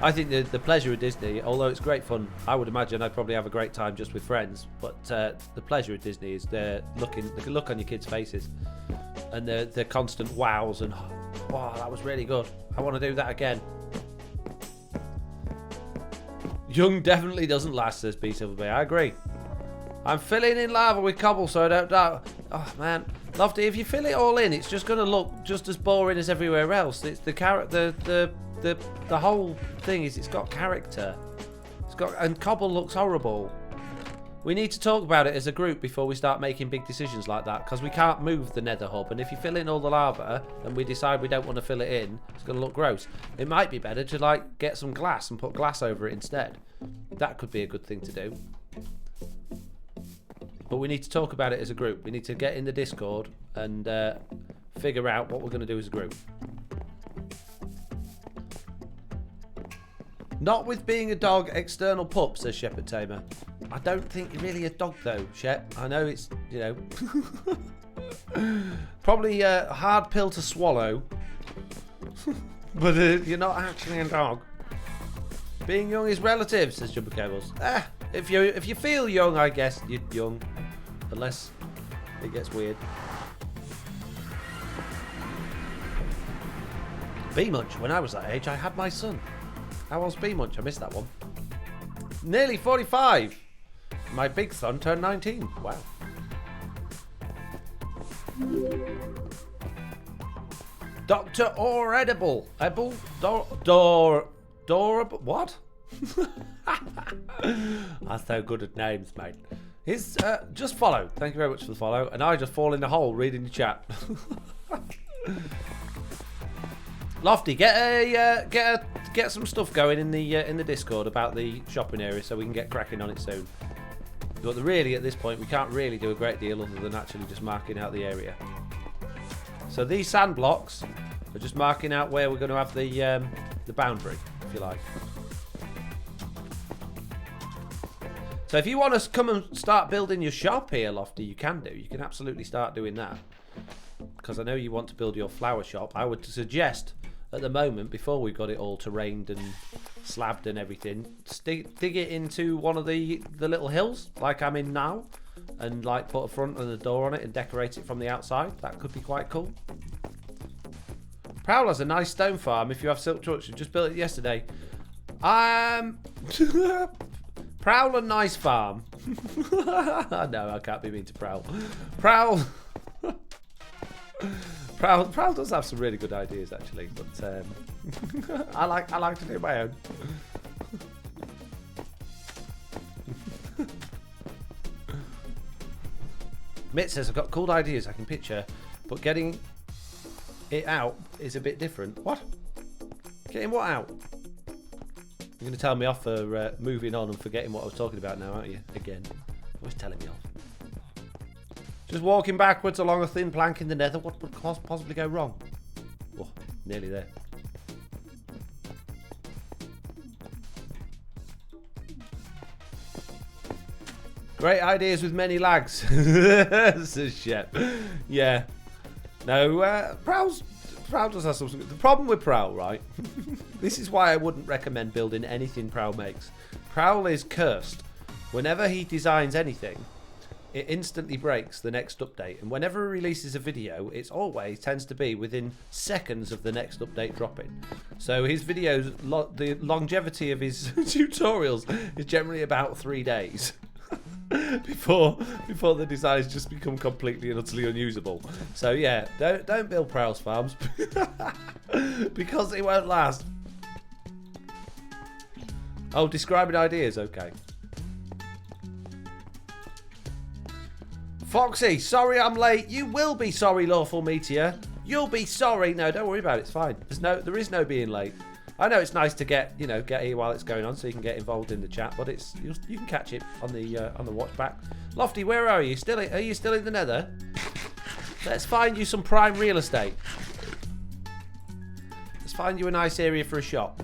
I think the pleasure of Disney, although it's great fun, I would imagine I'd probably have a great time just with friends. But the pleasure of Disney is the look on your kids' faces, and the constant wows and wow, that was really good. I want to do that again. Young definitely doesn't last, says B Silver Bay. I agree. I'm filling in lava with cobble, so I don't doubt. Oh man, Lofty, if you fill it all in, it's just going to look just as boring as everywhere else. It's the whole thing is it's got character. And cobble looks horrible. We need to talk about it as a group before we start making big decisions like that, because we can't move the nether hub, and if you fill in all the lava and we decide we don't want to fill it in, it's going to look gross. It might be better to like get some glass and put glass over it instead. That could be a good thing to do. But we need to talk about it as a group. We need to get in the Discord and figure out what we're going to do as a group. Not with being a dog, external pup, says Shepherd Tamer. I don't think you're really a dog though, Shep. I know it's, you know, probably a hard pill to swallow. But you're not actually a dog. Being young is relative, says Jumper Cables. If you feel young, I guess you're young. Unless it gets weird. B-Munch, when I was that age, I had my son. How old's B-Munch? I missed that one. Nearly 45. My big son turned 19. Wow. Dr. Or Edible. Edible? Dorable. What? I'm so good at names, mate. He's just follow. Thank you very much for the follow. And I just fall in the hole reading the chat. Lofty, get some stuff going in the Discord about the shopping area so we can get cracking on it soon. But really, at this point, we can't really do a great deal other than actually just marking out the area. So these sand blocks are just marking out where we're going to have the boundary, if you like. So if you want to come and start building your shop here, Lofty, you can do. You can absolutely start doing that. Because I know you want to build your flower shop. I would suggest at the moment, before we've got it all terrained and slabbed and everything, dig it into one of the little hills like I'm in now, and like put a front and a door on it and decorate it from the outside. That could be quite cool. Prowl has a nice stone farm if you have silk trucks. You just built it yesterday. Prowl a nice farm. No, I can't be mean to Prowl. Prowl does have some really good ideas actually, but I like to do my own. Mitt says I've got cool ideas I can picture, but getting it out is a bit different. What? Getting what out? You're going to tell me off for moving on and forgetting what I was talking about now, aren't you? Again. Always telling me off. Just walking backwards along a thin plank in the nether. What would possibly go wrong? Oh, nearly there. Great ideas with many lags. Says Shep. Yeah. No, Prowl does have something. The problem with Prowl, right? This is why I wouldn't recommend building anything Prowl makes. Prowl is cursed. Whenever he designs anything, it instantly breaks the next update. And whenever he releases a video, it's always tends to be within seconds of the next update dropping. So his videos, the longevity of his tutorials is generally about 3 days. before the designs just become completely and utterly unusable. So yeah, don't build Prowl's farms because it won't last. Oh, describing ideas, okay. Foxy, sorry I'm late. You will be sorry, Lawful Meteor. You'll be sorry. No, don't worry about it. It's fine. There is no being late. I know it's nice to get here while it's going on, so you can get involved in the chat. But you can catch it on the watch back. Lofty, where are you? Are you still in the Nether? Let's find you some prime real estate. Let's find you a nice area for a shop.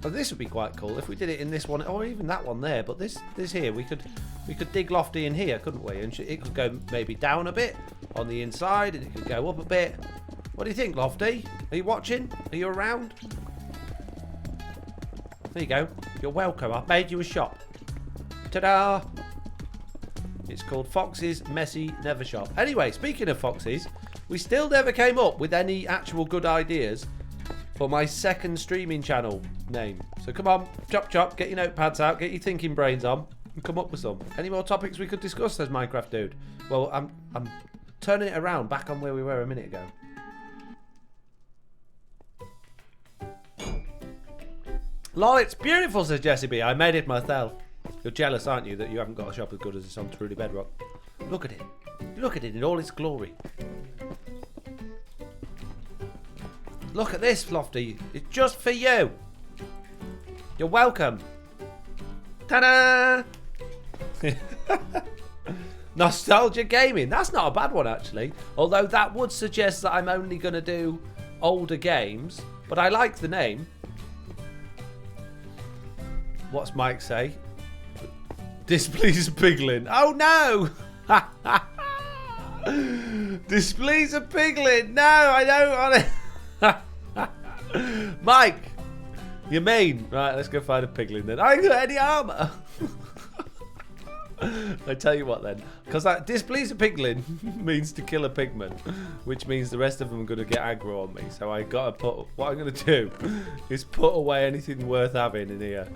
Oh, this would be quite cool if we did it in this one, or even that one there. But this here, we could dig Lofty in here, couldn't we? And it could go maybe down a bit on the inside, and it could go up a bit. What do you think, Lofty? Are you watching? Are you around? There you go. You're welcome. I've made you a shop. Ta-da! It's called Fox's Messy Nether Shop. Anyway, speaking of foxes, we still never came up with any actual good ideas for my second streaming channel name. So come on, chop, get your notepads out, get your thinking brains on, and come up with some. Any more topics we could discuss, says Minecraft Dude? Well, I'm turning it around back on where we were a minute ago. Lol, it's beautiful, says Jessie B. I made it myself. You're jealous, aren't you, that you haven't got a shop as good as this on Truly Bedrock? Look at it. Look at it in all its glory. Look at this, Lofty. It's just for you. You're welcome. Ta-da! Nostalgia Gaming. That's not a bad one, actually. Although that would suggest that I'm only going to do older games, but I like the name. What's Mike say? Displease a piglin. Oh no! Displease a piglin. No, I don't want it. Mike, you mean? Right, let's go find a piglin then. I ain't got any armor. I tell you what then, because that displease a piglin means to kill a pigman, which means the rest of them are going to get aggro on me. So I got to put, what I'm going to do is put away anything worth having in here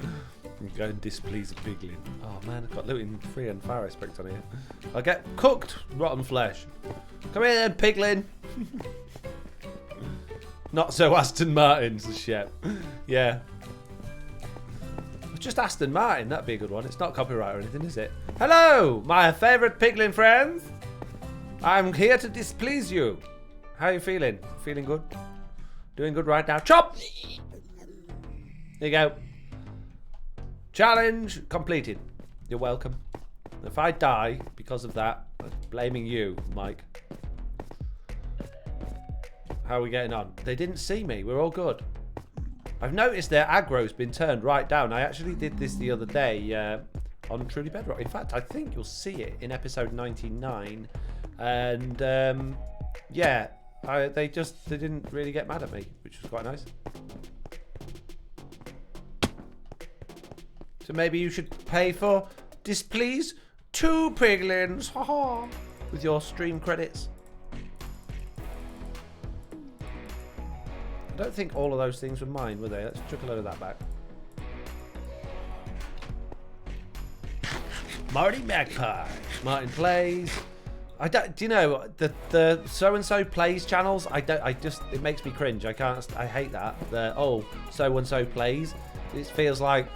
and go and displease a piglin. Oh man, I've got looting free and fire aspect on here. I'll get cooked rotten flesh. Come here then, piglin. Not so Aston Martin's the shit. Yeah. Just Aston Martin, that'd be a good one. It's not copyright or anything, is it? Hello, my favourite piglin friends. I'm here to displease you. How are you feeling? Feeling good? Doing good right now? Chop! There you go. Challenge completed. You're welcome. If I die because of that, I'm blaming you, Mike. How are we getting on? They didn't see me. We're all good. I've noticed their aggro's been turned right down. I actually did this the other day on Truly Bedrock. In fact, I think you'll see it in episode 99. And yeah, they didn't really get mad at me, which was quite nice. So maybe you should pay for displease 2 piglins, haha, with your stream credits. I don't think all of those things were mine, were they? Let's chuck a load of that back. Marty Magpie. Martin plays. I don't. Do you know the so and so plays channels? It makes me cringe. I hate that. The so and so plays. It feels like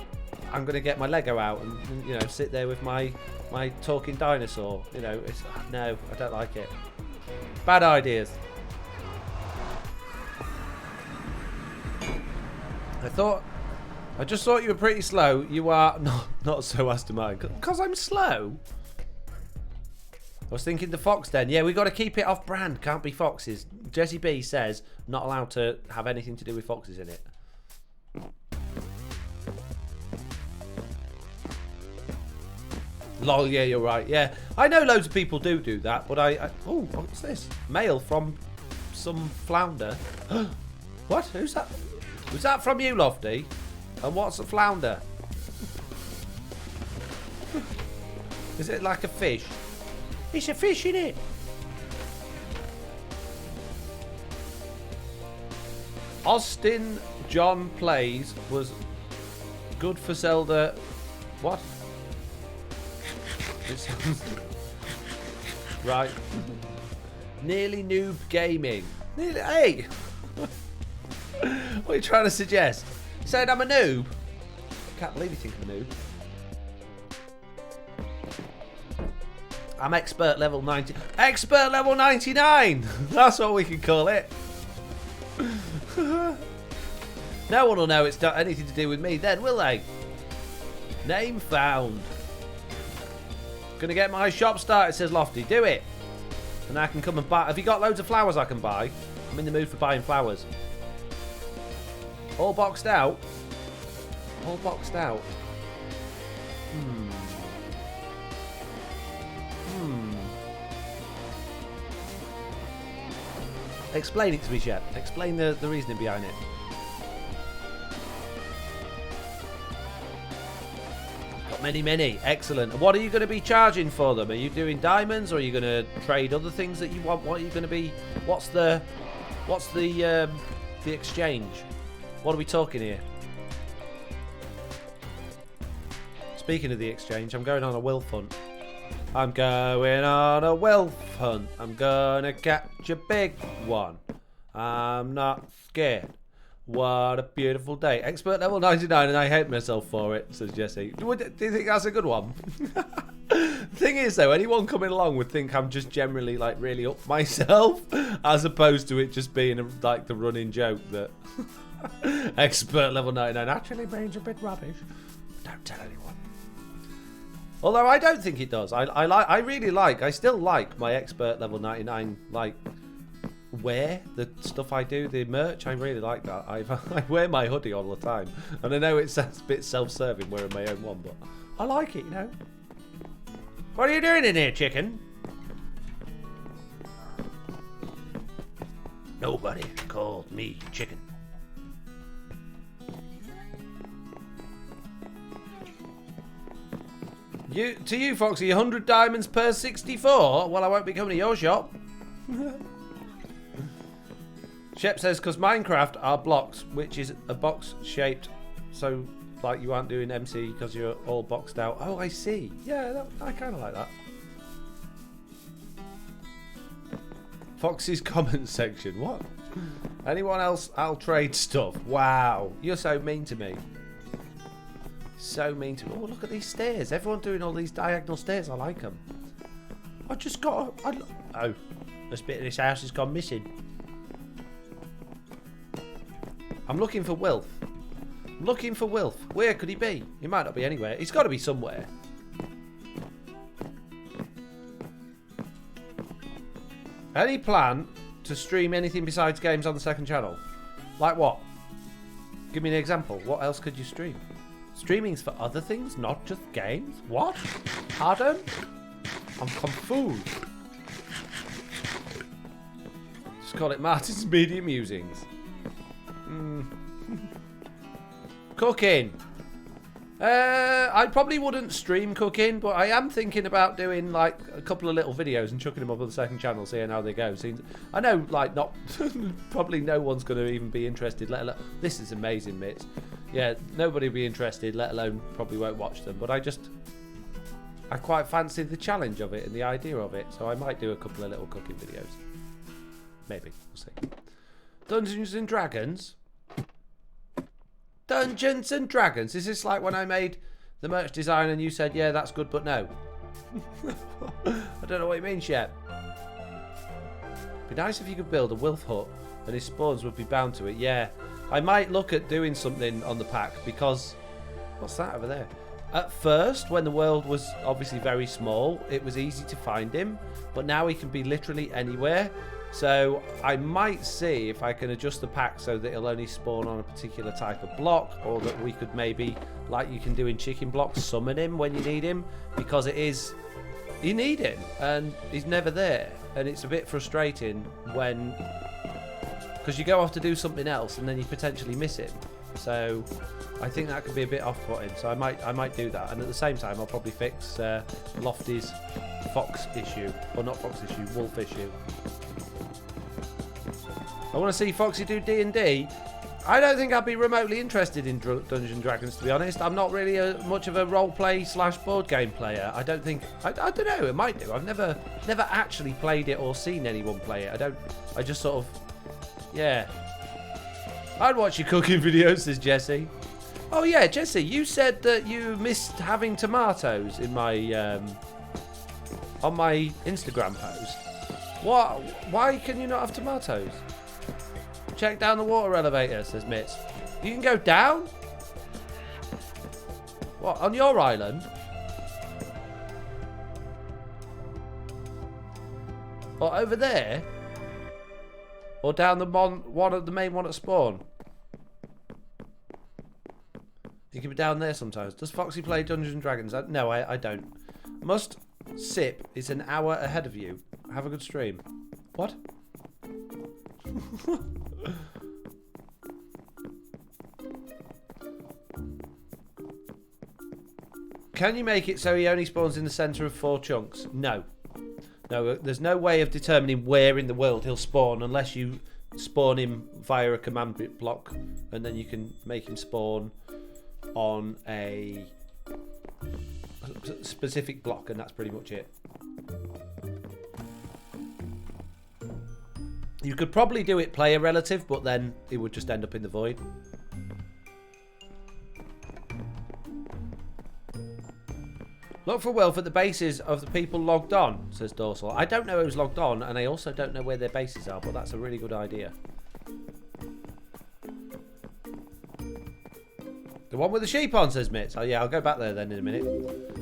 I'm gonna get my Lego out and sit there with my talking dinosaur. No, I don't like it. Bad ideas. I just thought you were pretty slow. You are not so Aston Martin. Because I'm slow. I was thinking the fox den. Yeah, we got to keep it off brand. Can't be foxes. Jesse B says not allowed to have anything to do with foxes in it. Lol, yeah, you're right. Yeah, I know loads of people do that, but oh, what's this? Mail from some flounder. What? Who's that? Was that from you, Lofty? And what's a flounder? Is it like a fish? It's a fish, isn't it? Austin John Plays was good for Zelda. What? Right. Nearly noob gaming. Nearly. Hey! What are you trying to suggest? You saying I'm a noob? I can't believe you think I'm a noob. I'm expert level 90. Expert level 99! That's what we can call it. No one will know it's got anything to do with me then, will they? Name found. Gonna get my shop started, says Lofty. Do it. And I can come and buy. Have you got loads of flowers I can buy? I'm in the mood for buying flowers. All boxed out. All boxed out. Explain it to me, Shep. Explain the reasoning behind it. Got many. Excellent. What are you going to be charging for them? Are you doing diamonds, or are you going to trade other things that you want? What are you going to be? What's the exchange? What are we talking here? Speaking of the exchange, I'm going on a wolf hunt. I'm going on a wolf hunt. I'm gonna catch a big one. I'm not scared. What a beautiful day. Expert level 99 and I hate myself for it, says Jesse. Do you think that's a good one? The thing is though, anyone coming along would think I'm just generally like really up myself, as opposed to it just being like the running joke that expert level 99 actually means a bit rubbish. Don't tell anyone. Although I don't think it does. I still like my expert level 99 like wear the stuff I do, the merch. I really like that. I wear my hoodie all the time, and I know it's a bit self-serving wearing my own one, but I like it, you know. What are you doing in here, chicken? Nobody called me chicken. To you, Foxy, 100 diamonds per 64? Well, I won't be coming to your shop. Shep says, because Minecraft are blocks, which is a box shaped, so like you aren't doing MC because you're all boxed out. Oh, I see. Yeah, I kind of like that. Foxy's comment section. What? Anyone else? I'll trade stuff. Wow. You're so mean to me. So mean to me. Oh, look at these stairs. Everyone doing all these diagonal stairs. I like them. I just got... Oh, this bit of this house has gone missing. I'm looking for Wilf. I'm looking for Wilf. Where could he be? He might not be anywhere. He's got to be somewhere. Any plan to stream anything besides games on the second channel? Like what? Give me an example. What else could you stream? Streaming's for other things, not just games? What? Pardon? I'm confused. Just call it Martin's Media Musings. Cooking. I probably wouldn't stream cooking, but I am thinking about doing like a couple of little videos and chucking them up on the second channel, seeing how they go. I know, like, not probably no one's going to even be interested. Let alone, this is amazing, Mitch. Yeah, nobody will be interested. Let alone probably won't watch them. But I quite fancy the challenge of it and the idea of it, so I might do a couple of little cooking videos. Maybe, we'll see. Dungeons and Dragons. Dungeons and Dragons. Is this like when I made the merch design and you said, yeah, that's good, but no? I don't know what you mean, Shep. Be nice if you could build a wolf hut and his spawns would be bound to it. Yeah, I might look at doing something on the pack because... What's that over there? At first, when the world was obviously very small, it was easy to find him, but now he can be literally anywhere. So I might see if I can adjust the pack so that it'll only spawn on a particular type of block, or that we could maybe, like you can do in chicken blocks, summon him when you need him, because you need him and he's never there, and it's a bit frustrating when, because you go off to do something else and then you potentially miss him. So I think that could be a bit off-putting. So I might do that, and at the same time I'll probably fix Lofty's fox issue, or not fox issue, wolf issue. I want to see Foxy do D&D. I don't think I'd be remotely interested in Dungeons and Dragons, to be honest. I'm not really much of a role-play / board game player. I don't think... I don't know, it might do. I've never actually played it or seen anyone play it. I just sort of... Yeah. I'd watch your cooking videos, says Jesse. Oh yeah, Jesse, you said that you missed having tomatoes in my... on my Instagram post. What? Why can you not have tomatoes? Check down the water elevator, says Mitz. You can go down? What, on your island? Or over there? Or down the main one at spawn? You can be down there sometimes. Does Foxy play Dungeons and Dragons? No, I don't. Must sip is an hour ahead of you. Have a good stream. What? Can you make it so he only spawns in the centre of 4 chunks? No. No, there's no way of determining where in the world he'll spawn unless you spawn him via a command block, and then you can make him spawn on a specific block, and that's pretty much it. You could probably do it player relative, but then it would just end up in the void. Look for wealth at the bases of the people logged on, says Dorsal. I don't know who's logged on, and I also don't know where their bases are, but that's a really good idea. The one with the sheep on, says Mitz. Oh yeah, I'll go back there then in a minute.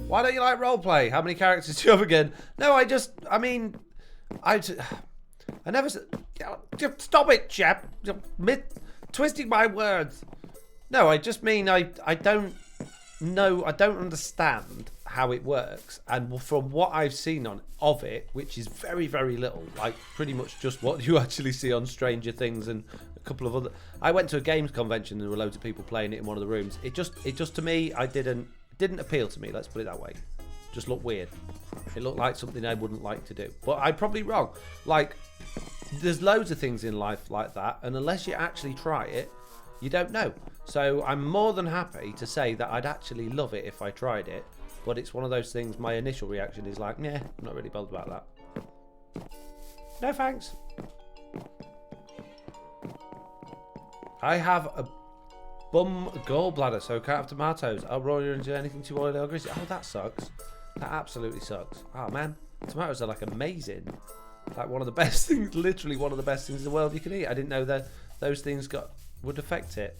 Why don't you like roleplay? How many characters do you have again? No, I I never said... Just stop it, chap. You're twisting my words. No, I just mean I don't know. I don't understand how it works. And from what I've seen of it, which is very, very little, like pretty much just what you actually see on Stranger Things and a couple of other... I went to a games convention and there were loads of people playing it in one of the rooms. It just to me, it didn't appeal to me. Let's put it that way. Just looked weird. It looked like something I wouldn't like to do. But I'm probably wrong. Like, there's loads of things in life like that, and unless you actually try it, you don't know. So I'm more than happy to say that I'd actually love it if I tried it. But it's one of those things, my initial reaction is like, nah, I'm not really bothered about that. No thanks. I have a bum gallbladder, so can't have tomatoes. I'll roll you into anything too oily or greasy. Oh, that sucks. That absolutely sucks. Oh, man. Tomatoes are like amazing. Like one of the best things, literally one of the best things in the world you can eat. I didn't know that those things would affect it.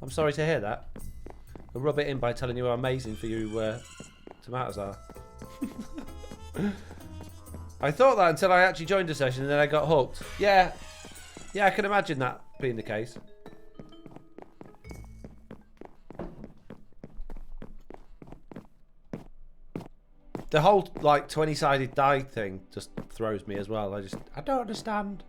I'm sorry to hear that. I'll rub it in by telling you how amazing for you tomatoes are. I thought that until I actually joined a session and then I got hooked. Yeah, I can imagine that being the case. The whole like 20-sided die thing just throws me as well. I don't understand.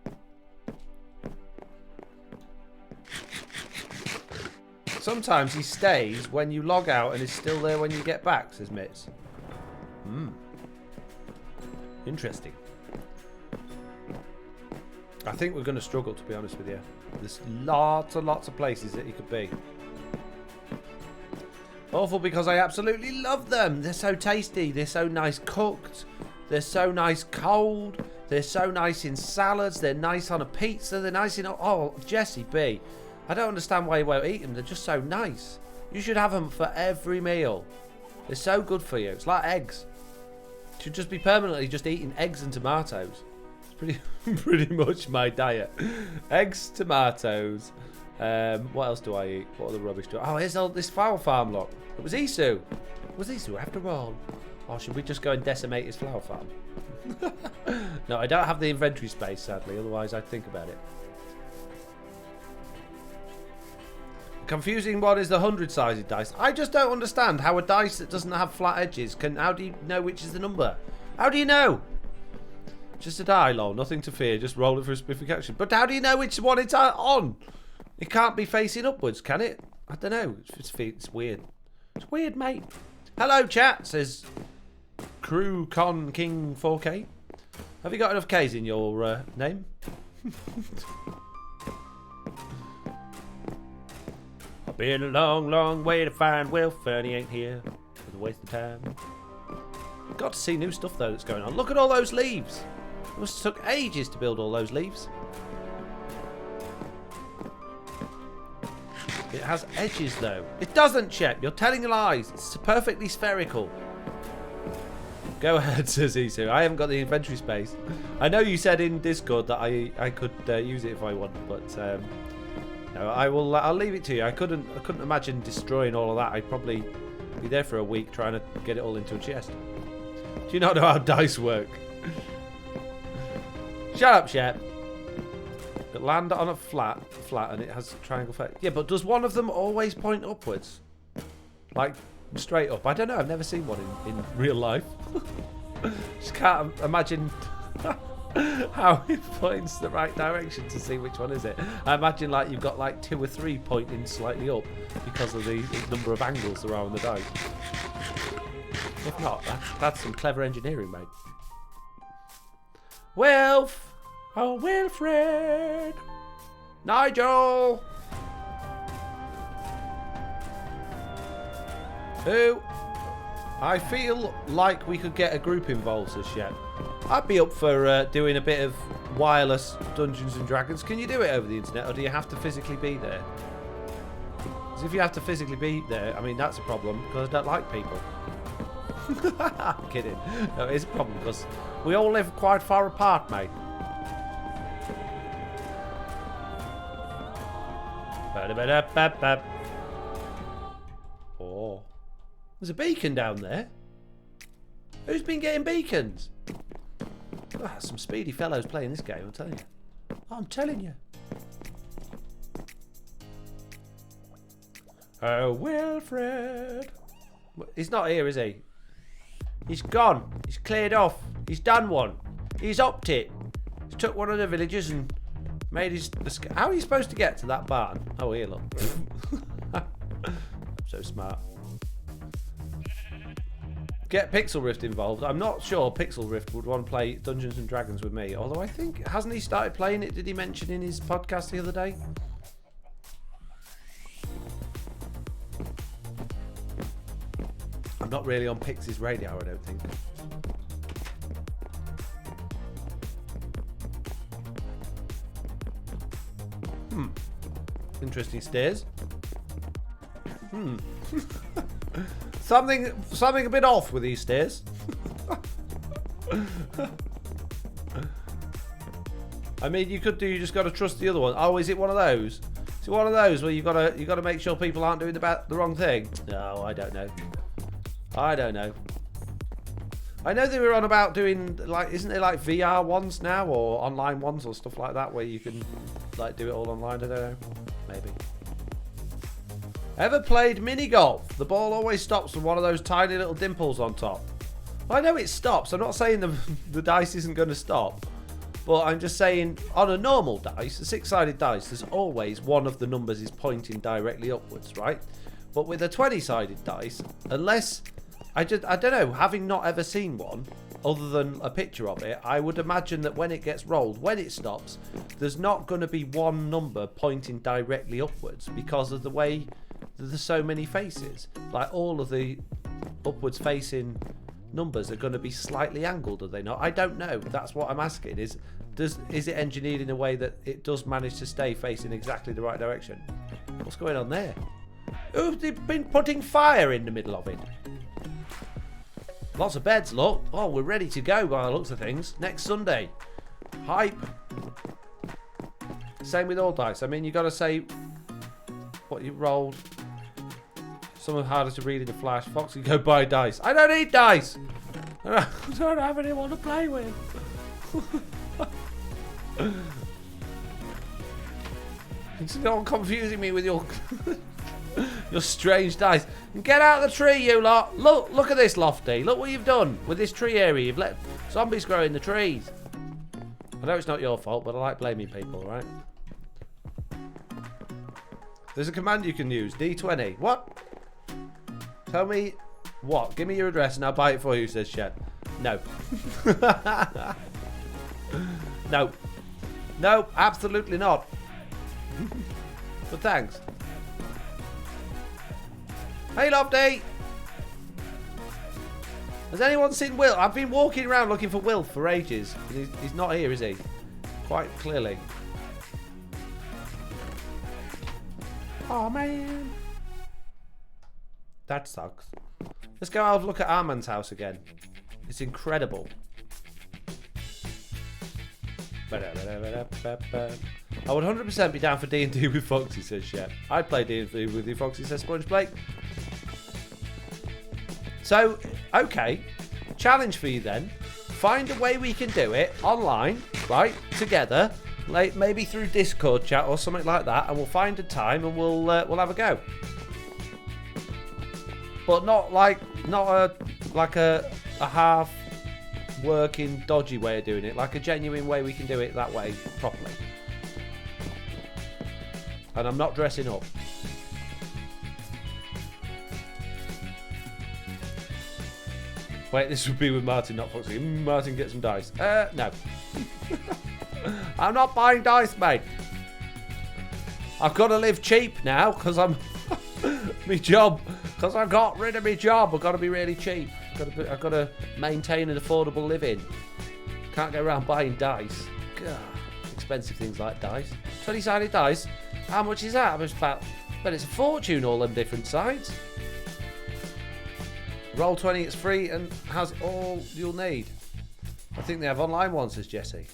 Sometimes he stays when you log out and is still there when you get back, says Mitz. Interesting. I think we're going to struggle, to be honest with you. There's lots and lots of places that he could be. Awful because I absolutely love them. They're so tasty. They're so nice cooked. They're so nice cold. They're so nice in salads. They're nice on a pizza. They're nice in... Oh, Jesse B. I don't understand why you won't eat them. They're just so nice. You should have them for every meal. They're so good for you. It's like eggs. You should just be permanently just eating eggs and tomatoes. It's pretty much my diet. Eggs, tomatoes. What else do I eat? What other rubbish do I... Oh, here's all this flower farm lot. It was Isu. It was Isu after all. Or should we just go and decimate his flower farm? No, I don't have the inventory space, sadly. Otherwise, I'd think about it. Confusing one is the 100-sided dice. I just don't understand how a dice that doesn't have flat edges can... How do you know which is the number? How do you know? Just a die, lol. Nothing to fear. Just roll it for a specific action. But how do you know which one it's on? It can't be facing upwards, can it? I don't know. It's weird. It's weird, mate. Hello, chat, says Crew Con King 4K. Have you got enough K's in your name? I'll be in a long, long way to find Will Fernie ain't here. It's a waste of time. Got to see new stuff, though, that's going on. Look at all those leaves. It must have took ages to build all those leaves. It has edges, though. It doesn't, Shep. You're telling lies. It's perfectly spherical. Go ahead, says Isu. I haven't got the inventory space. I know you said in Discord that I could use it if I want, but no, I'll leave it to you. I couldn't imagine destroying all of that. I'd probably be there for a week trying to get it all into a chest. Do you not know how dice work? Shut up, Shep. It land on a flat, and it has a triangle face. Yeah, but does one of them always point upwards? Like, straight up? I don't know. I've never seen one in real life. Just can't imagine how it points the right direction to see which one is it. I imagine like you've got like 2 or 3 pointing slightly up because of the number of angles there are on the dice. If not, that's some clever engineering, mate. Wilf! Oh, Wilfred! Nigel! Who? I feel like we could get a group involved, says Shep. I'd be up for doing a bit of wireless Dungeons and Dragons. Can you do it over the internet, or do you have to physically be there? Because if you have to physically be there, I mean, that's a problem, because I don't like people. I'm kidding. No, it is a problem, because we all live quite far apart, mate. Oh. There's a beacon down there. Who's been getting beacons? Oh, some speedy fellows playing this game, I'm telling you. I'm telling you. Oh, Wilfred. He's not here, is he? He's gone. He's cleared off. He's done one. He's upped it. He took one of the villagers and made his... How are you supposed to get to that barn? Oh, here, look. So smart. Get Pixel Rift involved. I'm not sure Pixel Rift would want to play Dungeons and Dragons with me. Although I think... Hasn't he started playing it? Did he mention in his podcast the other day? I'm not really on Pixie's radar, I don't think. Interesting stairs. Something a bit off with these stairs. I mean, you just got to trust the other one. Oh, is it one of those? Is it one of those where you got to make sure people aren't doing the wrong thing? No, I don't know. I don't know. I know they were on about doing, like, isn't there like VR ones now or online ones or stuff like that where you can like do it all online? I don't know. Maybe. Ever played mini golf? The ball always stops with one of those tiny little dimples on top. Well, I know it stops. I'm not saying the dice isn't going to stop. But I'm just saying, on a normal dice, a 6-sided dice, there's always one of the numbers is pointing directly upwards, right? But with a 20-sided dice, unless... I don't know, having not ever seen one, other than a picture of it, I would imagine that when it gets rolled, when it stops, there's not going to be one number pointing directly upwards because of the way that there's so many faces. Like, all of the upwards facing numbers are going to be slightly angled, are they not? I don't know. That's what I'm asking. Is it engineered in a way that it does manage to stay facing exactly the right direction? What's going on there? Who's been putting fire in the middle of it? Lots of beds, look. Oh, we're ready to go by the looks of things. Next Sunday. Hype. Same with all dice. I mean, you got to say what you rolled. Some are harder to read in the flash. Foxy, go buy dice. I don't need dice. I don't have anyone to play with. It's not confusing me with your... Your strange dice. Get out of the tree, you lot. Look at this, Lofty. Look what you've done with this tree area. You've let zombies grow in the trees. I know it's not your fault, but I like blaming people, right? There's a command you can use. D20. What? Tell me what? Give me your address and I'll buy it for you, says Shed. No. No. No, absolutely not. But thanks. Hey, Lofty! Has anyone seen Will? I've been walking around looking for Will for ages. He's not here, is he? Quite clearly. Oh, man. That sucks. Let's go have a look at Armand's house again. It's incredible. I would 100% be down for D&D with Foxy, says Shep. I'd play D&D with you, Foxy, says Sponge Blake. So, okay. Challenge for you then. Find a way we can do it online, right? Together. Like maybe through Discord chat or something like that. And we'll find a time and we'll have a go. But not a half working dodgy way of doing it. Like a genuine way we can do it that way properly. And I'm not dressing up. Wait, this would be with Martin, not Foxy. Martin, get some dice. No. I'm not buying dice, mate. I've got to live cheap now because I'm... me job. Because I got rid of my job. I've got to be really cheap. I've got to maintain an affordable living. Can't go around buying dice. God, expensive things like dice. 20-sided dice? How much is that? But it's a fortune, all them different sides. Roll 20, it's free and has all you'll need. I think they have online ones, says Jesse.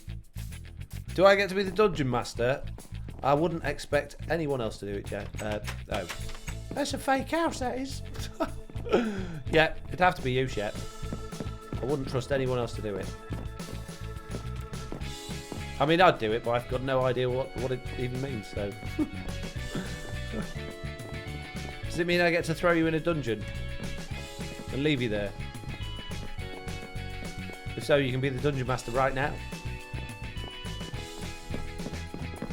Do I get to be the dungeon master? I wouldn't expect anyone else to do it, Jet. Oh. That's a fake house, that is. Yeah, it'd have to be you, Shet. I wouldn't trust anyone else to do it. I mean, I'd do it, but I've got no idea what it even means, so... Does it mean I get to throw you in a dungeon? And leave you there? If so, you can be the dungeon master right now.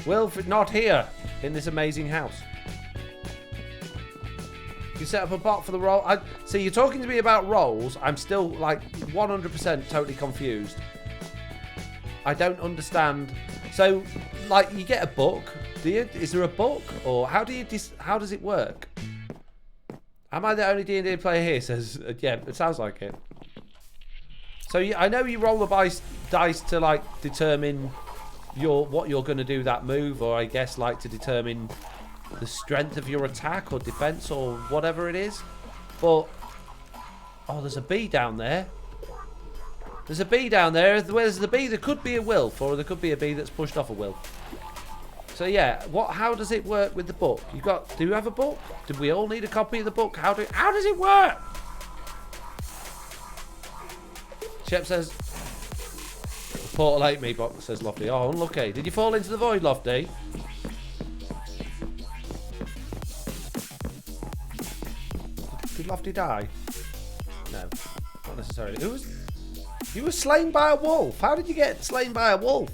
Wilfred, not here, in this amazing house. You set up a bot for the role. See, you're talking to me about roles. I'm still, like, 100% totally confused. I don't understand. So, like, you get a book, do you? Is there a book? Or how does it work? Am I the only D&D player here? Says, yeah, it sounds like it. So, I know you roll the dice to, like, determine what you're going to do that move, or I guess, like, to determine the strength of your attack or defense or whatever it is. But, oh, there's a bee down there. There's a bee down there. Where's the bee? There could be a Wilf, or there could be a bee that's pushed off a Wilf. So yeah, how does it work with the book? Do you have a book? Do we all need a copy of the book? How does it work? Shep says, Portal ate me, but says Lofty. Oh, unlucky. Did you fall into the void, Lofty? Did Lofty die? No, not necessarily. You were slain by a wolf. How did you get slain by a wolf?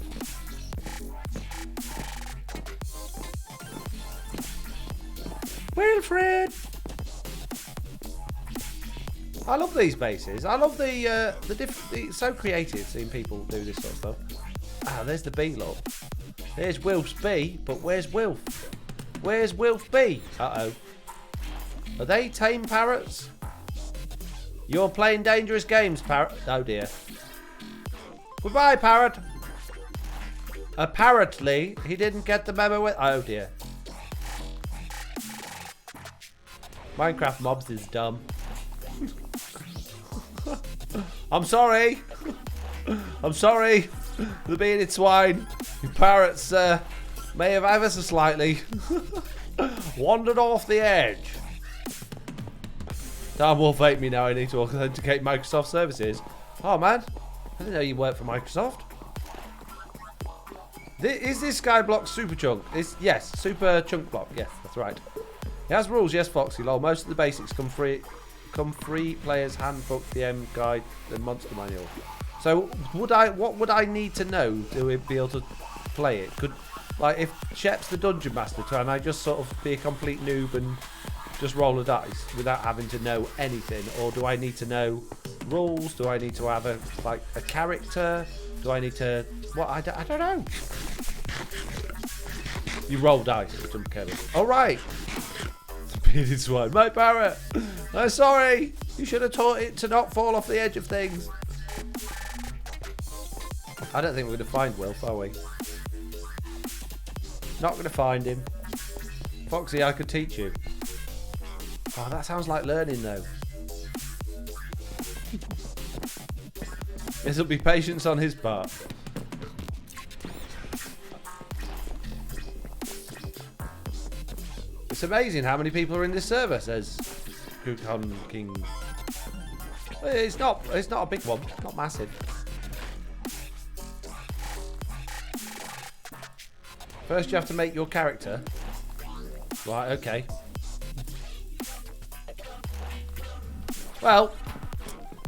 Wilfred! I love these bases. I love the different. It's so creative seeing people do this sort of stuff. Ah, there's the bee, look. There's Wilf's bee, but where's Wilf? Where's Wilf bee? Uh-oh. Are they tame parrots? You're playing dangerous games, parrot. Oh dear. Goodbye, parrot. Apparently, he didn't get the memo with. Oh dear. Minecraft mobs is dumb. I'm sorry. I'm sorry. The bearded swine. You parrots may have ever so slightly wandered off the edge. Damn wolf ate me now. I need to authenticate Microsoft services. Oh man, I didn't know you worked for Microsoft. Is this Skyblock Super Chunk? Yes, Super Chunk Block. Yes, that's right. It has rules, yes, Foxy. Lol. Most of the basics come free. Player's handbook, DM guide, and monster manual. So, what would I need to know to be able to play it? Like, if Shep's the dungeon master, can I just sort of be a complete noob and just roll a dice without having to know anything? Or do I need to know rules? Do I need to have a character? Do I need to... What? I don't know. You roll dice, jump Kevin. Alright. Bearded swine. My parrot. I'm sorry. You should have taught it to not fall off the edge of things. I don't think we're going to find Wilf, are we? Not going to find him. Foxy, I could teach you. Oh, that sounds like learning, though. This will be patience on his part. It's amazing how many people are in this server, says Kukon King. It's not a big one, not massive. First you have to make your character. Right, okay. Well,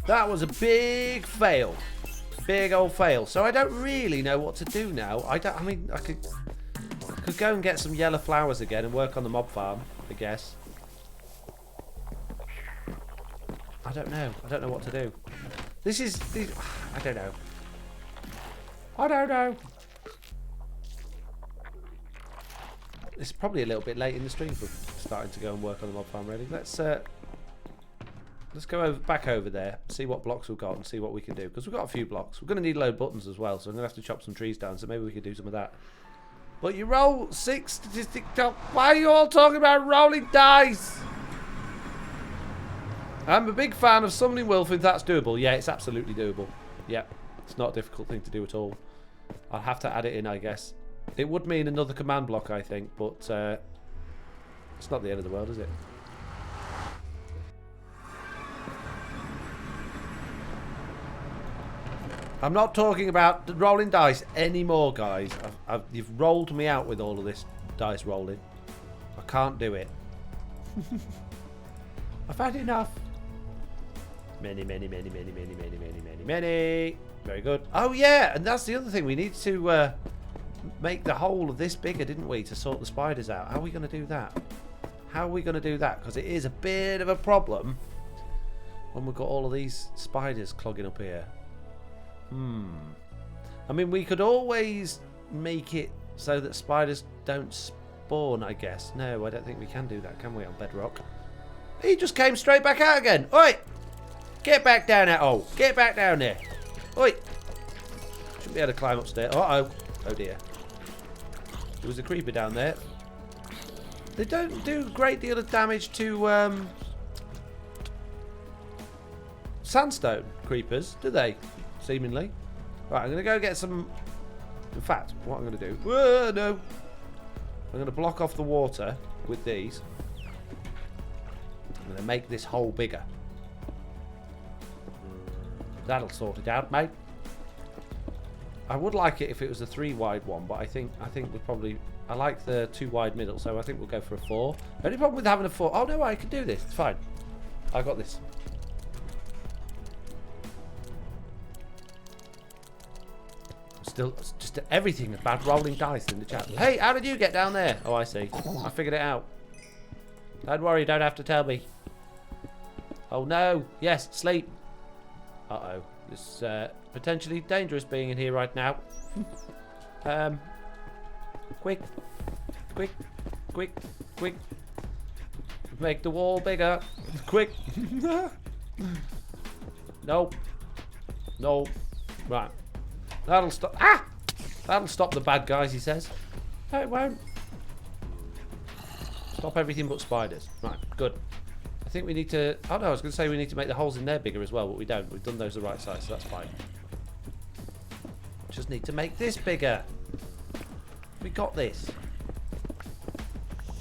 that was a big fail. Big old fail. So I don't really know what to do now. I mean, I could go and get some yellow flowers again and work on the mob farm, I guess. I don't know. I don't know what to do. I don't know. I don't know. It's probably a little bit late in the stream for starting to go and work on the mob farm, really. Let's go back over there, see what blocks we've got and see what we can do. Because we've got a few blocks. We're going to need a load of buttons as well, so I'm going to have to chop some trees down, so maybe we could do some of that. But you roll 6 statistic top. Why are you all talking about rolling dice? I'm a big fan of summoning Wilf if that's doable. Yeah, it's absolutely doable. Yeah, it's not a difficult thing to do at all. I'll have to add it in, I guess. It would mean another command block, I think, but it's not the end of the world, is it? I'm not talking about rolling dice anymore, guys. You've rolled me out with all of this dice rolling. I can't do it. I've had enough. Many. Very good. Oh, yeah, and that's the other thing. We need to make the whole of this bigger, didn't we, to sort the spiders out? How are we going to do that? How are we going to do that? Because it is a bit of a problem when we've got all of these spiders clogging up here. I mean, we could always make it so that spiders don't spawn, I guess. No, I don't think we can do that, can we, on Bedrock? He just came straight back out again. Oi! Get back down there. Oh, get back down there. Oi! Shouldn't be able to climb upstairs. Uh-oh. Oh, dear. There was a creeper down there. They don't do a great deal of damage to sandstone creepers, do they? Seemingly. Right, I'm going to go get some... In fact, what I'm going to do... Whoa, no! I'm going to block off the water with these. I'm going to make this hole bigger. That'll sort it out, mate. I would like it if it was a 3 wide one, but I think we'll probably... I like the 2 wide middle, so I think we'll go for a 4. The only problem with having a 4... Oh, no, I can do this. It's fine. I got this. Still, just everything about rolling dice in the chat. Hey, how did you get down there? Oh, I see. I figured it out. Don't worry, you don't have to tell me. Oh, no. Yes, sleep. Uh-oh. It's potentially dangerous being in here right now. Quick. Make the wall bigger. Quick. Nope. Right. That'll stop. Ah! That'll stop the bad guys, he says. No, it won't. Stop everything but spiders. Right, good. I think we need to... Oh, no, I was going to say we need to make the holes in there bigger as well, but we don't. We've done those the right size, so that's fine. Just need to make this bigger. We got this.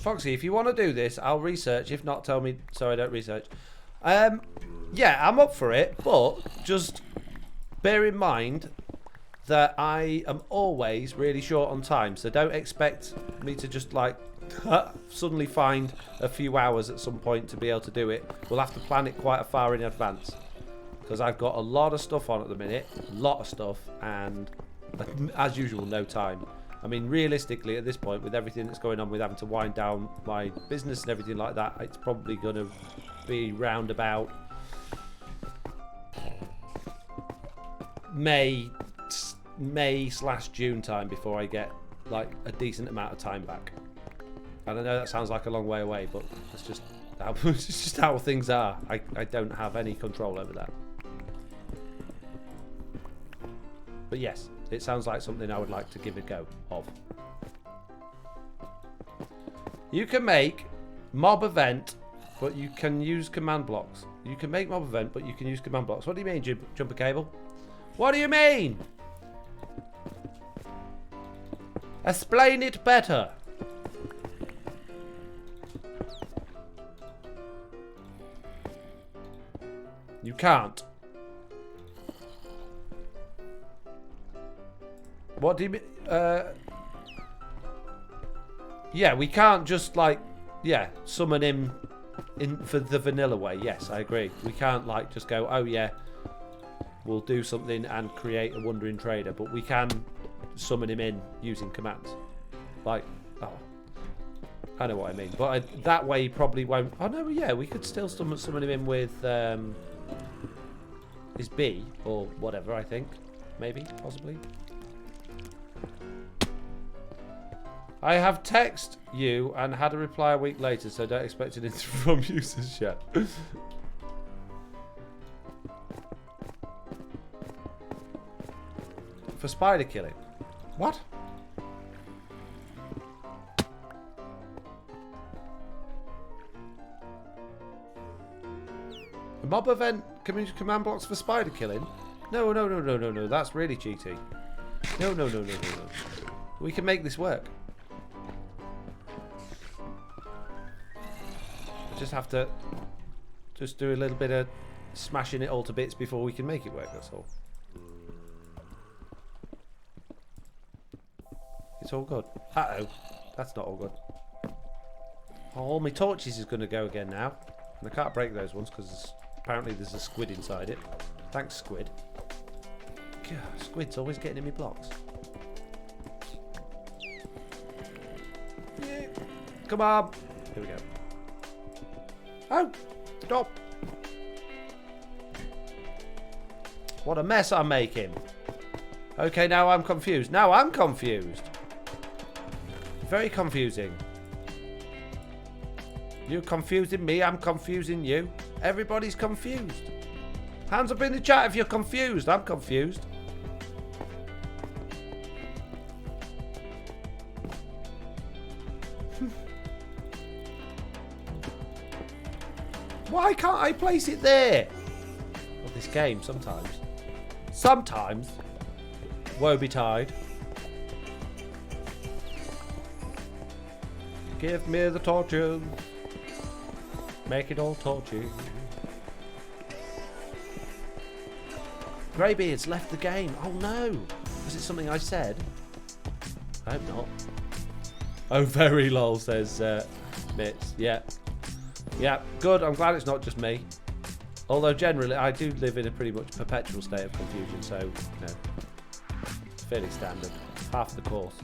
Foxy, if you want to do this, I'll research. If not, tell me so I don't research. Yeah, I'm up for it, but just bear in mind that I am always really short on time, so don't expect me to just like suddenly find a few hours at some point to be able to do it. We'll have to plan it quite far in advance because I've got a lot of stuff on at the minute, and as usual, no time. I mean, realistically, at this point, with everything that's going on, with having to wind down my business and everything like that, it's probably going to be round about May/June time before I get like a decent amount of time back. And I know that sounds like a long way away, but it's just how things are. I don't have any control over that. But yes, it sounds like something I would like to give a go of. You can make mob event, but you can use command blocks. You can make mob event, but you can use command blocks. What do you mean, Jumper Cable? What do you mean? Explain it better. You can't. What do you mean? Yeah, we can't just like, yeah, summon him in for the vanilla way. Yes, I agree. We can't like just go, oh yeah, we'll do something and create a wandering trader, but we can summon him in using commands. Like, oh, I know what I mean. But that way he probably won't. Oh no, yeah, we could still summon him in with his B or whatever. I think, maybe, possibly. I have texted you and had a reply a week later, so don't expect anything from users yet. For spider killing. What? A mob event command blocks for spider killing? No. That's really cheaty. No. We can make this work. Just have to do a little bit of smashing it all to bits before we can make it work, that's all. It's all good. Uh-oh. That's not all good. Oh, all my torches is going to go again now. And I can't break those ones because apparently there's a squid inside it. Thanks, squid. God, squid's always getting in my blocks. Yeah. Come on. Here we go. Oh, stop. What a mess I'm making. Okay, now I'm confused. Now I'm confused. Very confusing. You're confusing me, I'm confusing you. Everybody's confused. Hands up in the chat if you're confused. I'm confused. Why can't I place it there? Well, this game, sometimes. Sometimes. Woe betide. Give me the torches. Make it all torches. Greybeard's left the game. Oh no. Was it something I said? I hope not. Oh, very lol, says Mitz. Yeah. Yeah, good. I'm glad it's not just me. Although generally I do live in a pretty much perpetual state of confusion, so, you know, it's fairly standard. Half the course.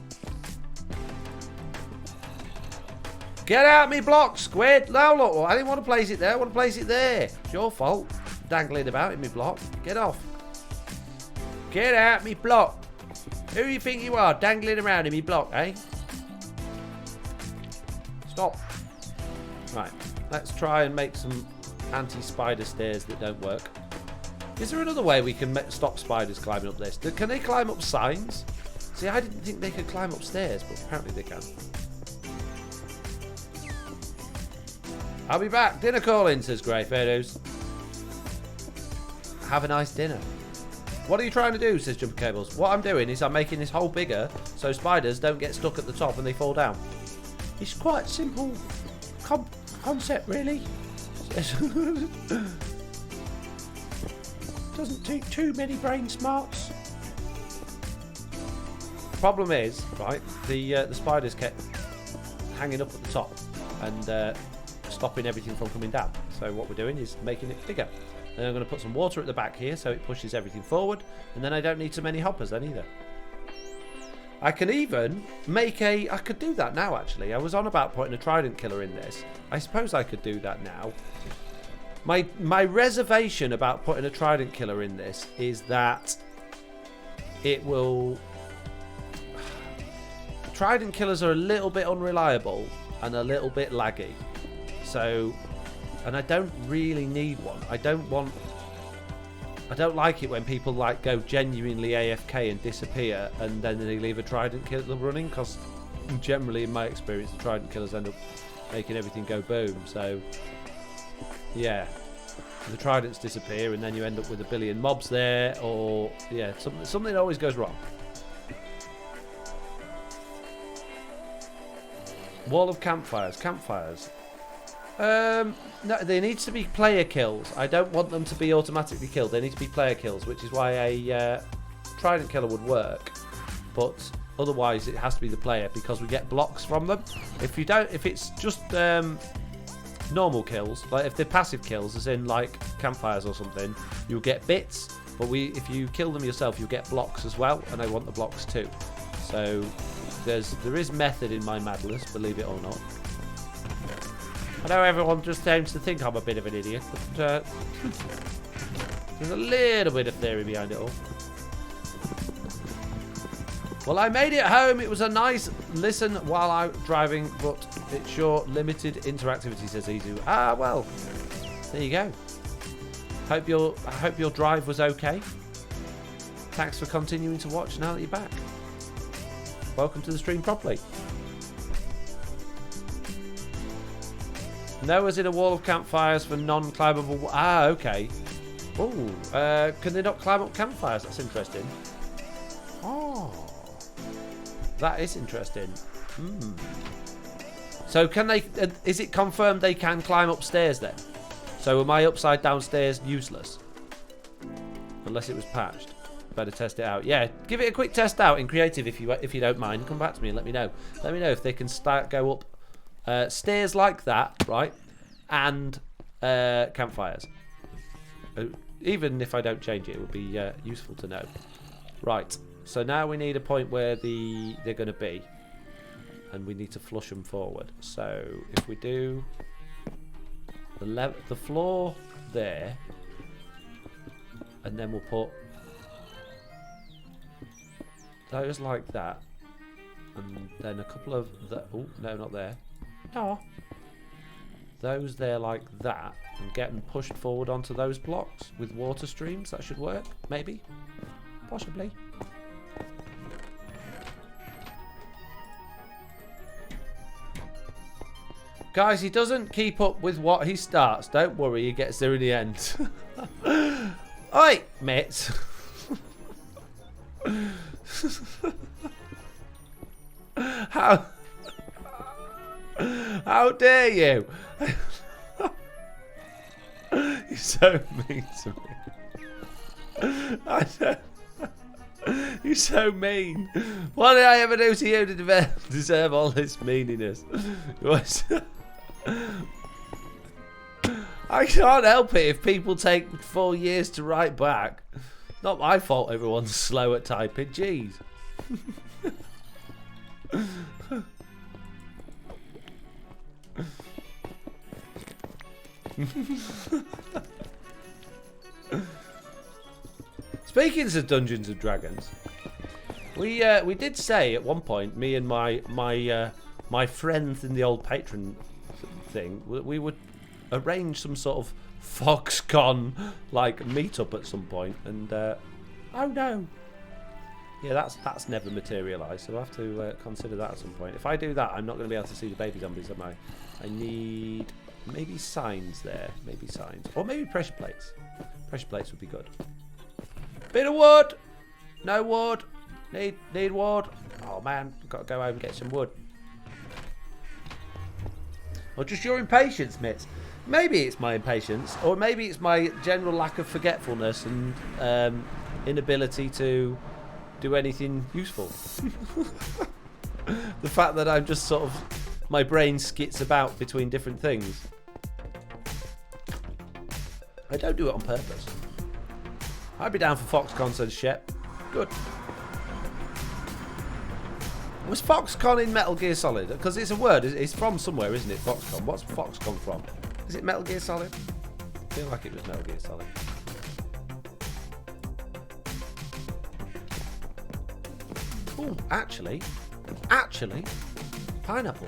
Get out me block, squid! No, look, I didn't want to place it there. I want to place it there. It's your fault. Dangling about in me block. Get off. Get out me block. Who do you think you are, dangling around in me block, eh? Stop. Right, let's try and make some anti-spider stairs that don't work. Is there another way we can stop spiders climbing up this? Can they climb up signs? See, I didn't think they could climb upstairs, but apparently they can. I'll be back. Dinner calling, says Grey Fairdos. Have a nice dinner. What are you trying to do, says Jumper Cables. What I'm doing is I'm making this hole bigger so spiders don't get stuck at the top and they fall down. It's quite simple concept, really. Doesn't take too many brain smarts. Problem is, right, the spiders kept hanging up at the top and stopping everything from coming down. So what we're doing is making it bigger. Then I'm going to put some water at the back here so it pushes everything forward, and then I don't need so many hoppers then either. I can even make I could do that now actually. I was on about putting a trident killer in this. I suppose I could do that now. My reservation about putting a trident killer in this is that it will... Trident killers are a little bit unreliable and a little bit laggy. So, and I don't really need one. I don't like it when people like go genuinely AFK and disappear and then they leave a trident killer running, because generally in my experience the trident killers end up making everything go boom. So yeah, the tridents disappear and then you end up with a billion mobs there, or yeah, something always goes wrong. Wall of campfires. No, there needs to be player kills. I don't want them to be automatically killed. They need to be player kills, which is why a trident killer would work. But otherwise, it has to be the player, because we get blocks from them. If it's just normal kills, like if they're passive kills, as in like campfires or something, you'll get bits. But if you kill them yourself, you'll get blocks as well, and I want the blocks too. So there is method in my madness, believe it or not. I know everyone just seems to think I'm a bit of an idiot, but there's a little bit of theory behind it all. Well, I made it home. It was a nice listen while out driving, but it's sure limited interactivity, says Izu. Ah, well, there you go. I hope your drive was okay. Thanks for continuing to watch now that you're back. Welcome to the stream properly. Noah's in a wall of campfires for non-climbable... Ah, okay. Oh, can they not climb up campfires? That's interesting. Oh, that is interesting. So can they... is it confirmed they can climb upstairs then? So am I upside down stairs useless? Unless it was patched. better test it out. Yeah, give it a quick test out in creative if you don't mind. Come back to me and let me know. Let me know if they can go up stairs like that, right? And campfires. Even if I don't change it, it would be useful to know. Right. So now we need a point where they're going to be, and we need to flush them forward. So if we do the floor there, and then we'll put those like that, and then a couple of oh no, not there. No, those there like that, and get them pushed forward onto those blocks with water streams. That should work, maybe, possibly. Guys, he doesn't keep up with what he starts. Don't worry, he gets there in the end. Oi, mates. How dare you? You're so mean to me. You're so mean. What did I ever do to you to deserve all this meaniness? I can't help it if people take 4 years to write back. Not my fault everyone's slow at typing. Jeez. Speaking of Dungeons and Dragons, we did say at one point, me and my friends in the old patron thing, we would arrange some sort of FoxCon like meetup at some point, and oh no, yeah, that's never materialised. So I will have to consider that at some point. If I do that, I'm not going to be able to see the baby zombies, am I? I need maybe signs there, maybe signs, or maybe pressure plates. Pressure plates would be good. Bit of wood. No wood. Need wood. Oh man, got to go home and get some wood. Or just your impatience, Mitz. Maybe it's my impatience, or maybe it's my general lack of forgetfulness and inability to do anything useful. The fact that I'm just sort of, my brain skits about between different things. I don't do it on purpose. I'd be down for FoxCon, says Shep. Good. Was FoxCon in Metal Gear Solid? Because it's a word. It's from somewhere, isn't it? FoxCon. What's FoxCon from? Is it Metal Gear Solid? I feel like it was Metal Gear Solid. Oh, actually, pineapple.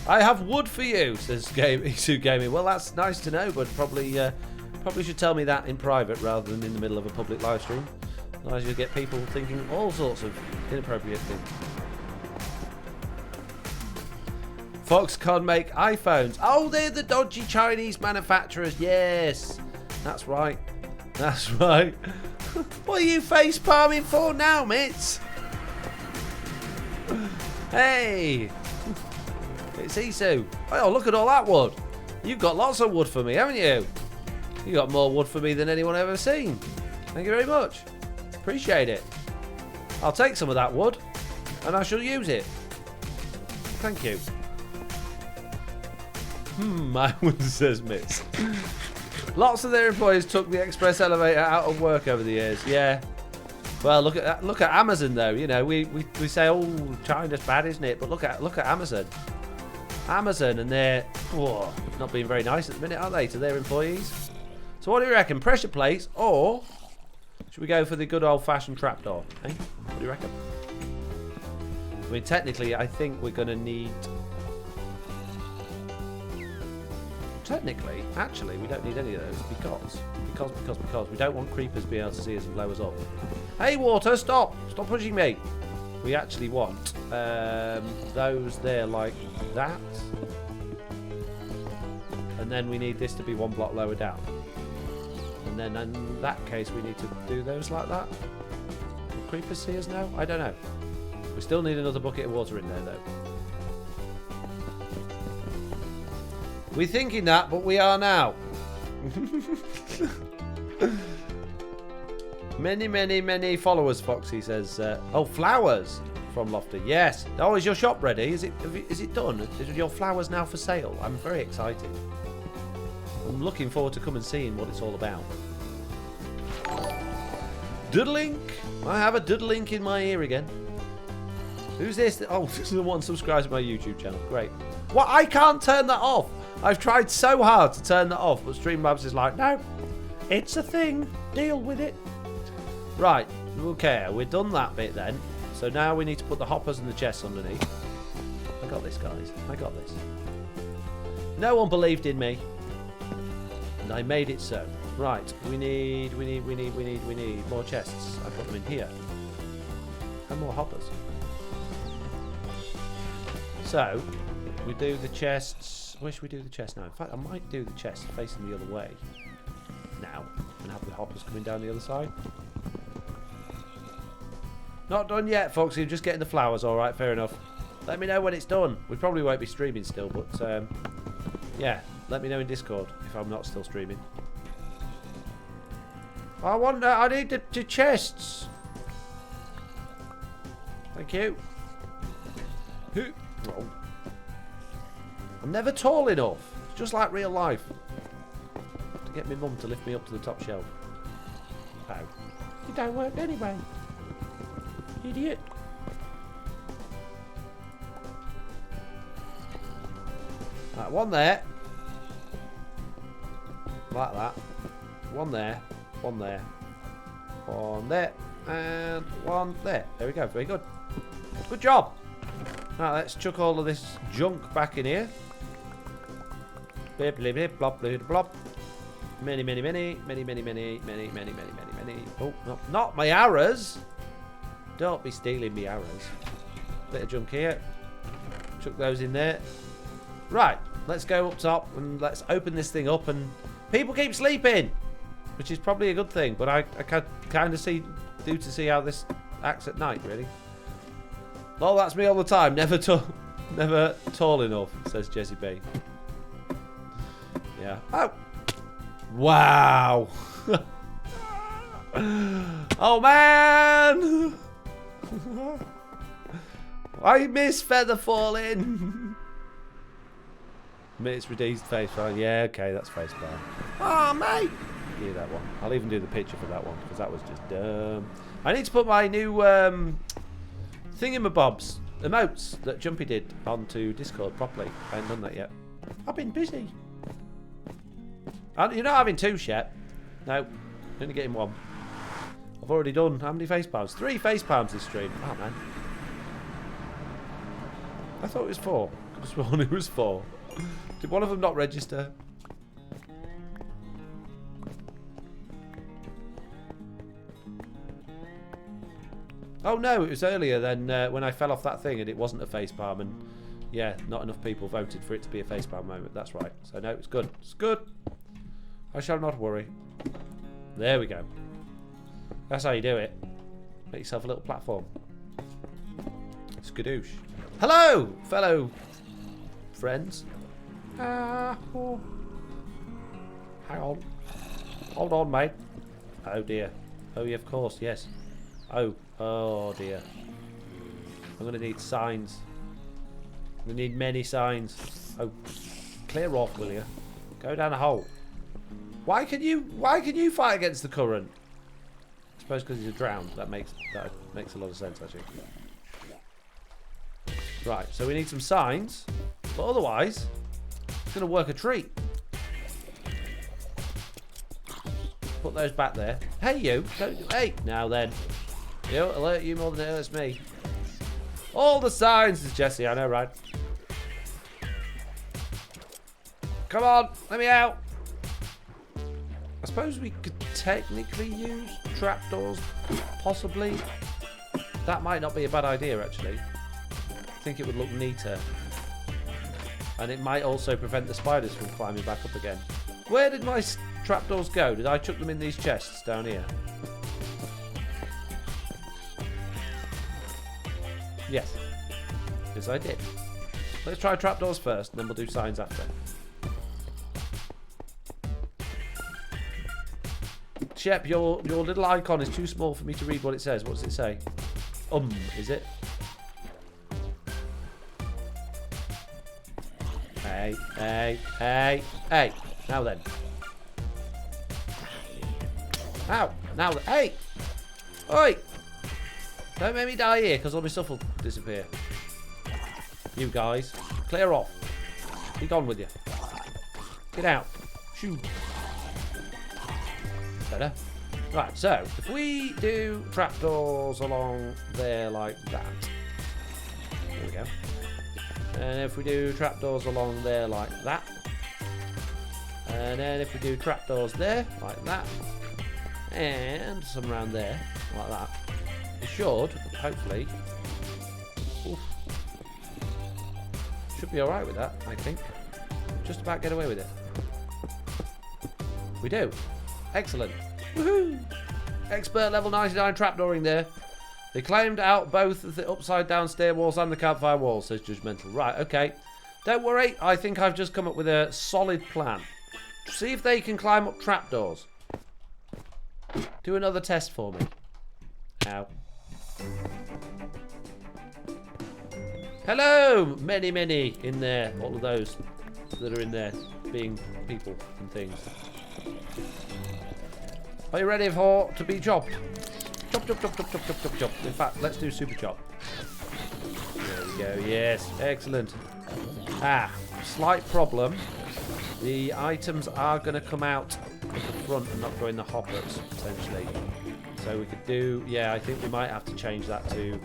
I have wood for you, says Isu Gaming. Well, that's nice to know, but probably should tell me that in private rather than in the middle of a public live stream. Otherwise you'll get people thinking all sorts of inappropriate things. Foxconn make iPhones. Oh, they're the dodgy Chinese manufacturers. Yes, that's right. That's right. What are you face palming for now, Mitz? Hey, it's Isu. Oh, look at all that wood. You've got lots of wood for me, haven't you? You got more wood for me than anyone I've ever seen. Thank you very much. Appreciate it. I'll take some of that wood and I shall use it. Thank you. My one says Mitz. Lots of their employees took the express elevator out of work over the years. Yeah. Well, look at Amazon though. You know, we say, oh, China's bad, isn't it? But look at Amazon. Amazon, and they're not being very nice at the minute, are they, to their employees? So what do you reckon? Pressure plates, or should we go for the good old-fashioned trapdoor? Eh? What do you reckon? I mean, technically, I think we're going to need... Technically, actually, we don't need any of those because we don't want creepers being able to see us and blow us up. Hey, water, stop! Stop pushing me! We actually want those there like that. And then we need this to be one block lower down. And then in that case, we need to do those like that. Will creepers see us now? I don't know. We still need another bucket of water in there, though. We're thinking that, but we are now. Many, many, many followers, Foxy says. Oh, flowers from Lofty. Yes. Oh, is your shop ready? Is it done? Is your flowers now for sale? I'm very excited. I'm looking forward to come and seeing what it's all about. Doodlink. I have a doodlink in my ear again. Who's this? Oh, someone subscribes to my YouTube channel. Great. What? I can't turn that off. I've tried so hard to turn that off, but Streamlabs is like, no, it's a thing. Deal with it. Right. Okay, we've done that bit then. So now we need to put the hoppers and the chests underneath. I got this, guys. I got this. No one believed in me, and I made it so. Right. We need more chests. I put them in here. And more hoppers. So we do the chests. I wish we do the chest now. In fact, I might do the chest facing the other way now and have the hoppers coming down the other side. Not done yet, Foxy. I'm just getting the flowers. All right, fair enough. Let me know when it's done. We probably won't be streaming still, but yeah, let me know in Discord if I'm not still streaming. I need the chests. Thank you. Oh. I'm never tall enough. It's just like real life. To get my mum to lift me up to the top shelf. Oh. It don't work anyway. Idiot. Right, one there. Like that. One there. One there. One there. And one there. There we go. Very good. Good job. Right, let's chuck all of this junk back in here. Blip, blip, blip, blop, blip, blop. Many, many, many, many, many, many, many, many, many, many, many. Oh, no, not my arrows. Don't be stealing me arrows. Bit of junk here. Chuck those in there. Right, let's go up top and let's open this thing up. And people keep sleeping, which is probably a good thing. But I kind of see how this acts at night, really. Well, that's me all the time. Never tall enough, says Jessie B. Yeah. Oh. Wow. Oh, man. I miss feather falling. It's reduced face palm. Yeah, okay, that's face palm. Oh, mate. Give you that one. I'll even do the picture for that one because that was just dumb. I need to put my new thingamabobs, emotes that Jumpy did onto Discord properly. I haven't done that yet. I've been busy. You're not having two, Shep. No, only getting one. I've already done how many face palms? 3 face palms this stream. Oh, man. I thought it was 4. I could have sworn it was 4. Did one of them not register? Oh no, it was earlier than when I fell off that thing and it wasn't a facepalm, and yeah, not enough people voted for it to be a facepalm moment. That's right. So no, it's good. It's good. I shall not worry. There we go. That's how you do it. Make yourself a little platform. Skadoosh. Hello, fellow friends. Oh. Hang on. Hold on, mate. Oh dear. Oh yeah, of course, yes. Oh dear. I'm gonna need signs. I'm gonna need many signs. Oh, clear off, will you? Go down a hole. Why can you fight against the current? I suppose because he's drowned. That makes a lot of sense, actually. Right, so we need some signs, but otherwise, it's gonna work a treat. Put those back there. Hey, you! Hey, now then. It'll alert you more than it hurts me. All the signs, is Jesse. I know, right? Come on, let me out. I suppose we could technically use trapdoors, possibly. That might not be a bad idea, actually. I think it would look neater. And it might also prevent the spiders from climbing back up again. Where did my trapdoors go? Did I chuck them in these chests down here? Yes. Yes, I did. Let's try trapdoors first, and then we'll do signs after. Shep, your little icon is too small for me to read what it says. What does it say? Is it? Hey, hey, hey, hey. Now then. Ow. Now then. Hey. Oi. Don't make me die here, because all my stuff will disappear. You guys. Clear off. Be gone with you. Get out. Shoo. Better. Right, so, if we do trapdoors along there like that. There we go. And if we do trapdoors along there like that. And then if we do trapdoors there, like that. And some around there, like that. We should, hopefully. Oof. Should be alright with that, I think. Just about get away with it. We do. Excellent. Woohoo! Expert level 99 trapdooring there. They claimed out both the upside down stair walls and the campfire walls, says Judgmental. Right, okay. Don't worry, I think I've just come up with a solid plan. See if they can climb up trapdoors. Do another test for me. Ow. Hello! Many in there. All of those that are in there being people and things. Are you ready to be chopped? Chop, chop, chop, chop, chop, chop, chop, chop. In fact, let's do super chop. There we go. Yes, excellent. Slight problem. The items are going to come out at the front and not go in the hoppers, potentially. So we could do... Yeah, I think we might have to change that to...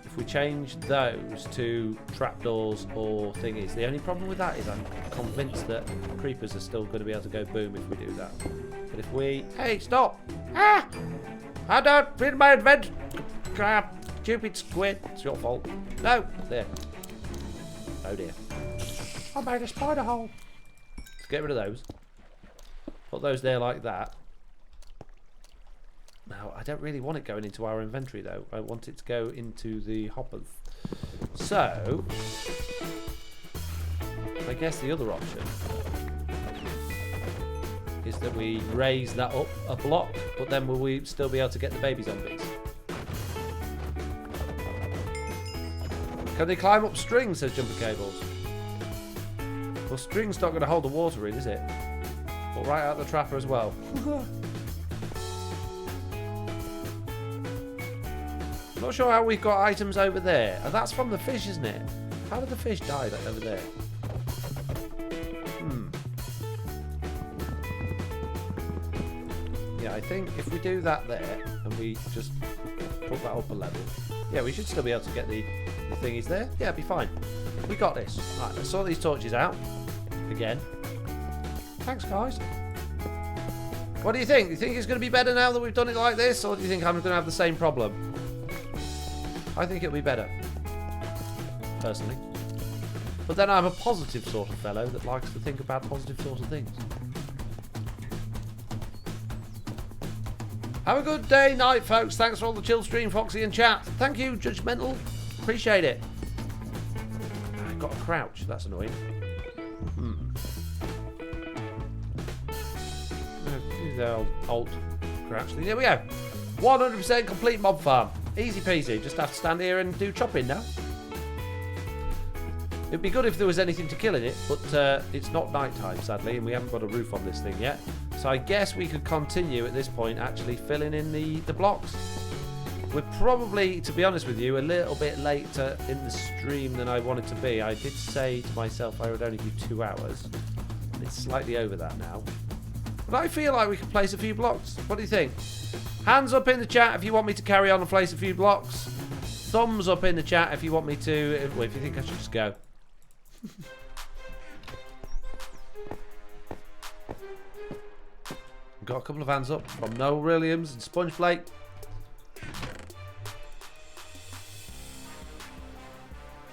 If we change those to trapdoors or thingies. The only problem with that is I'm convinced that creepers are still going to be able to go boom if we do that. But if we... Hey, stop! I don't read my adventure. Crap. Stupid squid. It's your fault. No. There. Oh dear. I made a spider hole. Let's get rid of those. Put those there like that. Now, I don't really want it going into our inventory though. I want it to go into the hoppers. So, I guess the other option is that we raise that up a block, but then will we still be able to get the baby zombies? Can they climb up strings, says Jumper Cables. Well, string's not going to hold the water in, is it? But right out the trapper as well. Not sure how we've got items over there. Oh, that's from the fish, isn't it? How did the fish die over there? Yeah, I think if we do that there, and we just put that up a level, yeah, we should still be able to get the thingies there. Yeah, it'll be fine. We got this. Alright, let's sort these torches out. Again. Thanks, guys. What do you think? Do you think it's going to be better now that we've done it like this, or do you think I'm going to have the same problem? I think it'll be better. Personally. But then I'm a positive sort of fellow that likes to think about positive sort of things. Have a good day, night, folks. Thanks for all the chill stream, Foxy, and chat. Thank you, Judgmental. Appreciate it. I've got a crouch. That's annoying. The alt crouch thing. There we go. 100% complete mob farm. Easy peasy. Just have to stand here and do chopping now. It'd be good if there was anything to kill in it, but it's not night time, sadly, and we haven't got a roof on this thing yet. So I guess we could continue at this point actually filling in the blocks. We're probably, to be honest with you, a little bit later in the stream than I wanted to be. I did say to myself I would only do 2 hours. And it's slightly over that now. But I feel like we could place a few blocks. What do you think? Hands up in the chat if you want me to carry on and place a few blocks. Thumbs up in the chat if you want me to... Well, if you think I should just go. Got a couple of hands up from Noel Williams and Sponge Flake.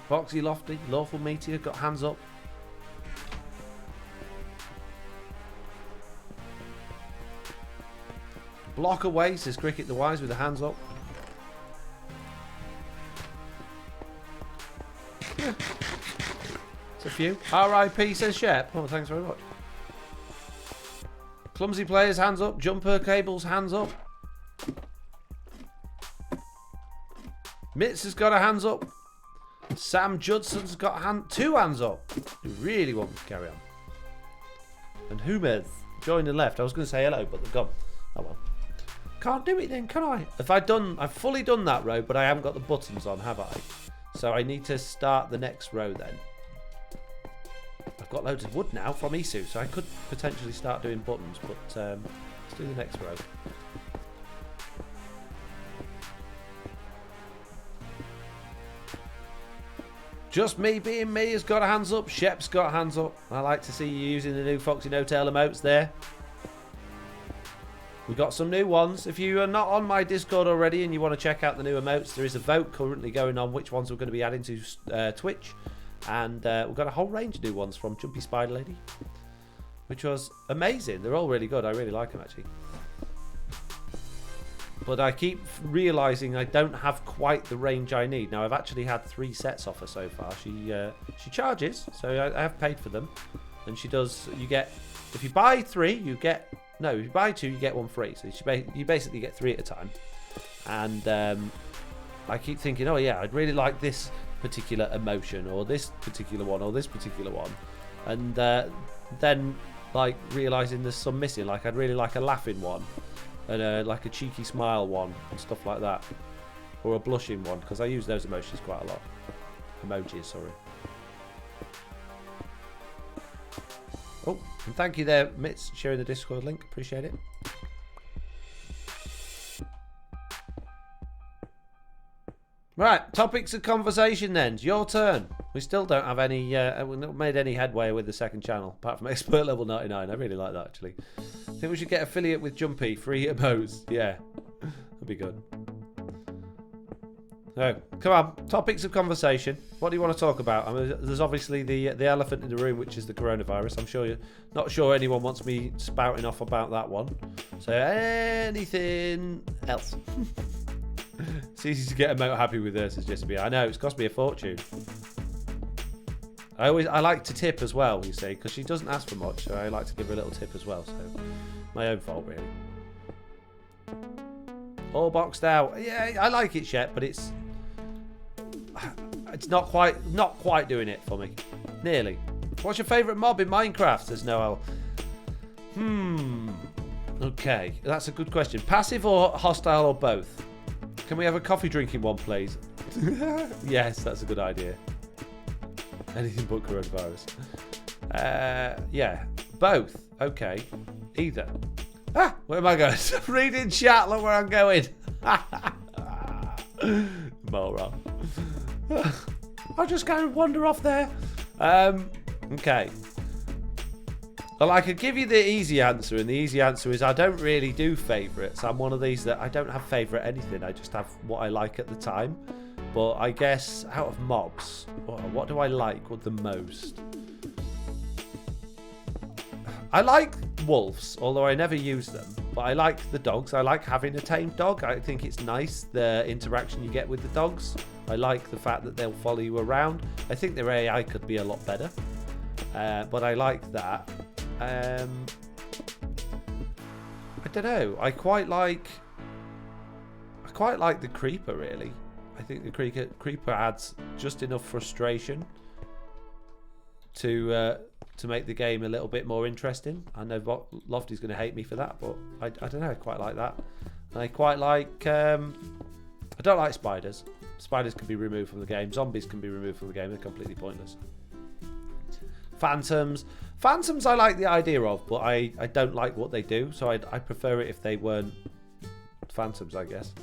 Foxy Lofty, Lawful Meteor got hands up. Block away, says Cricket the Wise with the hands up. Yeah. It's a few. R.I.P. says Shep. Oh, thanks very much. Clumsy players, hands up. Jumper cables, hands up. Mitz has got a hands up. Sam Judson's got two hands up. You really want me to carry on. And Humez joined and left. I was going to say hello, but they've gone. Oh well. Can't do it then, can I? I've fully done that row, but I haven't got the buttons on, have I? So I need to start the next row then. I've got loads of wood now from Isu, so I could potentially start doing buttons, but let's do the next row. Just me being me has got a hands up. Shep's got hands up. I like to see you using the new Foxy No Tail emotes there. We've got some new ones. If you are not on my Discord already and you want to check out the new emotes, there is a vote currently going on which ones we're going to be adding to Twitch. And we've got a whole range of new ones from Jumpy Spider Lady, which was amazing. They're all really good. I really like them, actually. But I keep realising I don't have quite the range I need. Now, I've actually had 3 sets off her so far. She charges, so I have paid for them. And she does, you get, if you buy 3, you get, no, if you buy 2, you get 1 free. So you basically get 3 at a time. And I keep thinking, oh yeah, I'd really like this particular emotion, or this particular one, or this particular one. And then, like, realising there's some missing. Like, I'd really like a laughing one. And like a cheeky smile one and stuff like that, or a blushing one, because I use those emotions quite a lot. Emojis, sorry. Oh, and thank you there, Mitz, sharing the Discord link. Appreciate it. Right, topics of conversation then. It's your turn. We still don't have any, we've not made any headway with the second channel, apart from expert level 99. I really like that, actually. I think we should get affiliate with Jumpy, free emotes. Yeah, that'd be good. So, come on, topics of conversation. What do you want to talk about? I mean, there's obviously the elephant in the room, which is the coronavirus. I'm sure you're not sure anyone wants me spouting off about that one. So, anything else? It's easy to get emote happy with this, as just be. I know, it's cost me a fortune. I like to tip as well, you see, because she doesn't ask for much, so I like to give her a little tip as well, so my own fault, really. All boxed out. Yeah, I like it, Shep, but it's not quite doing it for me. Nearly. What's your favourite mob in Minecraft, says Noel? Okay, that's a good question. Passive or hostile or both? Can we have a coffee drinking one, please? Yes, that's a good idea. Anything but coronavirus. Yeah, both. Okay, either. Ah, where am I going? Reading chat, look where I'm going. Moron. I'll just go and wander off there. Okay. Well, I could give you the easy answer, and the easy answer is I don't really do favourites. I'm one of these that I don't have favourite anything. I just have what I like at the time. But I guess out of mobs, what do I like the most? I like wolves, although I never use them. But I like the dogs. I like having a tamed dog. I think it's nice, the interaction you get with the dogs. I like the fact that they'll follow you around. I think their AI could be a lot better. But I like that. I don't know. I quite like the creeper, really. I think the creeper adds just enough frustration to make the game a little bit more interesting. I know Lofty's going to hate me for that, but I don't know. I quite like that. And I quite like. I don't like spiders. Spiders can be removed from the game. Zombies can be removed from the game. They're completely pointless. Phantoms I like the idea of, but I don't like what they do, so I prefer it if they weren't phantoms, I guess.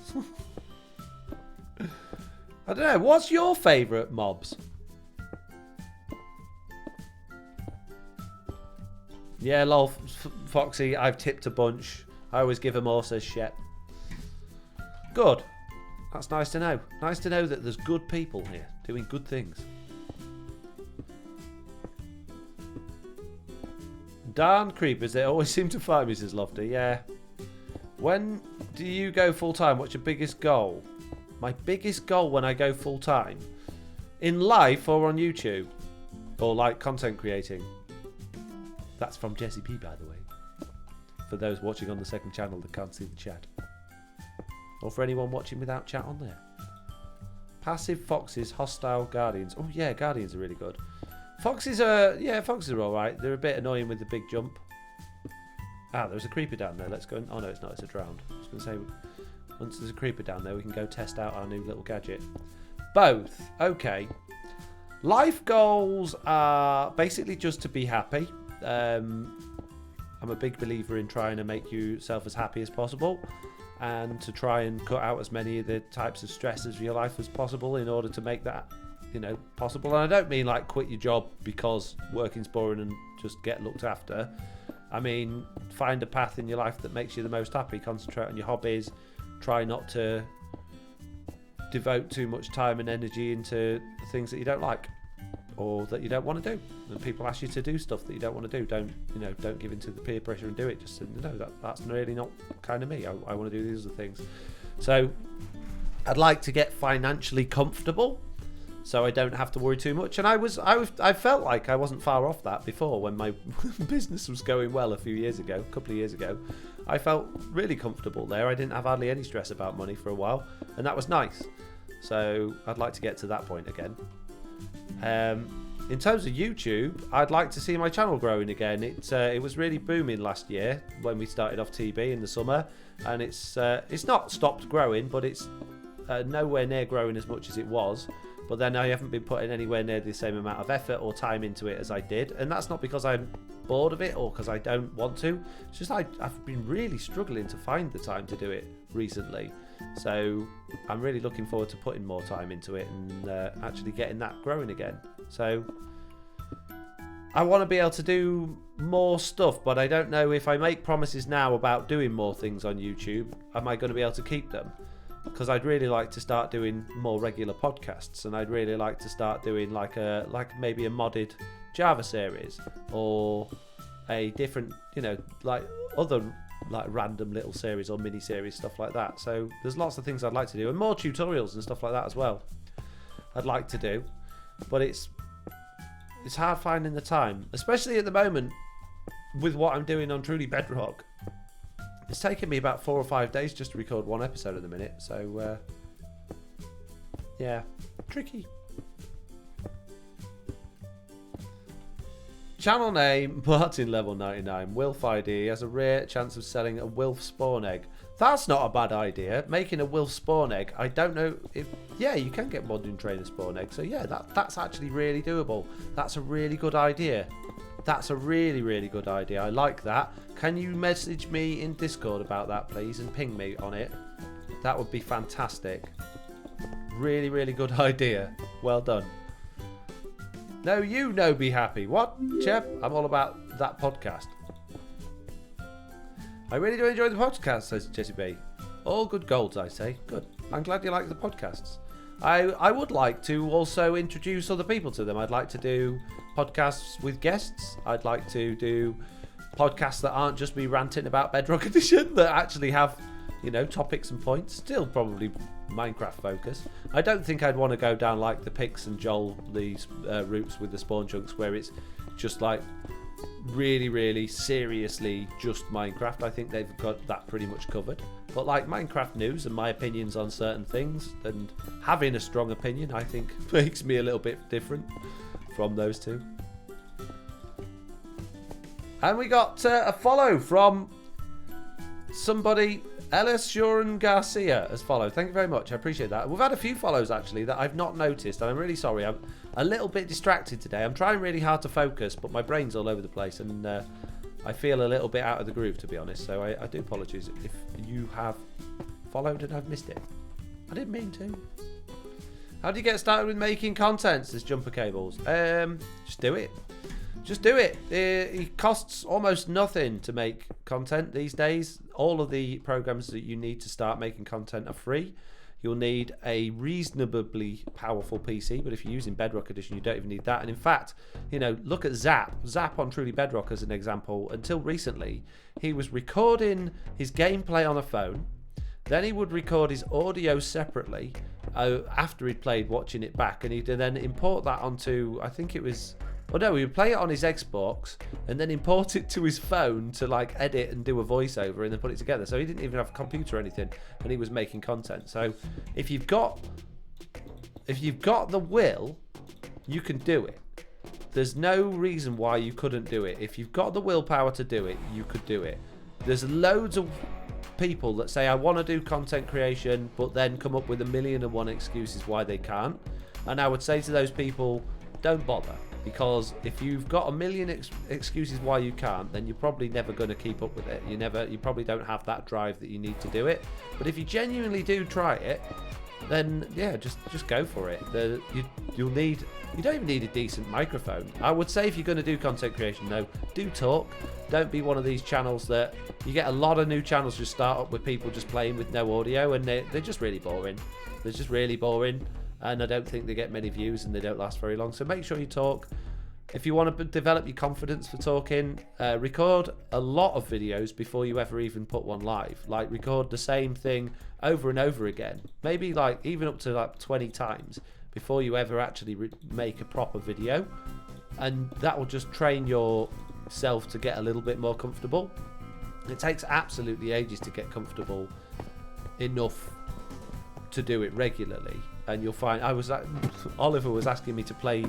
I don't know, what's your favourite mobs? Yeah, lol, Foxy, I've tipped a bunch. I always give them more, says Shep. Good. That's nice to know. Nice to know that there's good people here doing good things. Darn creepers, they always seem to find me, says Lofty. Yeah. When do you go full time? What's your biggest goal? My biggest goal when I go full time? In life or on YouTube? Or like content creating? That's from Jesse P, by the way. for those watching on the second channel that can't see the chat. Or for anyone watching without chat on there. Passive foxes, hostile guardians. Oh yeah, guardians are really good. Foxes are alright. They're a bit annoying with the big jump. Ah, there's a creeper down there. Let's go in. Oh no, it's not. It's a drowned. I was going to say, once there's a creeper down there, we can go test out our new little gadget. Both. Okay. Life goals are basically just to be happy. I'm a big believer in trying to make yourself as happy as possible and to try and cut out as many of the types of stresses of your life as possible in order to make that, possible. And I don't mean like quit your job because working's boring and just get looked after. I mean, find a path in your life that makes you the most happy. Concentrate on your hobbies. Try not to devote too much time and energy into things that you don't like or that you don't want to do. And people ask you to do stuff that you don't want to do. Don't give in to the peer pressure and do it. Just that's really not kind of me. I want to do these other things. So I'd like to get financially comfortable so I don't have to worry too much. And I felt like I wasn't far off that before when my business was going well a couple of years ago. I felt really comfortable there. I didn't have hardly any stress about money for a while, and that was nice. So I'd like to get to that point again. In terms of YouTube, I'd like to see my channel growing again. It was really booming last year when we started off TB in the summer, and it's not stopped growing, but it's nowhere near growing as much as it was. But then I haven't been putting anywhere near the same amount of effort or time into it as I did, and that's not because I'm bored of it or because I don't want to. It's just I've been really struggling to find the time to do it recently. So I'm really looking forward to putting more time into it and actually getting that growing again. So I want to be able to do more stuff, but I don't know if I make promises now about doing more things on YouTube, am I going to be able to keep them? Because I'd really like to start doing more regular podcasts, and I'd really like to start doing like maybe a modded Java series or a different, other random little series or mini series, stuff like that. So there's lots of things I'd like to do, and more tutorials and stuff like that as well. I'd like to do, but it's hard finding the time, especially at the moment with what I'm doing on Truly Bedrock. It's taken me about 4 or 5 days just to record one episode at the minute, so yeah, tricky. Channel name, Martin level 99, Wilf ID has a rare chance of selling a Wilf spawn egg. That's not a bad idea, making a Wilf spawn egg. I don't know if, yeah, you can get modern trainer spawn egg, so yeah, that's actually really doable. That's a really good idea. That's a really, really good idea. I like that. Can you message me in Discord about that, please, and ping me on it? That would be fantastic. Really, really good idea. Well done. No, be happy. What, Chep? I'm all about that podcast. I really do enjoy the podcast, says Jessie B. All good golds, I say. Good. I'm glad you like the podcasts. I would like to also introduce other people to them. I'd like to do podcasts with guests. I'd like to do podcasts that aren't just me ranting about Bedrock Edition, that actually have, topics and points. Still probably Minecraft focus. I don't think I'd want to go down like the Pix and Joel these routes with the spawn chunks where it's just like really, really seriously just Minecraft. I think they've got that pretty much covered. But like Minecraft news and my opinions on certain things, and having a strong opinion, I think makes me a little bit different from those two. And we got a follow from somebody, Ellis Shuren Garcia has followed. Thank you very much. I appreciate that. We've had a few follows actually that I've not noticed, and I'm really sorry. I'm a little bit distracted today. I'm trying really hard to focus, but my brain's all over the place, and I feel a little bit out of the groove, to be honest. So I do apologise if you have followed and I've missed it. I didn't mean to. How do you get started with making content? Says Jumper Cables. Just do it. Just do it. It costs almost nothing to make content these days. All of the programs that you need to start making content are free. You'll need a reasonably powerful PC, but if you're using Bedrock Edition, you don't even need that. And in fact, look at Zap on Truly Bedrock as an example. Until recently, he was recording his gameplay on a phone. Then he would record his audio separately after he'd played, watching it back, and he'd then import that onto, I think it was Or no, he would play it on his Xbox and then import it to his phone to like edit and do a voiceover and then put it together. So he didn't even have a computer or anything, and he was making content. So if you've got the will, you can do it. There's no reason why you couldn't do it. If you've got the willpower to do it, you could do it. There's loads of people that say, I want to do content creation, but then come up with 1,000,001 excuses why they can't. And I would say to those people, don't bother. Because if you've got 1,000,000 excuses why you can't, then you're probably never going to keep up with it. You probably don't have that drive that you need to do it. But if you genuinely do try it, then yeah, just go for it. You don't even need a decent microphone. I would say if you're going to do content creation, though, do talk. Don't be one of these channels that you get a lot of new channels just start up with people just playing with no audio, and they're just really boring. They're just really boring. And I don't think they get many views and they don't last very long. So make sure you talk. If you want to develop your confidence for talking, record a lot of videos before you ever even put one live. Like record the same thing over and over again. Maybe like even up to like 20 times before you ever actually make a proper video. And that will just train yourself to get a little bit more comfortable. It takes absolutely ages to get comfortable enough to do it regularly. And you'll find Oliver was asking me to play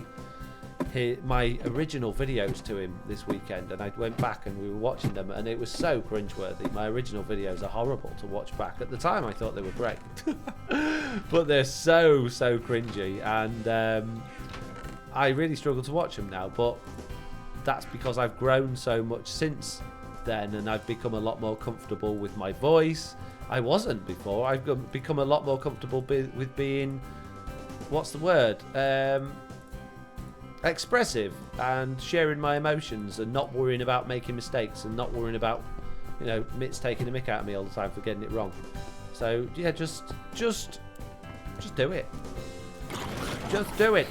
my original videos to him this weekend, and I went back and we were watching them, and it was so cringeworthy. My original videos are horrible to watch back. At the time I thought they were great, but they're so cringy, and I really struggle to watch them now. But that's because I've grown so much since then, and I've become a lot more comfortable with my voice. I wasn't before. I've become a lot more comfortable with being, what's the word? Expressive and sharing my emotions and not worrying about making mistakes and not worrying about, Mitch taking the mick out of me all the time for getting it wrong. So yeah, just do it. Just do it.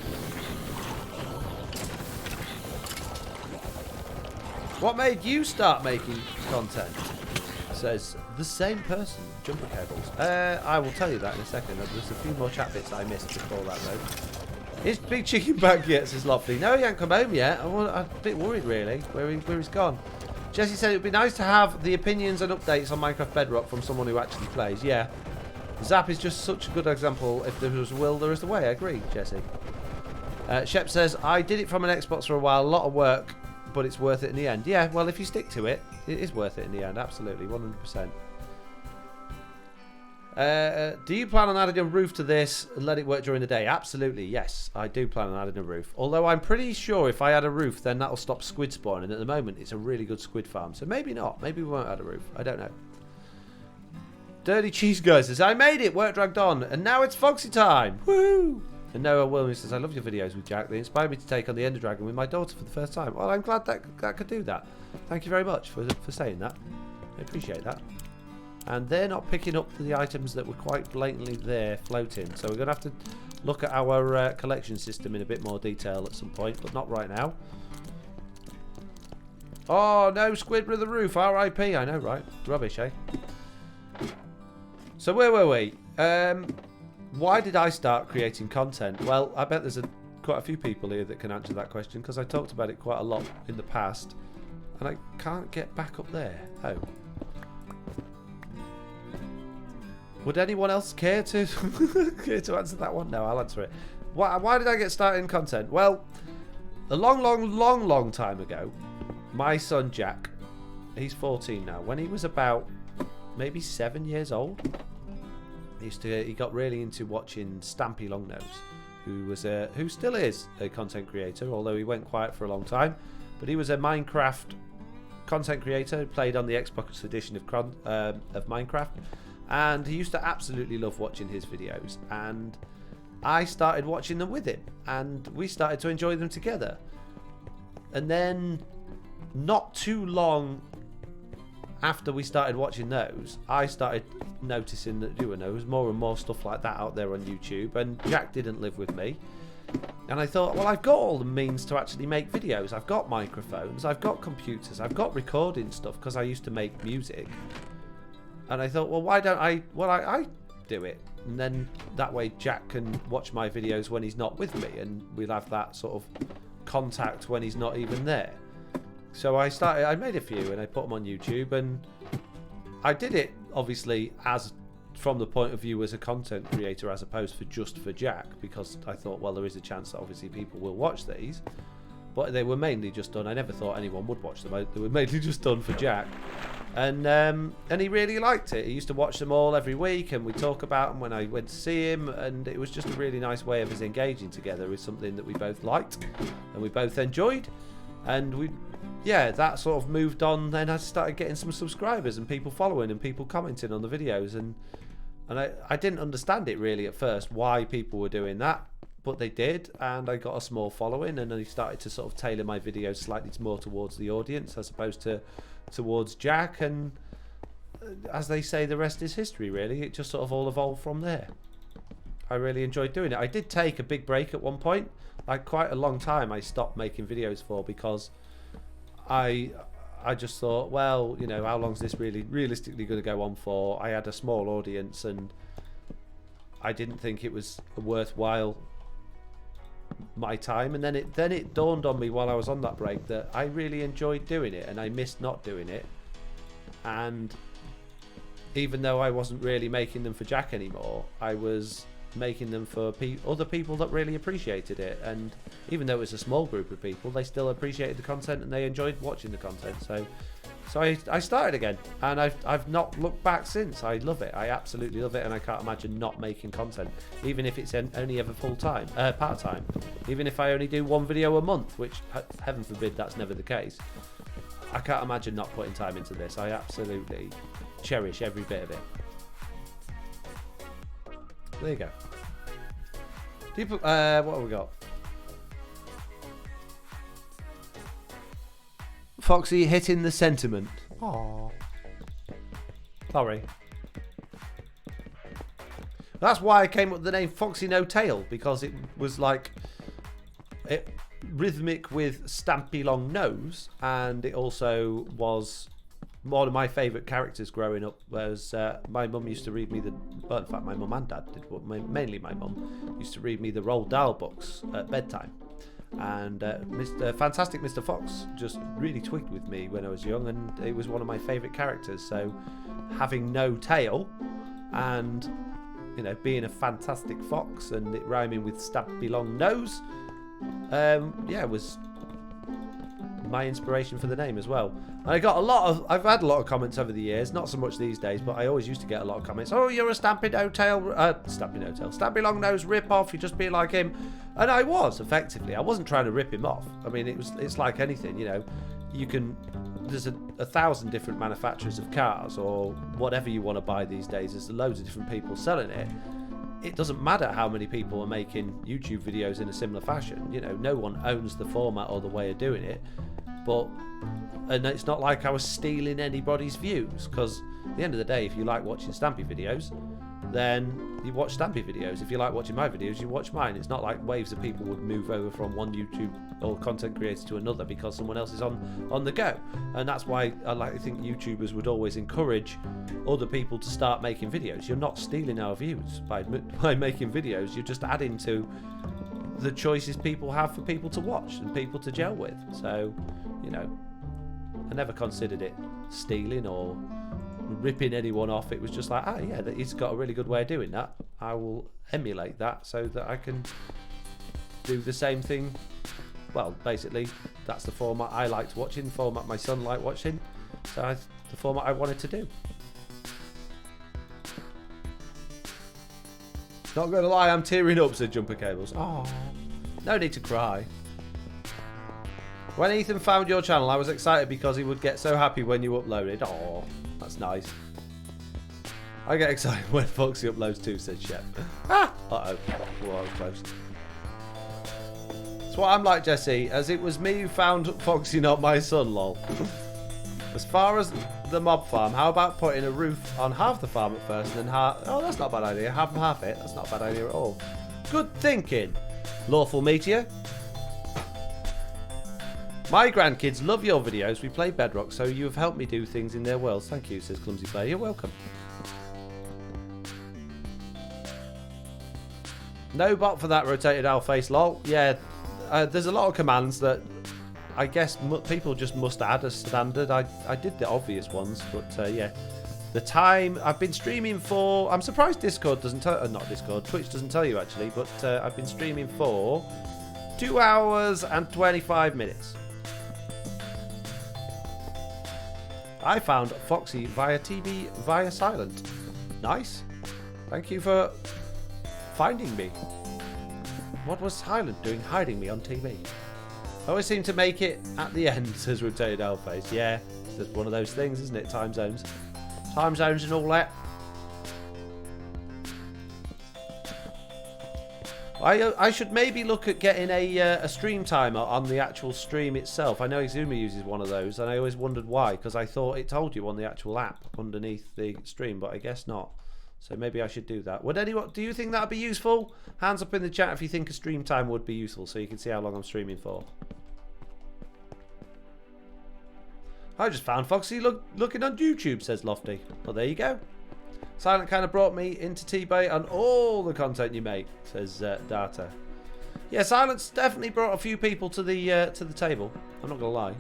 What made you start making content? Says the same person. Jumper cables. I will tell you that in a second. There's a few more chat bits I missed before that though. Is Big Chicken back yet? Says Lofty. No, he hasn't come home yet. I'm a bit worried really where he's gone. Jesse said it would be nice to have the opinions and updates on Minecraft Bedrock from someone who actually plays. Yeah. Zap is just such a good example. If there was will, there is the way. I agree, Jesse. Shep says, I did it from an Xbox for a while. A lot of work, but it's worth it in the end. Yeah, well, if you stick to it, it is worth it in the end. Absolutely, 100%. Do you plan on adding a roof to this and let it work during the day? Absolutely, yes. I do plan on adding a roof. Although I'm pretty sure if I add a roof, then that'll stop squid spawning. At the moment, it's a really good squid farm. So maybe not. Maybe we won't add a roof. I don't know. Dirty Cheese Guy says, I made it. Work dragged on. And now it's Foxy time. Woo! And Noah Williams says, I love your videos with Jack. They inspired me to take on the Ender Dragon with my daughter for the first time. Well, I'm glad that could do that. Thank you very much for saying that. I appreciate that. And they're not picking up the items that were quite blatantly there floating. So we're going to have to look at our collection system in a bit more detail at some point, but not right now. Oh, no, squid with the roof. R.I.P. I know, right? Rubbish, eh? So where were we? Why did I start creating content? Well, I bet there's quite a few people here that can answer that question because I talked about it quite a lot in the past. And I can't get back up there. Oh. Would anyone else care to answer that one? No, I'll answer it. Why did I get started in content? Well, a long time ago, my son Jack, he's 14 now. When he was about maybe 7 years old, he got really into watching Stampy Longnose, who still is a content creator, although he went quiet for a long time. But he was a Minecraft content creator, played on the Xbox edition of Minecraft. And he used to absolutely love watching his videos, and I started watching them with him, and we started to enjoy them together. And then not too long after we started watching those, I started noticing that there was more and more stuff like that out there on YouTube, and Jack didn't live with me. And I thought, well, I've got all the means to actually make videos. I've got microphones, I've got computers, I've got recording stuff because I used to make music. And I thought, well, why don't I do it? And then that way Jack can watch my videos when he's not with me, and we'll have that sort of contact when he's not even there. So I made a few and I put them on YouTube, and I did it obviously as from the point of view as a content creator, as opposed for just for Jack, because I thought, well, there is a chance that obviously people will watch these, but they were mainly just done. I never thought anyone would watch them. They were mainly just done for Jack, and he really liked it. He used to watch them all every week, and we talk about them when I went to see him, and it was just a really nice way of us engaging together with something that we both liked and we both enjoyed, and that sort of moved on. Then I started getting some subscribers and people following and people commenting on the videos, and I didn't understand it really at first why people were doing that, but they did, and I got a small following, and I started to sort of tailor my videos slightly more towards the audience as opposed to towards Jack, and as they say, the rest is history really. It just sort of all evolved from there. I really enjoyed doing it. I did take a big break at one point, like quite a long time I stopped making videos for, because I just thought, well, you know, how long is this really realistically going to go on for? I had a small audience and I didn't think it was worthwhile my time. And then it dawned on me while I was on that break that I really enjoyed doing it and I missed not doing it. And even though I wasn't really making them for Jack anymore, I was making them for other people that really appreciated it, and even though it was a small group of people, they still appreciated the content and they enjoyed watching the content. So I started again, and I've not looked back since. I love it. I absolutely love it, and I can't imagine not making content, even if it's only ever part-time. Even if I only do one video a month, which heaven forbid that's never the case. I can't imagine not putting time into this. I absolutely cherish every bit of it. There you go. People, what have we got? Foxy hitting the sentiment. Aww. Sorry. That's why I came up with the name Foxy No Tail, because it was like rhythmic with Stampy Long Nose, and it also was one of my favourite characters growing up. Was my mum used to read me in fact my mum and dad did, but mainly my mum used to read me the Roald Dahl books at bedtime, and Fantastic Mr. Fox just really twigged with me when I was young, and it was one of my favourite characters. So having no tail and, you know, being a fantastic fox and it rhyming with Stampy Long Nose, was my inspiration for the name as well. And I've had a lot of comments over the years, not so much these days, but I always used to get a lot of comments. Oh, you're a Stampy Long Nose rip-off, you just be like him. And I was, effectively. I wasn't trying to rip him off. I mean, it's like anything, you know. There's a 1,000 different manufacturers of cars, or whatever you want to buy these days. There's loads of different people selling it. It doesn't matter how many people are making YouTube videos in a similar fashion. You know, no one owns the format or the way of doing it. And it's not like I was stealing anybody's views, because at the end of the day, if you like watching Stampy videos, then you watch Stampy videos. If you like watching my videos, you watch mine. It's not like waves of people would move over from one YouTube or content creator to another because someone else is on the go. And that's why I think YouTubers would always encourage other people to start making videos. You're not stealing our views by making videos. You're just adding to the choices people have for people to watch and people to gel with. So, you know, I never considered it stealing or ripping anyone off. It was just like, he's got a really good way of doing that. I will emulate that so that I can do the same thing. Well, basically, that's the format I liked watching, the format my son liked watching, so the format I wanted to do. Not gonna lie, I'm tearing up, said Jumper Cables. Oh, no need to cry. When Ethan found your channel, I was excited because he would get so happy when you uploaded. Oh, that's nice. I get excited when Foxy uploads too, said Shep. Uh-oh. Well, I was close. That's what I'm like, Jesse, as it was me who found Foxy, not my son, lol. As far as the mob farm, how about putting a roof on half the farm at first and then half... Oh, that's not a bad idea. Half it. That's not a bad idea at all. Good thinking. Lawful Meteor. My grandkids love your videos. We play Bedrock, so you have helped me do things in their worlds. Thank you, says Clumsy Player. You're welcome. No bot for that rotated owl face, lol. Yeah, there's a lot of commands that I guess people just must add as standard. I did the obvious ones, but yeah. The time I've been streaming for, I'm surprised Discord doesn't tell, not Discord, Twitch doesn't tell you actually, but I've been streaming for 2 hours and 25 minutes. I found Foxy via TV via Silent. Nice. Thank you for finding me. What was Silent doing hiding me on TV? I always seem to make it at the end, says Rotated Elfface. Yeah, it's just one of those things, isn't it? Time zones. Time zones and all that. I should maybe look at getting a stream timer on the actual stream itself. I know Izumi uses one of those, and I always wondered why, because I thought it told you on the actual app underneath the stream, but I guess not. So maybe I should do that. Would anyone? Do you think that would be useful? Hands up in the chat if you think a stream time would be useful, so you can see how long I'm streaming for. I just found Foxy looking on YouTube, says Lofty. Well, there you go. Silent kind of brought me into T-Bay and all the content you make, says Data. Yeah, Silent's definitely brought a few people to the table. I'm not gonna lie.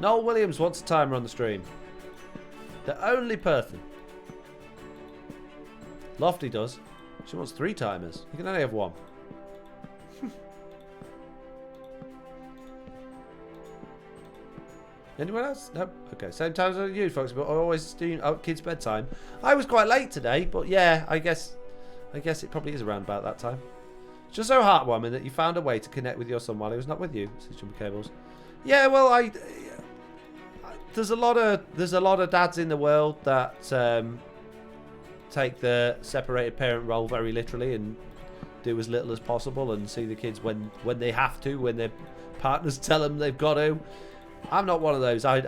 Noel Williams wants a timer on the stream. The only person. Lofty does. She wants 3 timers. You can only have 1. Anyone else? No? Okay, same time as you folks, but I always do kids' bedtime. I was quite late today, but yeah, I guess it probably is around about that time. It's just so heartwarming that you found a way to connect with your son while he was not with you, says Jumper Cables. Yeah, well, there's a lot of dads in the world that take the separated parent role very literally and do as little as possible and see the kids when they have to, when their partners tell them they've got to. I'm not one of those. I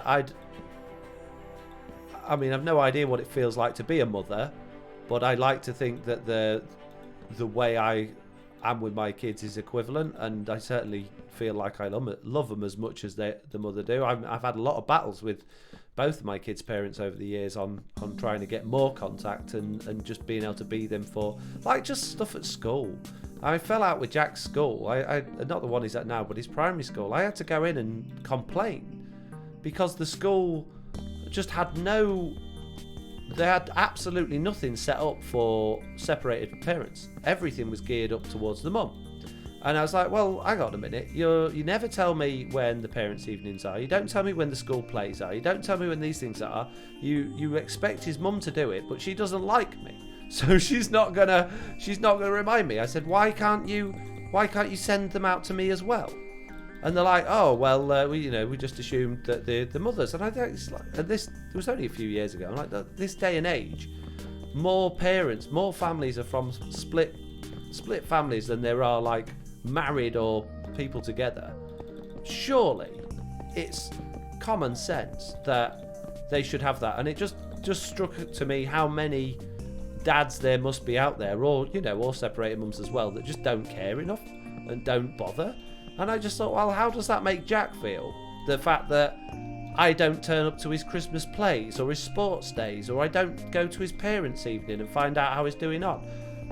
mean, I've no idea what it feels like to be a mother, but I like to think that the way I am with my kids is equivalent, and I certainly feel like I love them as much as the mother do. I've had a lot of battles with both of my kids' parents over the years on trying to get more contact and just being able to be them for, like, just stuff at school. I fell out with Jack's school. I not the one he's at now, but his primary school. I had to go in and complain because the school just had they had absolutely nothing set up for separated parents. Everything was geared up towards the mum. And I was like, well, hang on a minute. You never tell me when the parents' evenings are. You don't tell me when the school plays are. You don't tell me when these things are. You expect his mum to do it, but she doesn't like me. So she's not gonna remind me. I said, why can't you send them out to me as well? And they're like, oh well, we just assumed that the mothers. And I think it's like, and this was only a few years ago. I'm like, this day and age, more families are from split families than there are like married or people together. Surely, it's common sense that they should have that. And it just struck to me how many dads there must be out there, or separated mums as well, that just don't care enough and don't bother. And I just thought, well, how does that make Jack feel? The fact that I don't turn up to his Christmas plays or his sports days, or I don't go to his parents' evening and find out how he's doing on.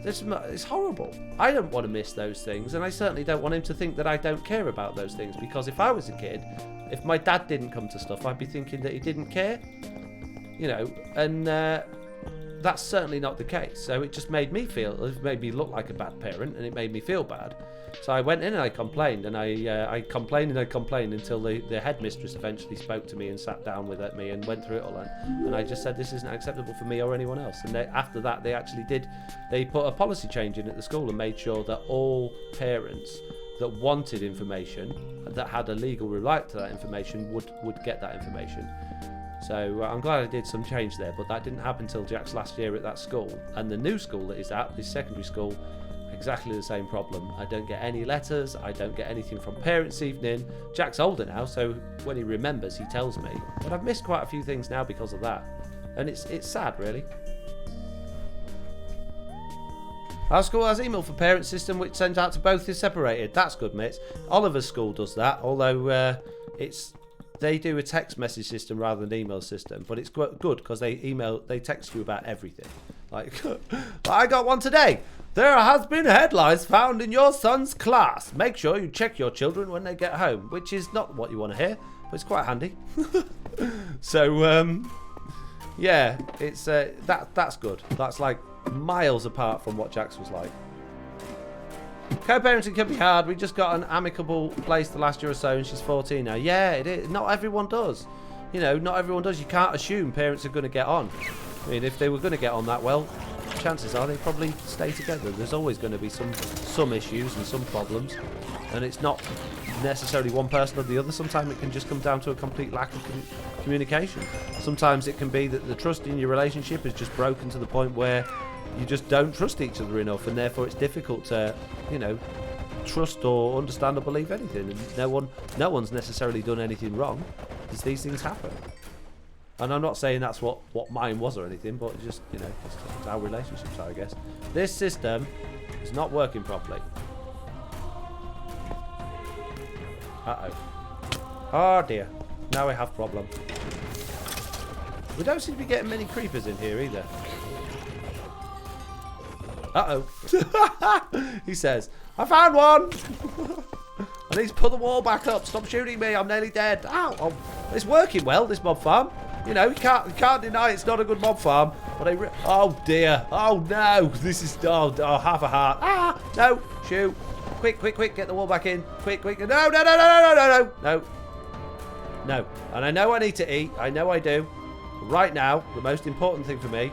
It's horrible. I don't want to miss those things, and I certainly don't want him to think that I don't care about those things, because if I was a kid, if my dad didn't come to stuff, I'd be thinking that he didn't care, and that's certainly not the case. So it just made me look like a bad parent, and it made me feel bad. So I went in and I complained, and I complained until the headmistress eventually spoke to me and sat down with me and went through it all. And I just said, this isn't acceptable for me or anyone else. And after that, they put a policy change in at the school and made sure that all parents that wanted information, that had a legal right to that information, would get that information. So I'm glad I did some change there, but that didn't happen until Jack's last year at that school. And the new school that he's at, his secondary school, exactly the same problem. I don't get any letters, I don't get anything from parents' evening. Jack's older now, so when he remembers, he tells me. But I've missed quite a few things now because of that. And it's sad, really. Our school has email for parent system, which sends out to both if separated. That's good, mates. Oliver's school does that, although they do a text message system rather than email system, but it's good because they text you about everything. Like, I got one today. There has been headlights found in your son's class. Make sure you check your children when they get home, which is not what you want to hear, but it's quite handy. So, yeah, it's that's good. That's like miles apart from what Jax was like. Co-parenting can be hard. We just got an amicable place the last year or so, and she's 14 now. Yeah, it is. Not everyone does. You know, not everyone does. You can't assume parents are going to get on. I mean, if they were going to get on that well, chances are they probably stay together. There's always going to be some issues and some problems, and it's not necessarily one person or the other. Sometimes it can just come down to a complete lack of communication. Sometimes it can be that the trust in your relationship is just broken to the point where you just don't trust each other enough, and therefore it's difficult to, you know, trust or understand or believe anything. And no one's necessarily done anything wrong, because these things happen. And I'm not saying that's what mine was or anything, but just, you know, it's how relationships are, I guess. This system is not working properly. Uh-oh. Oh dear. Now we have a problem. We don't seem to be getting many creepers in here either. Uh-oh. He says, I found one! I need to put the wall back up. Stop shooting me. I'm nearly dead. Ow! Oh, it's working well, this mob farm. You know, you can't deny it's not a good mob farm. But oh dear. Oh no. This is oh half a heart. Ah! No! Shoot! Quick! Get the wall back in. Quick! No! No. And I know I need to eat. I know I do. Right now, the most important thing for me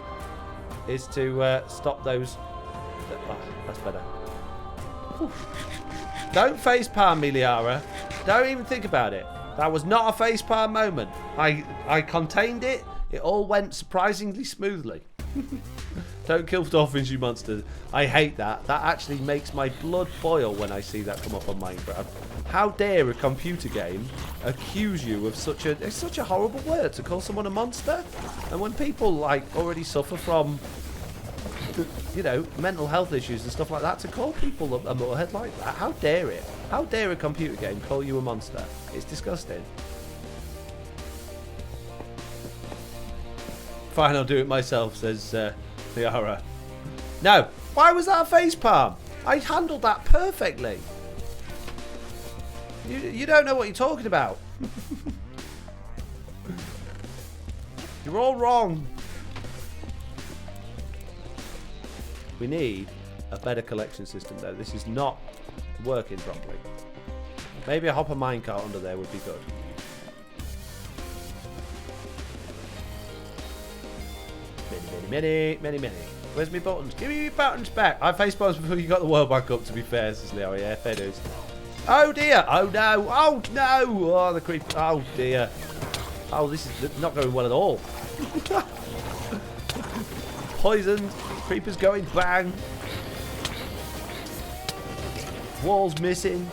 is to stop those. Oh, that's better. Whew. Don't facepalm me, Liara. Don't even think about it. That was not a facepalm moment. I contained it. It all went surprisingly smoothly. Don't kill dolphins, you monsters. I hate that. That actually makes my blood boil when I see that come up on Minecraft. How dare a computer game accuse you of such a horrible word, to call someone a monster? And when people like already suffer from, you know, mental health issues and stuff like that, to call people a motorhead like that, how dare it? How dare a computer game call you a monster? It's disgusting. Fine, I'll do it myself, says Liara. No, why was that a facepalm? I handled that perfectly. You don't know what you're talking about. You're all wrong. We need a better collection system, though. This is not working properly. Maybe a hopper minecart under there would be good. Many. Where's my buttons? Give me my buttons back. I facepalms before you got the world back up, to be fair, says Leo. Yeah, fair dues. Oh dear. Oh no. Oh no. Oh, the creep. Oh dear. Oh, this is not going well at all. Poisoned. Creepers going bang. Walls missing.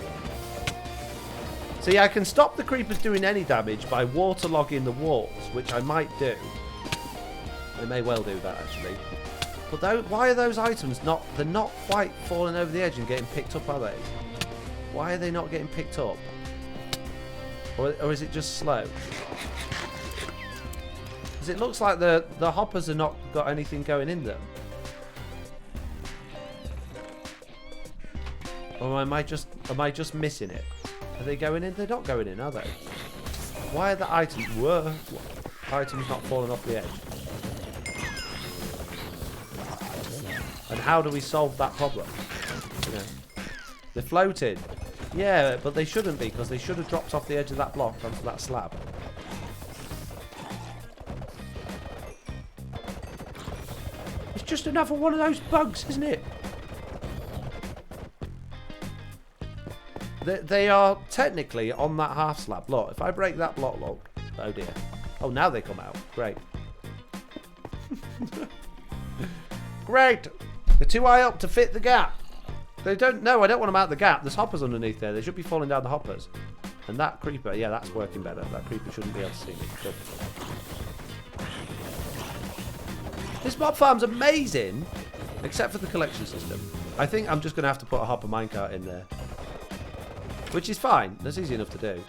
See, I can stop the creepers doing any damage by waterlogging the walls, which I might do. I may well do that, actually. But why are those items not... They're not quite falling over the edge and getting picked up, are they? Why are they not getting picked up? Or is it just slow? Because it looks like the hoppers have not got anything going in them. Or am I just missing it? Are they going in? They're not going in, are they? Why are the items not falling off the edge? And how do we solve that problem? You know, they're floating. Yeah, but they shouldn't be, because they should have dropped off the edge of that block onto that slab. It's just another one of those bugs, isn't it? They are technically on that half slab. Look, if I break that block, look. Oh dear. Oh, now they come out. Great. Great. They're too high up to fit the gap. They don't... No, I don't want them out the gap. There's hoppers underneath there. They should be falling down the hoppers. And that creeper, yeah, that's working better. That creeper shouldn't be able to see me. Good. This mob farm's amazing, except for the collection system. I think I'm just going to have to put a hopper minecart in there. Which is fine. That's easy enough to do.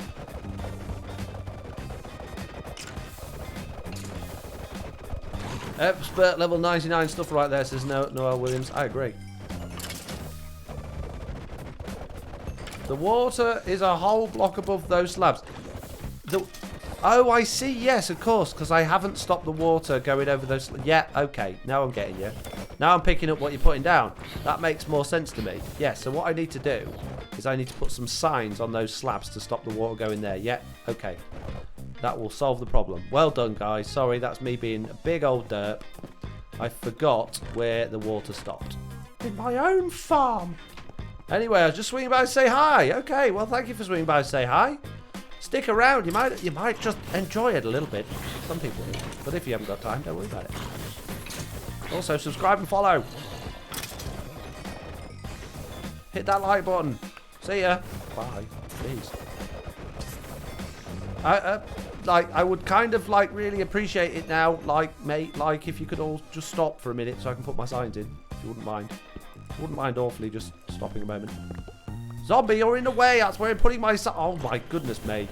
Expert level 99 stuff right there, says Noel Williams. I agree. The water is a whole block above those slabs. Oh, I see. Yes, of course, because I haven't stopped the water going over those. Yeah, okay. Now I'm getting you. Now I'm picking up what you're putting down. That makes more sense to me. Yeah, so what I need to do is I need to put some signs on those slabs to stop the water going there. Yeah, okay. That will solve the problem. Well done, guys. Sorry, that's me being a big old derp. I forgot where the water stopped. In my own farm. Anyway, I was just swinging by to say hi. Okay, well, thank you for swinging by to say hi. Stick around. You might just enjoy it a little bit. Some people do. But if you haven't got time, don't worry about it. Also, subscribe and follow. Hit that like button. See ya. Bye. Please. I would kind of like really appreciate it now, like, mate, like if you could all just stop for a minute so I can put my signs in, if you wouldn't mind. I wouldn't mind awfully just stopping a moment. Zombie, you're in the way. That's where I'm putting my sign. Oh my goodness me.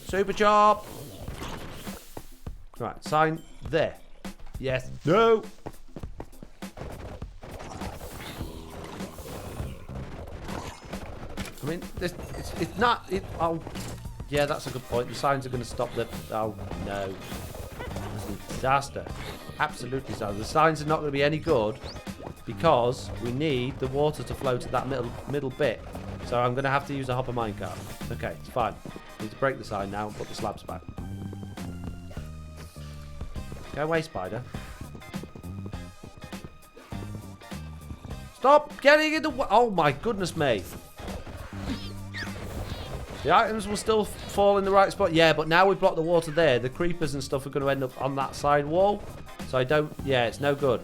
Super chop. Right, sign there. Yes. No. I mean, it's not. Oh, yeah, that's a good point. The signs are going to stop the. Oh no, it's a disaster. Absolute disaster. The signs are not going to be any good because we need the water to flow to that middle bit. So I'm going to have to use a hopper minecart. Okay, it's fine. Need to break the sign now and put the slabs back. Go away, spider. Stop getting in the way. Oh my goodness me. The items will still fall in the right spot. Yeah, but now we've blocked the water there. The creepers and stuff are going to end up on that side wall. So I don't... Yeah, it's no good.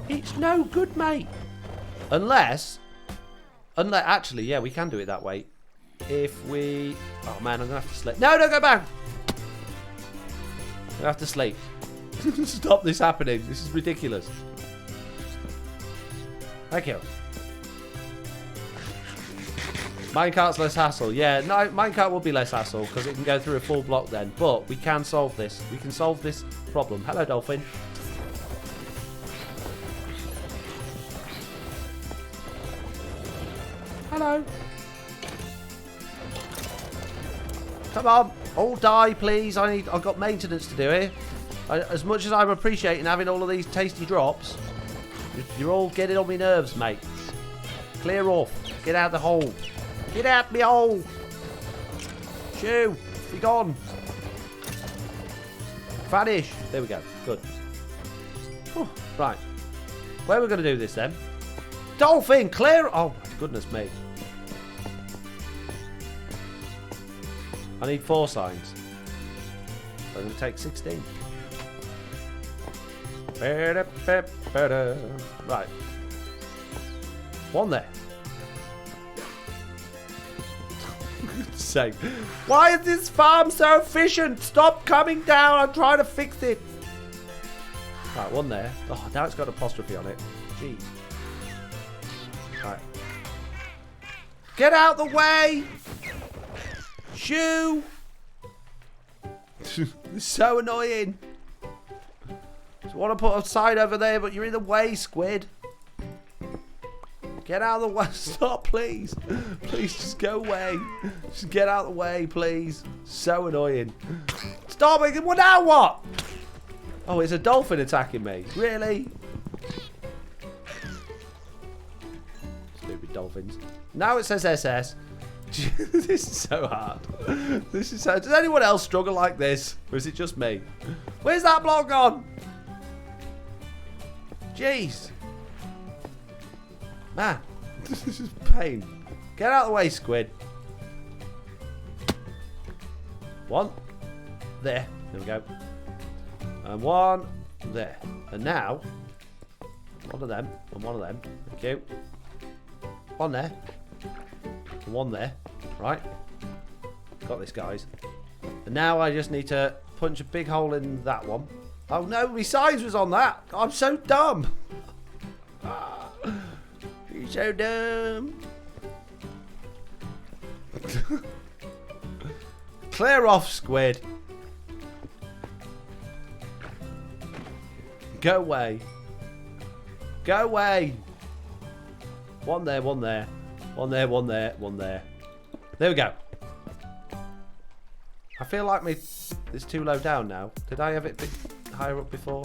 It's no good, mate. Unless... Actually, yeah, we can do it that way. If we... Oh, man, I'm going to have to sleep. No, don't go back. I'm going to have to sleep. Stop this happening. This is ridiculous. Thank you. Minecart's less hassle. Yeah, no, minecart will be less hassle because it can go through a full block then. But we can solve this. We can solve this problem. Hello, dolphin. Hello. Come on. All die, please. I've got maintenance to do here. As much as I'm appreciating having all of these tasty drops, you're all getting on my nerves, mate. Clear off. Get out of the hole. Get out me hole! Shoo! Be gone! Vanish! There we go. Good. Whew. Right. Where are we going to do this then? Dolphin! Clear! Oh, my goodness me. I need 4 signs. So I'm going to take 16. Right. 1 there. Sake. Why is this farm so efficient? Stop coming down. I'm trying to fix it. Right, 1 there. Oh, now it's got an apostrophe on it. Jeez. Right. Get out the way. Shoo. It's so annoying. Just want to put a sign over there, but you're in the way, squid. Get out of the way. Stop, please. Please, just go away. Just get out of the way, please. So annoying. Stop it. Well, now what? Oh, it's a dolphin attacking me. Really? Stupid dolphins. Now it says SS. This is so hard. This is so... Does anyone else struggle like this? Or is it just me? Where's that block gone? Jeez. Man, this is pain. Get out of the way, squid. 1. There. There we go. And 1 there. And now, 1 of them and 1 of them. Thank you. 1 there. And 1 there. Right. Got this, guys. And now I just need to punch a big hole in that one. Oh no, my size was on that. I'm so dumb. You're so dumb. Clear off, squid. Go away. Go away. 1 there, 1 there. One there, one there, one there. There we go. I feel like it's too low down now. Did I have it a bit higher up before?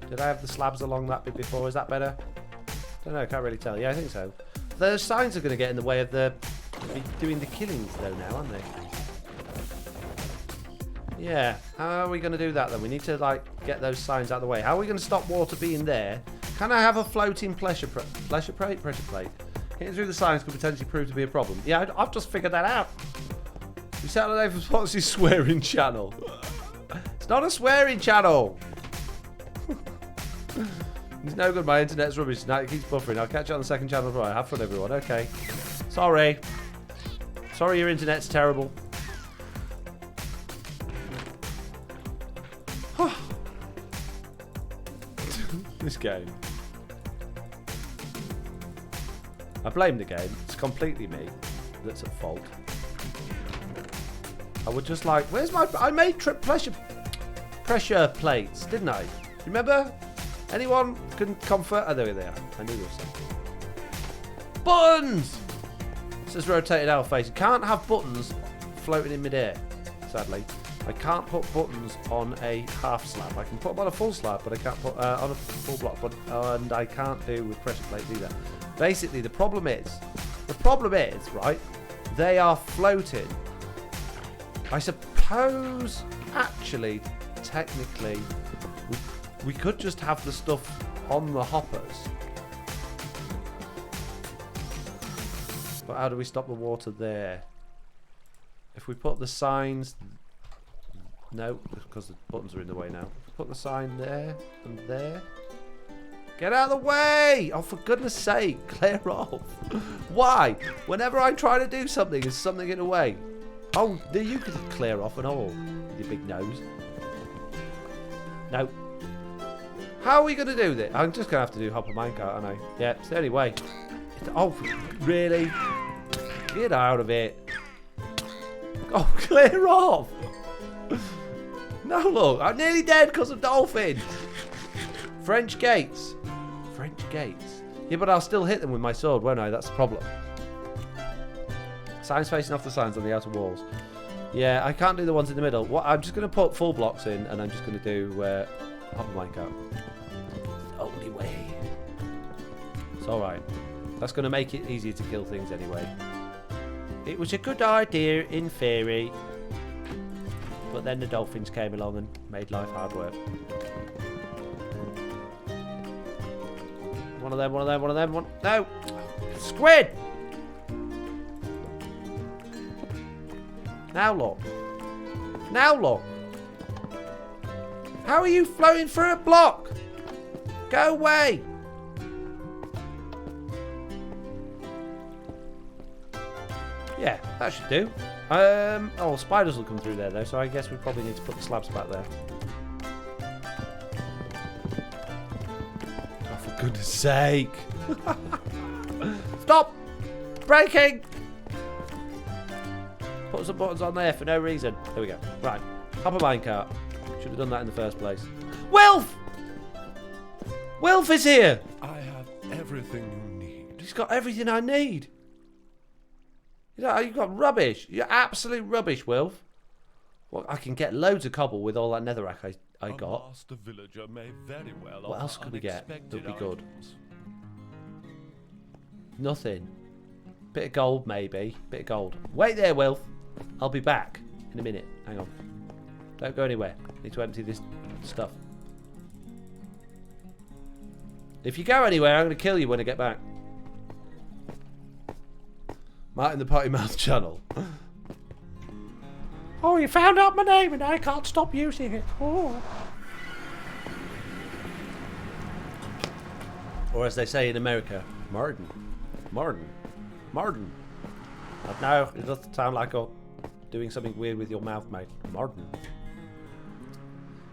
Did I have the slabs along that bit before? Is that better? Don't know, I can't really tell. Yeah, I think so. The signs are going to get in the way of doing the killings though now, aren't they? Yeah, how are we going to do that then? We need to like get those signs out of the way. How are we going to stop water being there? Can I have a floating pressure plate? Hitting through the signs could potentially prove to be a problem. Yeah, I've just figured that out. We settled on for what's his swearing channel. It's not a swearing channel. It's no good, my internet's rubbish tonight, it keeps buffering. I'll catch you on the second channel. Right, have fun everyone, okay. Sorry your internet's terrible. This game. I blame the game, it's completely me that's at fault. I would just like, where's my, I made pressure plates, didn't I? Remember? Anyone can comfort? Oh, there they are. I knew there was something. Buttons! It says rotated L face. You can't have buttons floating in midair, sadly. I can't put buttons on a half slab. I can put them on a full slab, but I can't put on a full block. And I can't do with pressure plates either. Basically, the problem is, right, they are floating. I suppose, actually, technically, we could just have the stuff on the hoppers. But how do we stop the water there? If we put the signs... No, because the buttons are in the way now. Put the sign there and there. Get out of the way! Oh, for goodness sake, clear off. Why? Whenever I try to do something, there's something in the way. Oh, you can clear off and all, with your big nose. No. How are we going to do this? I'm just going to have to do htMinecraft, aren't I? Yeah, it's the only way. Oh, really? Get out of it. Oh, clear off. No, look, I'm nearly dead because of dolphin. French gates. French gates. Yeah, but I'll still hit them with my sword, won't I? That's the problem. Signs facing off the signs on the outer walls. Yeah, I can't do the ones in the middle. What? I'm just going to put full blocks in, and I'm just going to do htMinecraft. Only way. It's alright. That's going to make it easier to kill things anyway. It was a good idea in theory. But then the dolphins came along and made life hard work. One of them, one of them, one of them, one... No! Squid! Now look. Now look. How are you floating through a block? Go away! Yeah, that should do. Oh, spiders will come through there though, so I guess we probably need to put the slabs back there. Oh, for goodness sake! Stop! Breaking! Put some buttons on there for no reason. There we go. Right. Hop a minecart. Should have done that in the first place. Wilf! Wilf is here! I have everything you need. He's got everything I need. You know, you've got rubbish. You're absolute rubbish, Wilf. Well, I can get loads of cobble with all that netherrack I got. A master villager may very well What else could we get that would be good? items. Nothing. Bit of gold, maybe. Bit of gold. Wait there, Wilf. I'll be back in a minute. Hang on. Don't go anywhere. Need to empty this stuff. If you go anywhere, I'm going to kill you when I get back. Martin the Potty Mouth channel. Oh, you found out my name and I can't stop using it. Oh. Or as they say in America, Martin. Martin. Martin. But no, it doesn't sound like you're doing something weird with your mouth, mate. Martin.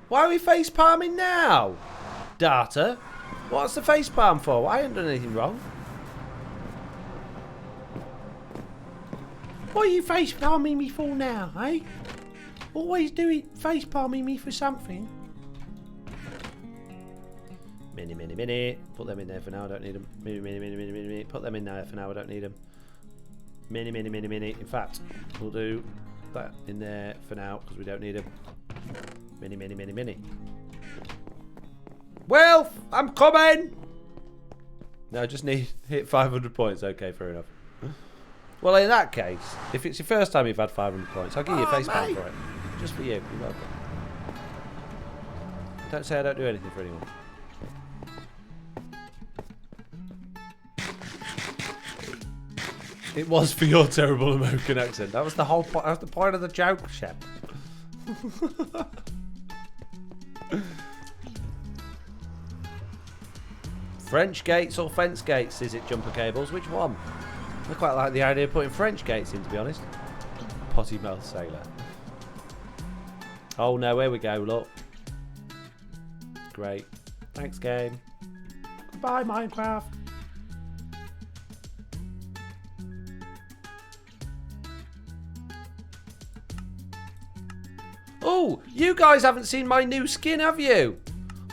Why are we face palming now? Data? What's the face palm for? I haven't done anything wrong. What are you face palming me for now, eh? Always doing face palming me for something. Mini. Put them in there for now. I don't need them. Mini. put them in there for now. I don't need them. Mini. In fact, we'll do that in there for now because we don't need them. Mini. Well, I'm coming. No, I just need hit 500 points. Okay, fair enough. Well, in that case, if it's your first time you've had 500 points, I'll give you a face palm for it. Just for you. You're welcome. Don't say I don't do anything for anyone. It was for your terrible American accent. That was the whole point. That was the point of the joke, Shep. French gates or fence gates? Is it jumper cables? Which one? I quite like the idea of putting French gates in, to be honest. Potty mouth sailor. Oh no, here we go, look. Great. Thanks, game. Goodbye, Minecraft. Oh, you guys haven't seen my new skin, have you?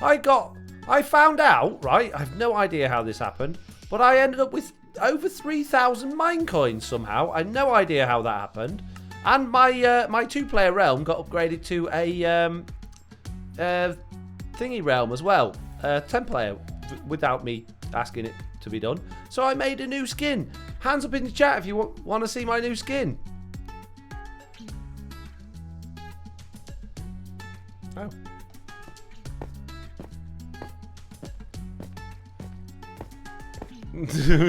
I found out, right? I have no idea how this happened, but I ended up with over 3,000 mine coins somehow. I have no idea how that happened. And my my 2-player realm got upgraded to a thingy realm as well. 10-player without me asking it to be done. So I made a new skin. Hands up in the chat if you want to see my new skin. Oh.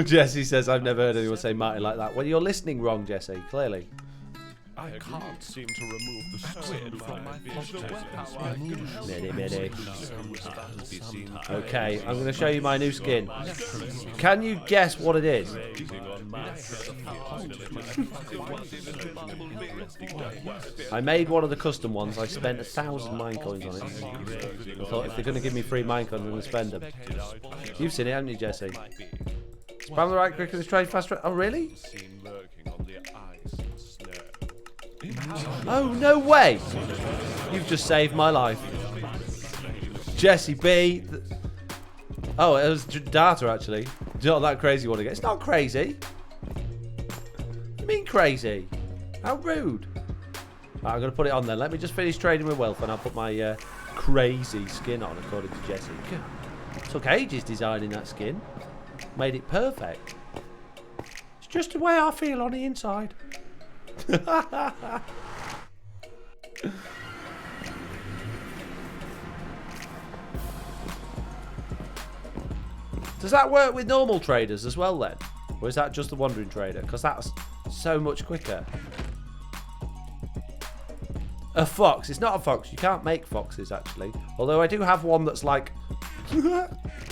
Jesse says, I've never heard anyone say Martin like that. Well, you're listening wrong, Jesse, clearly. I can't seem to remove the squid from my Midi. Okay, I'm going to show you my new skin. Can you guess what it is? I made one of the custom ones. I spent 1,000 mine coins on it. I thought if they're going to give me free mine coins, I'm going to spend them. You've seen it, haven't you, Jesse? Spam the right click and trade fast. Oh, really? Oh, no way! You've just saved my life. Jesse B. Oh, it was data, actually. Not that crazy one again. It's not crazy. What do you mean crazy? How rude. Right, I'm going to put it on then. Let me just finish trading with wealth and I'll put my crazy skin on, according to Jesse. God. Took ages designing that skin. Made it perfect. It's just the way I feel on the inside. Does that work with normal traders as well then? Or is that just the wandering trader? Because that's so much quicker. A fox. It's not a fox. You can't make foxes actually. Although I do have one that's like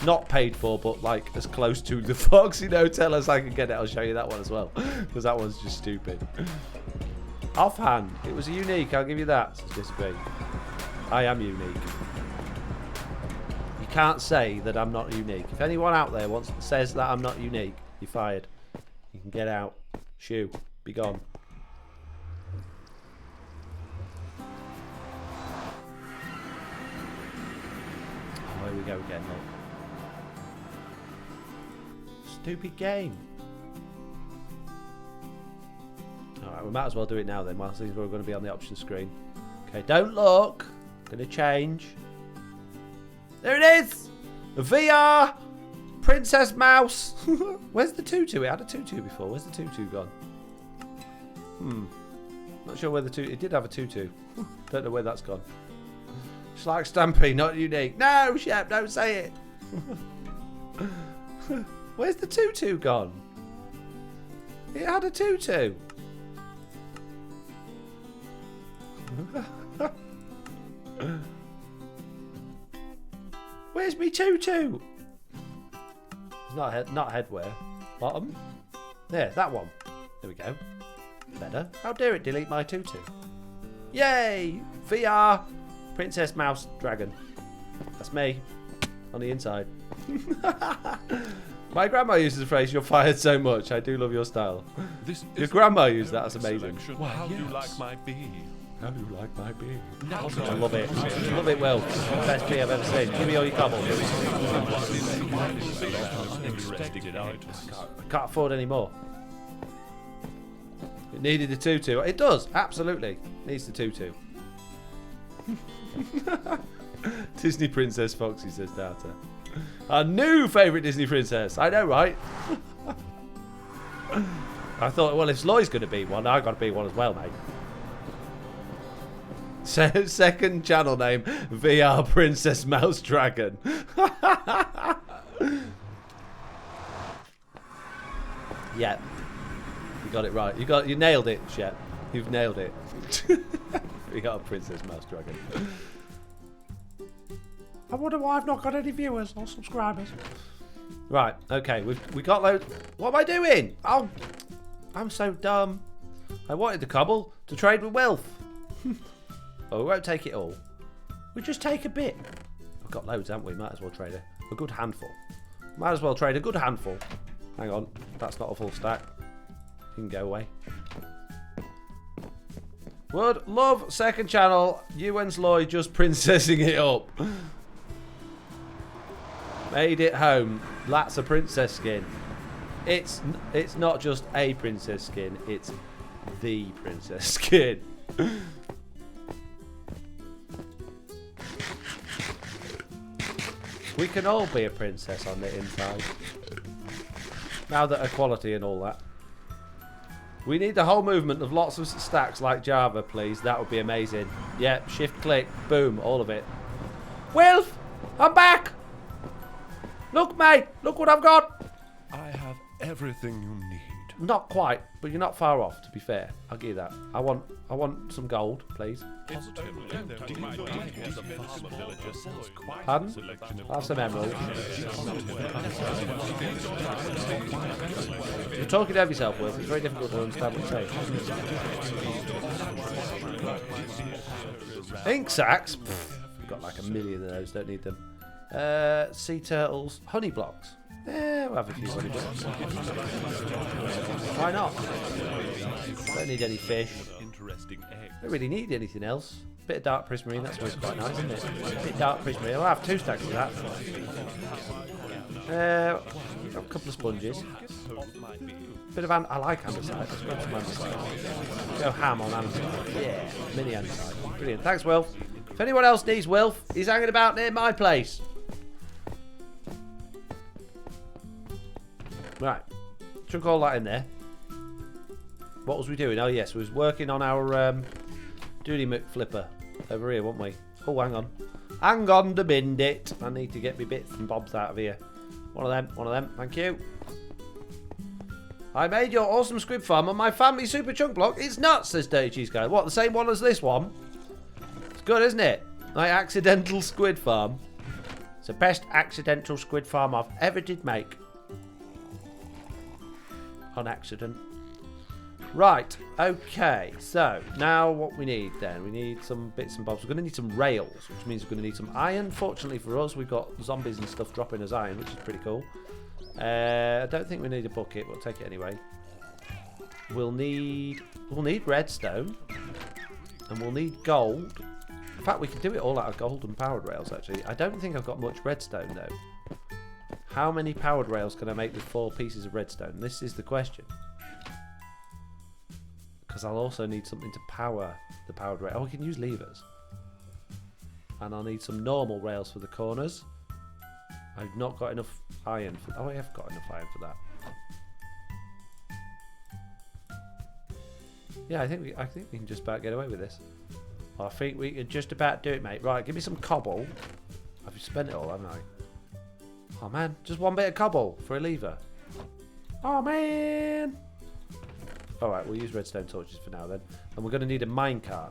not paid for, but like as close to the fox, you know. Tell us I can get it. I'll show you that one as well. Because that one's just stupid. Offhand, it was unique. I'll give you that. Says Jesse. I am unique. You can't say that I'm not unique. If anyone out there says that I'm not unique, you're fired. You can get out. Shoo. Be gone. Oh, here we go again. Look. Stupid game. Alright, we might as well do it now then, whilst these are going to be on the option screen. Okay, don't look. Going to change. There it is! A VR! Princess Mouse! Where's the tutu? It had a tutu before. Where's the tutu gone? Not sure where the tutu... It did have a tutu. Don't know where that's gone. It's like Stampy, not unique. No, Shep, don't say it. Where's the tutu gone? It had a tutu. Where's me tutu? It's not headwear. Bottom. There, that one. There we go. Better. How dare it delete my tutu? Yay! VR. Princess Mouse Dragon. That's me. On the inside. My grandma uses the phrase, "You're fired so much. I do love your style." Your grandma used that. That's amazing. How do you like my bee? How do you like my beard? I love it. Love it, Will. Best bee I've ever seen. Give me all your cobble. I can't afford any more. It needed a tutu. It does, absolutely. Needs the tutu. Disney Princess Foxy, says Data. Our new favourite Disney princess. I know, right? I thought, well, if Sloy's going to be one, I've got to be one as well, mate. So, second channel name, VR Princess Mouse Dragon. Yeah. You got it right. You nailed it, Shep. You've nailed it. VR Princess Mouse Dragon. I wonder why I've not got any viewers or subscribers. Right, okay, we got loads. What am I doing? Oh, I'm so dumb. I wanted the cobble to trade with wealth. Oh, we won't take it all. We just take a bit. We've got loads, haven't we? Might as well trade a good handful. Might as well trade a good handful. Hang on, that's not a full stack. You can go away. Would love second channel. You and Sloy just princessing it up. Made it home. That's a princess skin. It's not just a princess skin. It's the princess skin. We can all be a princess on the inside. Now that equality and all that. We need the whole movement of lots of stacks like Java, please. That would be amazing. Yep, shift click, boom, all of it. Wilf! I'm back! Look, mate, look what I've got! I have everything you need. Not quite, but you're not far off, to be fair. I'll give you that. I want some gold, please. Pardon? I'll have some emeralds. You're talking over yourself, Will. It's very difficult to understand what you're saying. Ink sacks? We've got like a million of those, don't need them. Sea turtles. Honey blocks. Yeah, we'll have a few honey blocks. Why not? Don't need any fish. Don't really need anything else. Bit of dark prismarine, that's always quite nice, isn't it? Bit of dark prismarine. I'll have 2 stacks of that. A couple of sponges. Bit of I like andesite. Let's grab some andesite. Go ham on andesite. Yeah, mini andesite. Brilliant. Thanks, Wilf. If anyone else needs Wilf, he's hanging about near my place. Right. Chuck all that in there. What was we doing? Oh, yes, we was working on our Doody McFlipper over here, weren't we? Oh, hang on. Hang on a minute. I need to get me bits and bobs out of here. One of them. Thank you. I made your awesome squid farm on my family super chunk block. It's nuts, says Dirty Cheese Guy. What, the same one as this one? It's good, isn't it? My accidental squid farm. It's the best accidental squid farm I've ever did make. On accident. Right, okay, so now what we need then, we need some bits and bobs. We're going to need some rails, which means we're going to need some iron. Fortunately for us, we've got zombies and stuff dropping as iron, which is pretty cool. I don't think we need a bucket, we'll take it anyway. We'll need redstone, and we'll need gold. In fact, we can do it all out of gold and powered rails, actually. I don't think I've got much redstone, though. How many powered rails can I make with 4 pieces of redstone? This is the question. Because I'll also need something to power the powered rail. Oh, we can use levers. And I'll need some normal rails for the corners. I've not got enough iron for... Oh, I have got enough iron for that. Yeah, I think we can just about get away with this. I think we can just about do it, mate. Right, give me some cobble. I've spent it all, haven't I? Oh, man. Just one bit of cobble for a lever. Oh, man. Alright, we'll use redstone torches for now then. And we're going to need a minecart.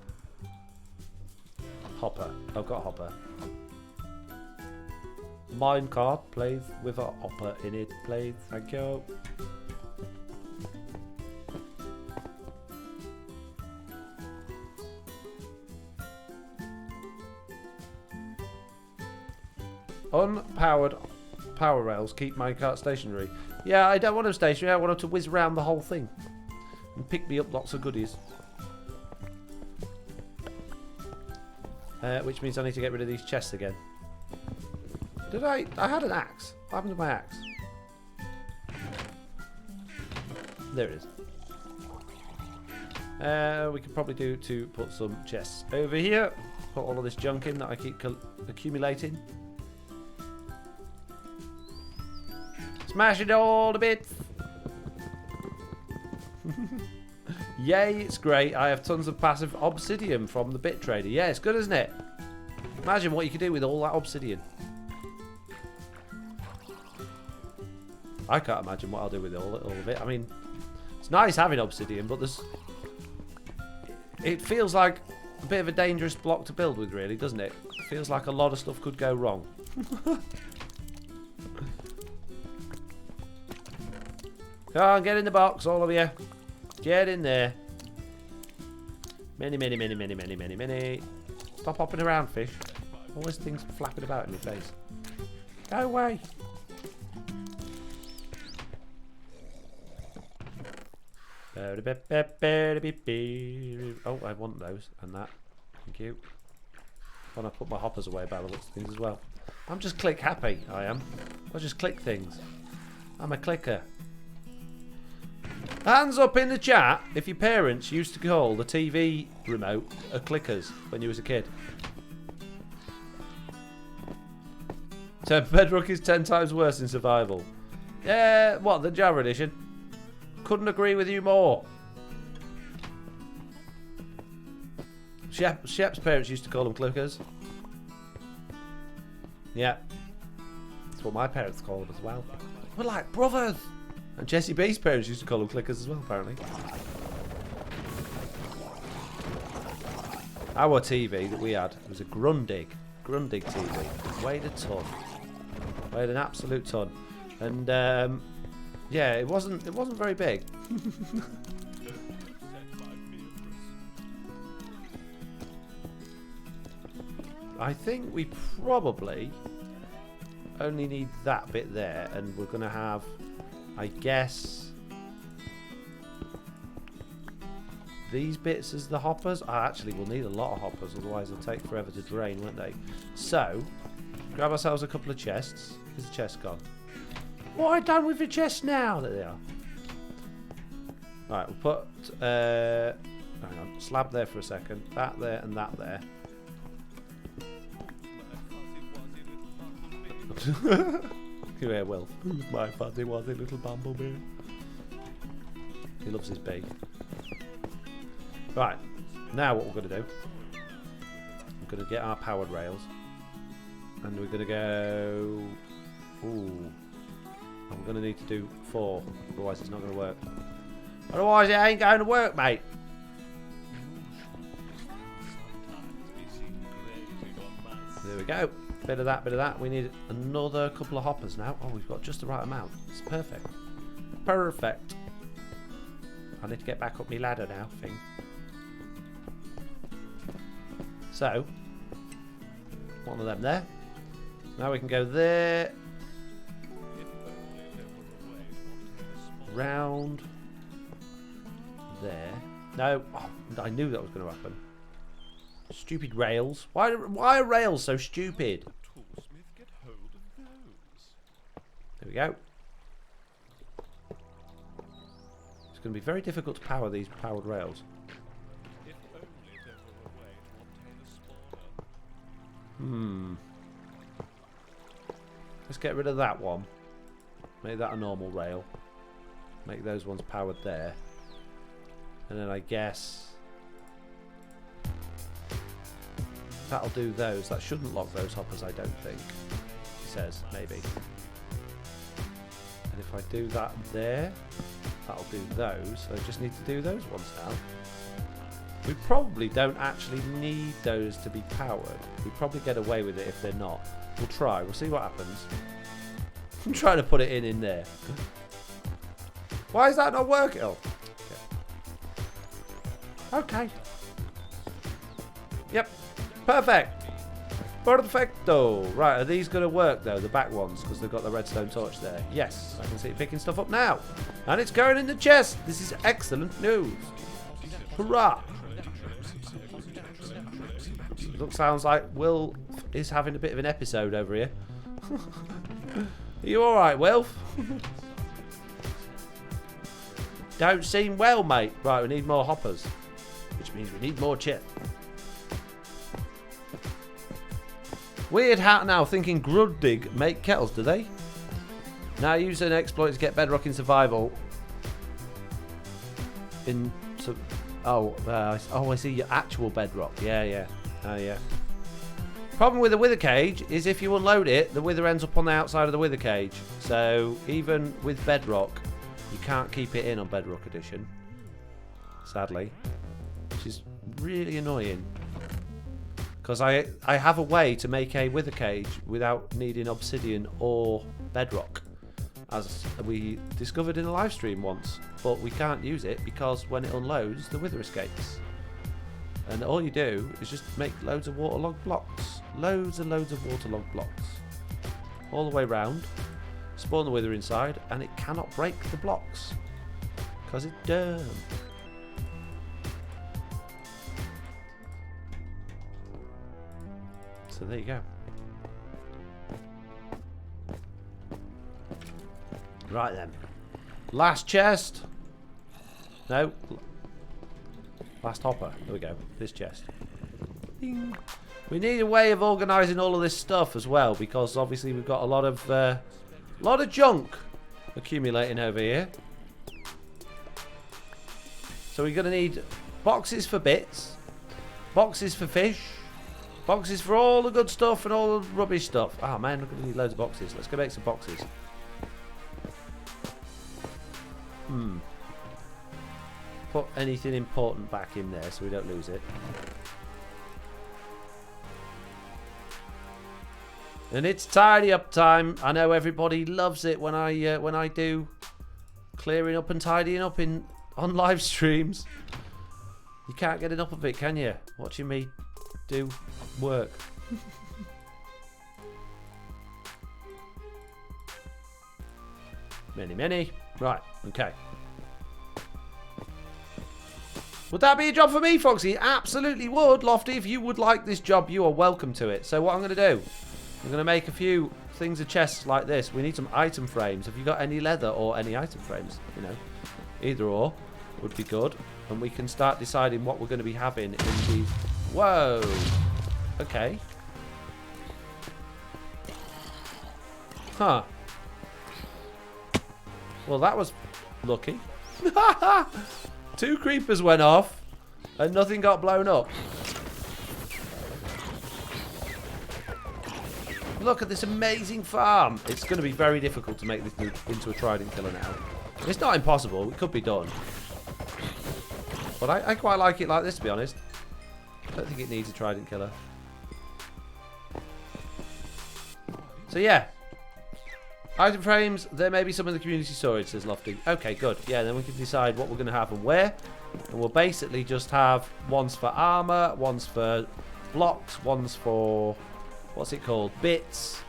Hopper. I've got a hopper. Minecart, please, with a hopper in it, please. Thank you. Unpowered power rails keep minecart stationary. Yeah, I don't want them stationary. I want them to whiz around the whole thing. And pick me up lots of goodies. Which means I need to get rid of these chests again. Did I? I had an axe. What happened to my axe? There it is. We could probably do to put some chests over here. Put all of this junk in that I keep accumulating. Smash it all to bits. Yay, it's great. I have tons of passive obsidian from the bit trader. Yeah, it's good, isn't it? Imagine what you could do with all that obsidian. I can't imagine what I'll do with all of it. I mean, it's nice having obsidian, but it feels like a bit of a dangerous block to build with, really, doesn't it? It feels like a lot of stuff could go wrong. Come on, get in the box, all of you. Get in there. Many. Stop hopping around, fish. Always things flapping about in your face. Go away. Oh, I want those and that. Thank you. And I put my hoppers away by the looks of things as well. I'm just click happy, I am. I just click things. I'm a clicker. Hands up in the chat if your parents used to call the TV remote a clickers when you was a kid. So Bedrock is 10 times worse in survival. Yeah, what, the Java edition? Couldn't agree with you more. Shep's parents used to call them clickers. Yeah. That's what my parents called them as well. We're like brothers. And Jesse B's parents used to call them clickers as well, apparently. Our TV that we had was a Grundig TV. Weighed a ton. Weighed an absolute ton. And yeah, it wasn't very big. I think we probably only need that bit there, and we're gonna have, I guess, these bits as the hoppers. Actually, we'll need a lot of hoppers, otherwise they'll take forever to drain, won't they? So, grab ourselves a couple of chests. Is the chest gone? What have I done with the chest now? There they are. Right, we'll put hang on, slab there for a second. That there and that there. Come here, Will. Who's my fuzzy wuzzy little bumblebee? He loves his bee. Right, now what we're going to do, we're going to get our powered rails, and we're going to go, ooh, and we're going to need to do 4, otherwise it's not going to work. Otherwise it ain't going to work, mate. There we go. Bit of that, bit of that. We need another couple of hoppers now. Oh, we've got just the right amount. It's perfect. Perfect. I need to get back up my ladder now, thing. So, one of them there. Now we can go there. Round. There. No, oh, I knew that was going to happen. Stupid rails. Why are rails so stupid? There we go. It's going to be very difficult to power these powered rails. Let's get rid of that one. Make that a normal rail. Make those ones powered there. And then I guess that'll do those. That shouldn't lock those hoppers, I don't think. It says, maybe. And if I do that there, that'll do those. So I just need to do those ones now. We probably don't actually need those to be powered. We probably get away with it if they're not. We'll try. We'll see what happens. I'm trying to put it in there. Why is that not working? Oh. Okay. Yep. Perfect. Perfecto. Right, are these going to work though, the back ones, because they've got the redstone torch there? Yes, I can see it picking stuff up now. And it's going in the chest. This is excellent news. Hurrah. sounds like Will is having a bit of an episode over here. Are you alright, Wilf? Don't seem well, mate. Right, we need more hoppers. Which means we need more chip. Weird hat now thinking Gruddig make kettles, do they? Now use an exploit to get Bedrock in survival. I see your actual Bedrock. Yeah. Oh, yeah. Problem with the wither cage is if you unload it, the wither ends up on the outside of the wither cage. So even with Bedrock, you can't keep it in on Bedrock Edition. Sadly. Which is really annoying. Because I have a way to make a wither cage without needing obsidian or bedrock. As we discovered in a live stream once. But we can't use it because when it unloads, the wither escapes. And all you do is just make loads of waterlogged blocks. Loads and loads of waterlogged blocks. All the way round. Spawn the wither inside and it cannot break the blocks. Because it's dumb. So there you go. Right then. Last chest. No. Last hopper. There we go. This chest. Ding. We need a way of organising all of this stuff as well, because obviously we've got a lot of junk accumulating over here. So we're going to need boxes for bits, boxes for fish, boxes for all the good stuff and all the rubbish stuff. Oh man, we're going to need loads of boxes. Let's go make some boxes. Put anything important back in there so we don't lose it. And it's tidy up time. I know everybody loves it when I do clearing up and tidying up on live streams. You can't get enough of it, can you? Watching me do work. Many. Right, okay. Would that be a job for me, Foxy? Absolutely would. Lofty, if you would like this job, you are welcome to it. So what I'm going to do, I'm going to make a few things of chests like this. We need some item frames. Have you got any leather or any item frames? You know, either or would be good. And we can start deciding what we're going to be having in these. Whoa. Okay. Huh. Well, that was lucky. 2 creepers went off and nothing got blown up. Look at this amazing farm. It's going to be very difficult to make this into a trident killer now. It's not impossible. It could be done. But I quite like it like this, to be honest. I don't think it needs a trident killer. So yeah. Item frames, there may be some in the community storage, says Lofty. Okay, good. Yeah, then we can decide what we're going to have and where. And we'll basically just have ones for armor, ones for blocks, ones for, what's it called, bits,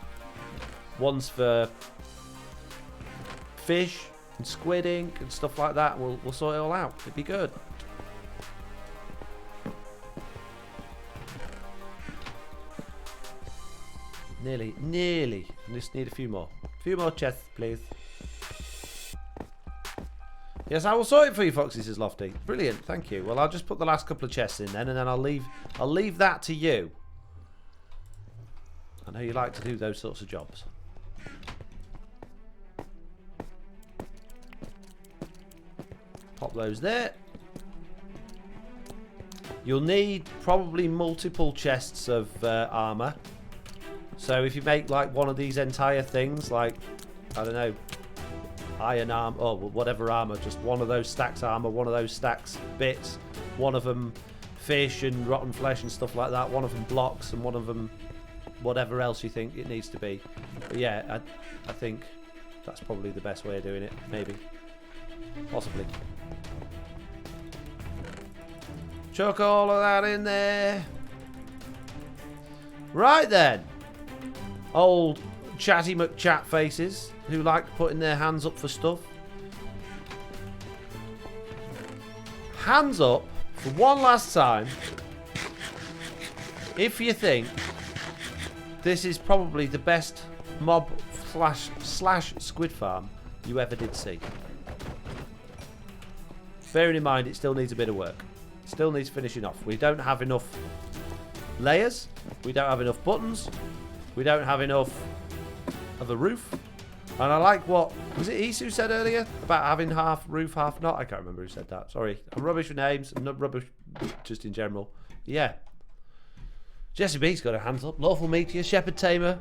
ones for fish and squid ink and stuff like that. We'll sort it all out. It'd be good. Nearly. Just need a few more. Few more chests, please. Yes, I will sort it for you, Foxy, says Lofty. Brilliant, thank you. Well, I'll just put the last couple of chests in then, and then I'll leave that to you. I know you like to do those sorts of jobs. Pop those there. You'll need probably multiple chests of armor. So if you make like one of these entire things, like, I don't know, iron armor, or whatever armor, just one of those stacks armor, one of those stacks bits, one of them fish and rotten flesh and stuff like that, one of them blocks and one of them whatever else you think it needs to be. But yeah, I think that's probably the best way of doing it, maybe. Possibly. Chuck all of that in there. Right then. Old chatty McChat faces who like putting their hands up for stuff. Hands up for one last time if you think this is probably the best mob slash squid farm you ever did see, bearing in mind it still needs a bit of work. It still needs finishing off. We don't have enough layers. We don't have enough buttons. We don't have enough of a roof. And I like what, was it Isu said earlier? About having half roof, half not? I can't remember who said that. Sorry. I'm rubbish with names. I'm not rubbish just in general. Yeah. Jesse B's got her hands up. Lawful Meteor, Shepherd Tamer,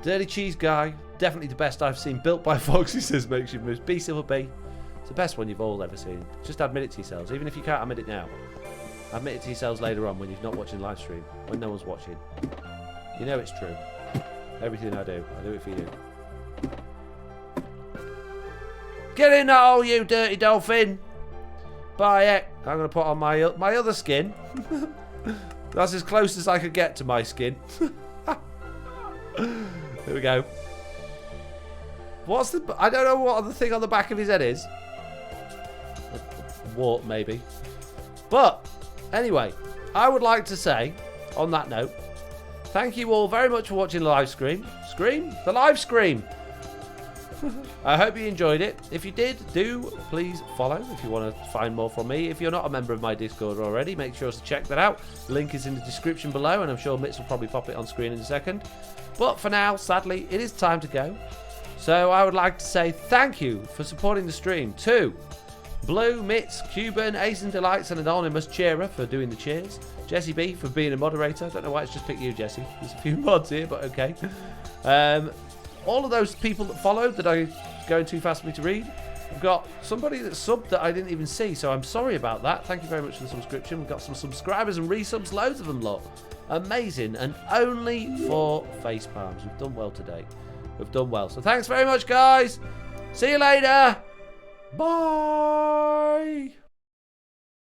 Dirty Cheese Guy. Definitely the best I've seen. Built by Foxy says makes you moves. B Silver B. It's the best one you've all ever seen. Just admit it to yourselves. Even if you can't admit it now. Admit it to yourselves later on when you're not watching live stream. When no one's watching. You know it's true. Everything I do it for you. Get in that hole, you dirty dolphin! Bye, heck. I'm going to put on my other skin. That's as close as I could get to my skin. Here we go. What's the... I don't know what the thing on the back of his head is. A wart, maybe. But, anyway, I would like to say, on that note, thank you all very much for watching the live stream. The live stream! I hope you enjoyed it. If you did, do please follow if you want to find more from me. If you're not a member of my Discord already, make sure to check that out. The link is in the description below, and I'm sure Mitz will probably pop it on screen in a second. But for now, sadly, it is time to go. So I would like to say thank you for supporting the stream to Blue, Mitz, Cuban, Ace and Delights, and Anonymous Cheerer for doing the cheers. Jesse B for being a moderator. I don't know why it's just picked you, Jesse. There's a few mods here, but okay. All of those people that followed that are going too fast for me to read. We've got somebody that subbed that I didn't even see, so I'm sorry about that. Thank you very much for the subscription. We've got some subscribers and resubs, loads of them, lot. Amazing, and only for face palms. We've done well today. We've done well. So thanks very much, guys. See you later. Bye.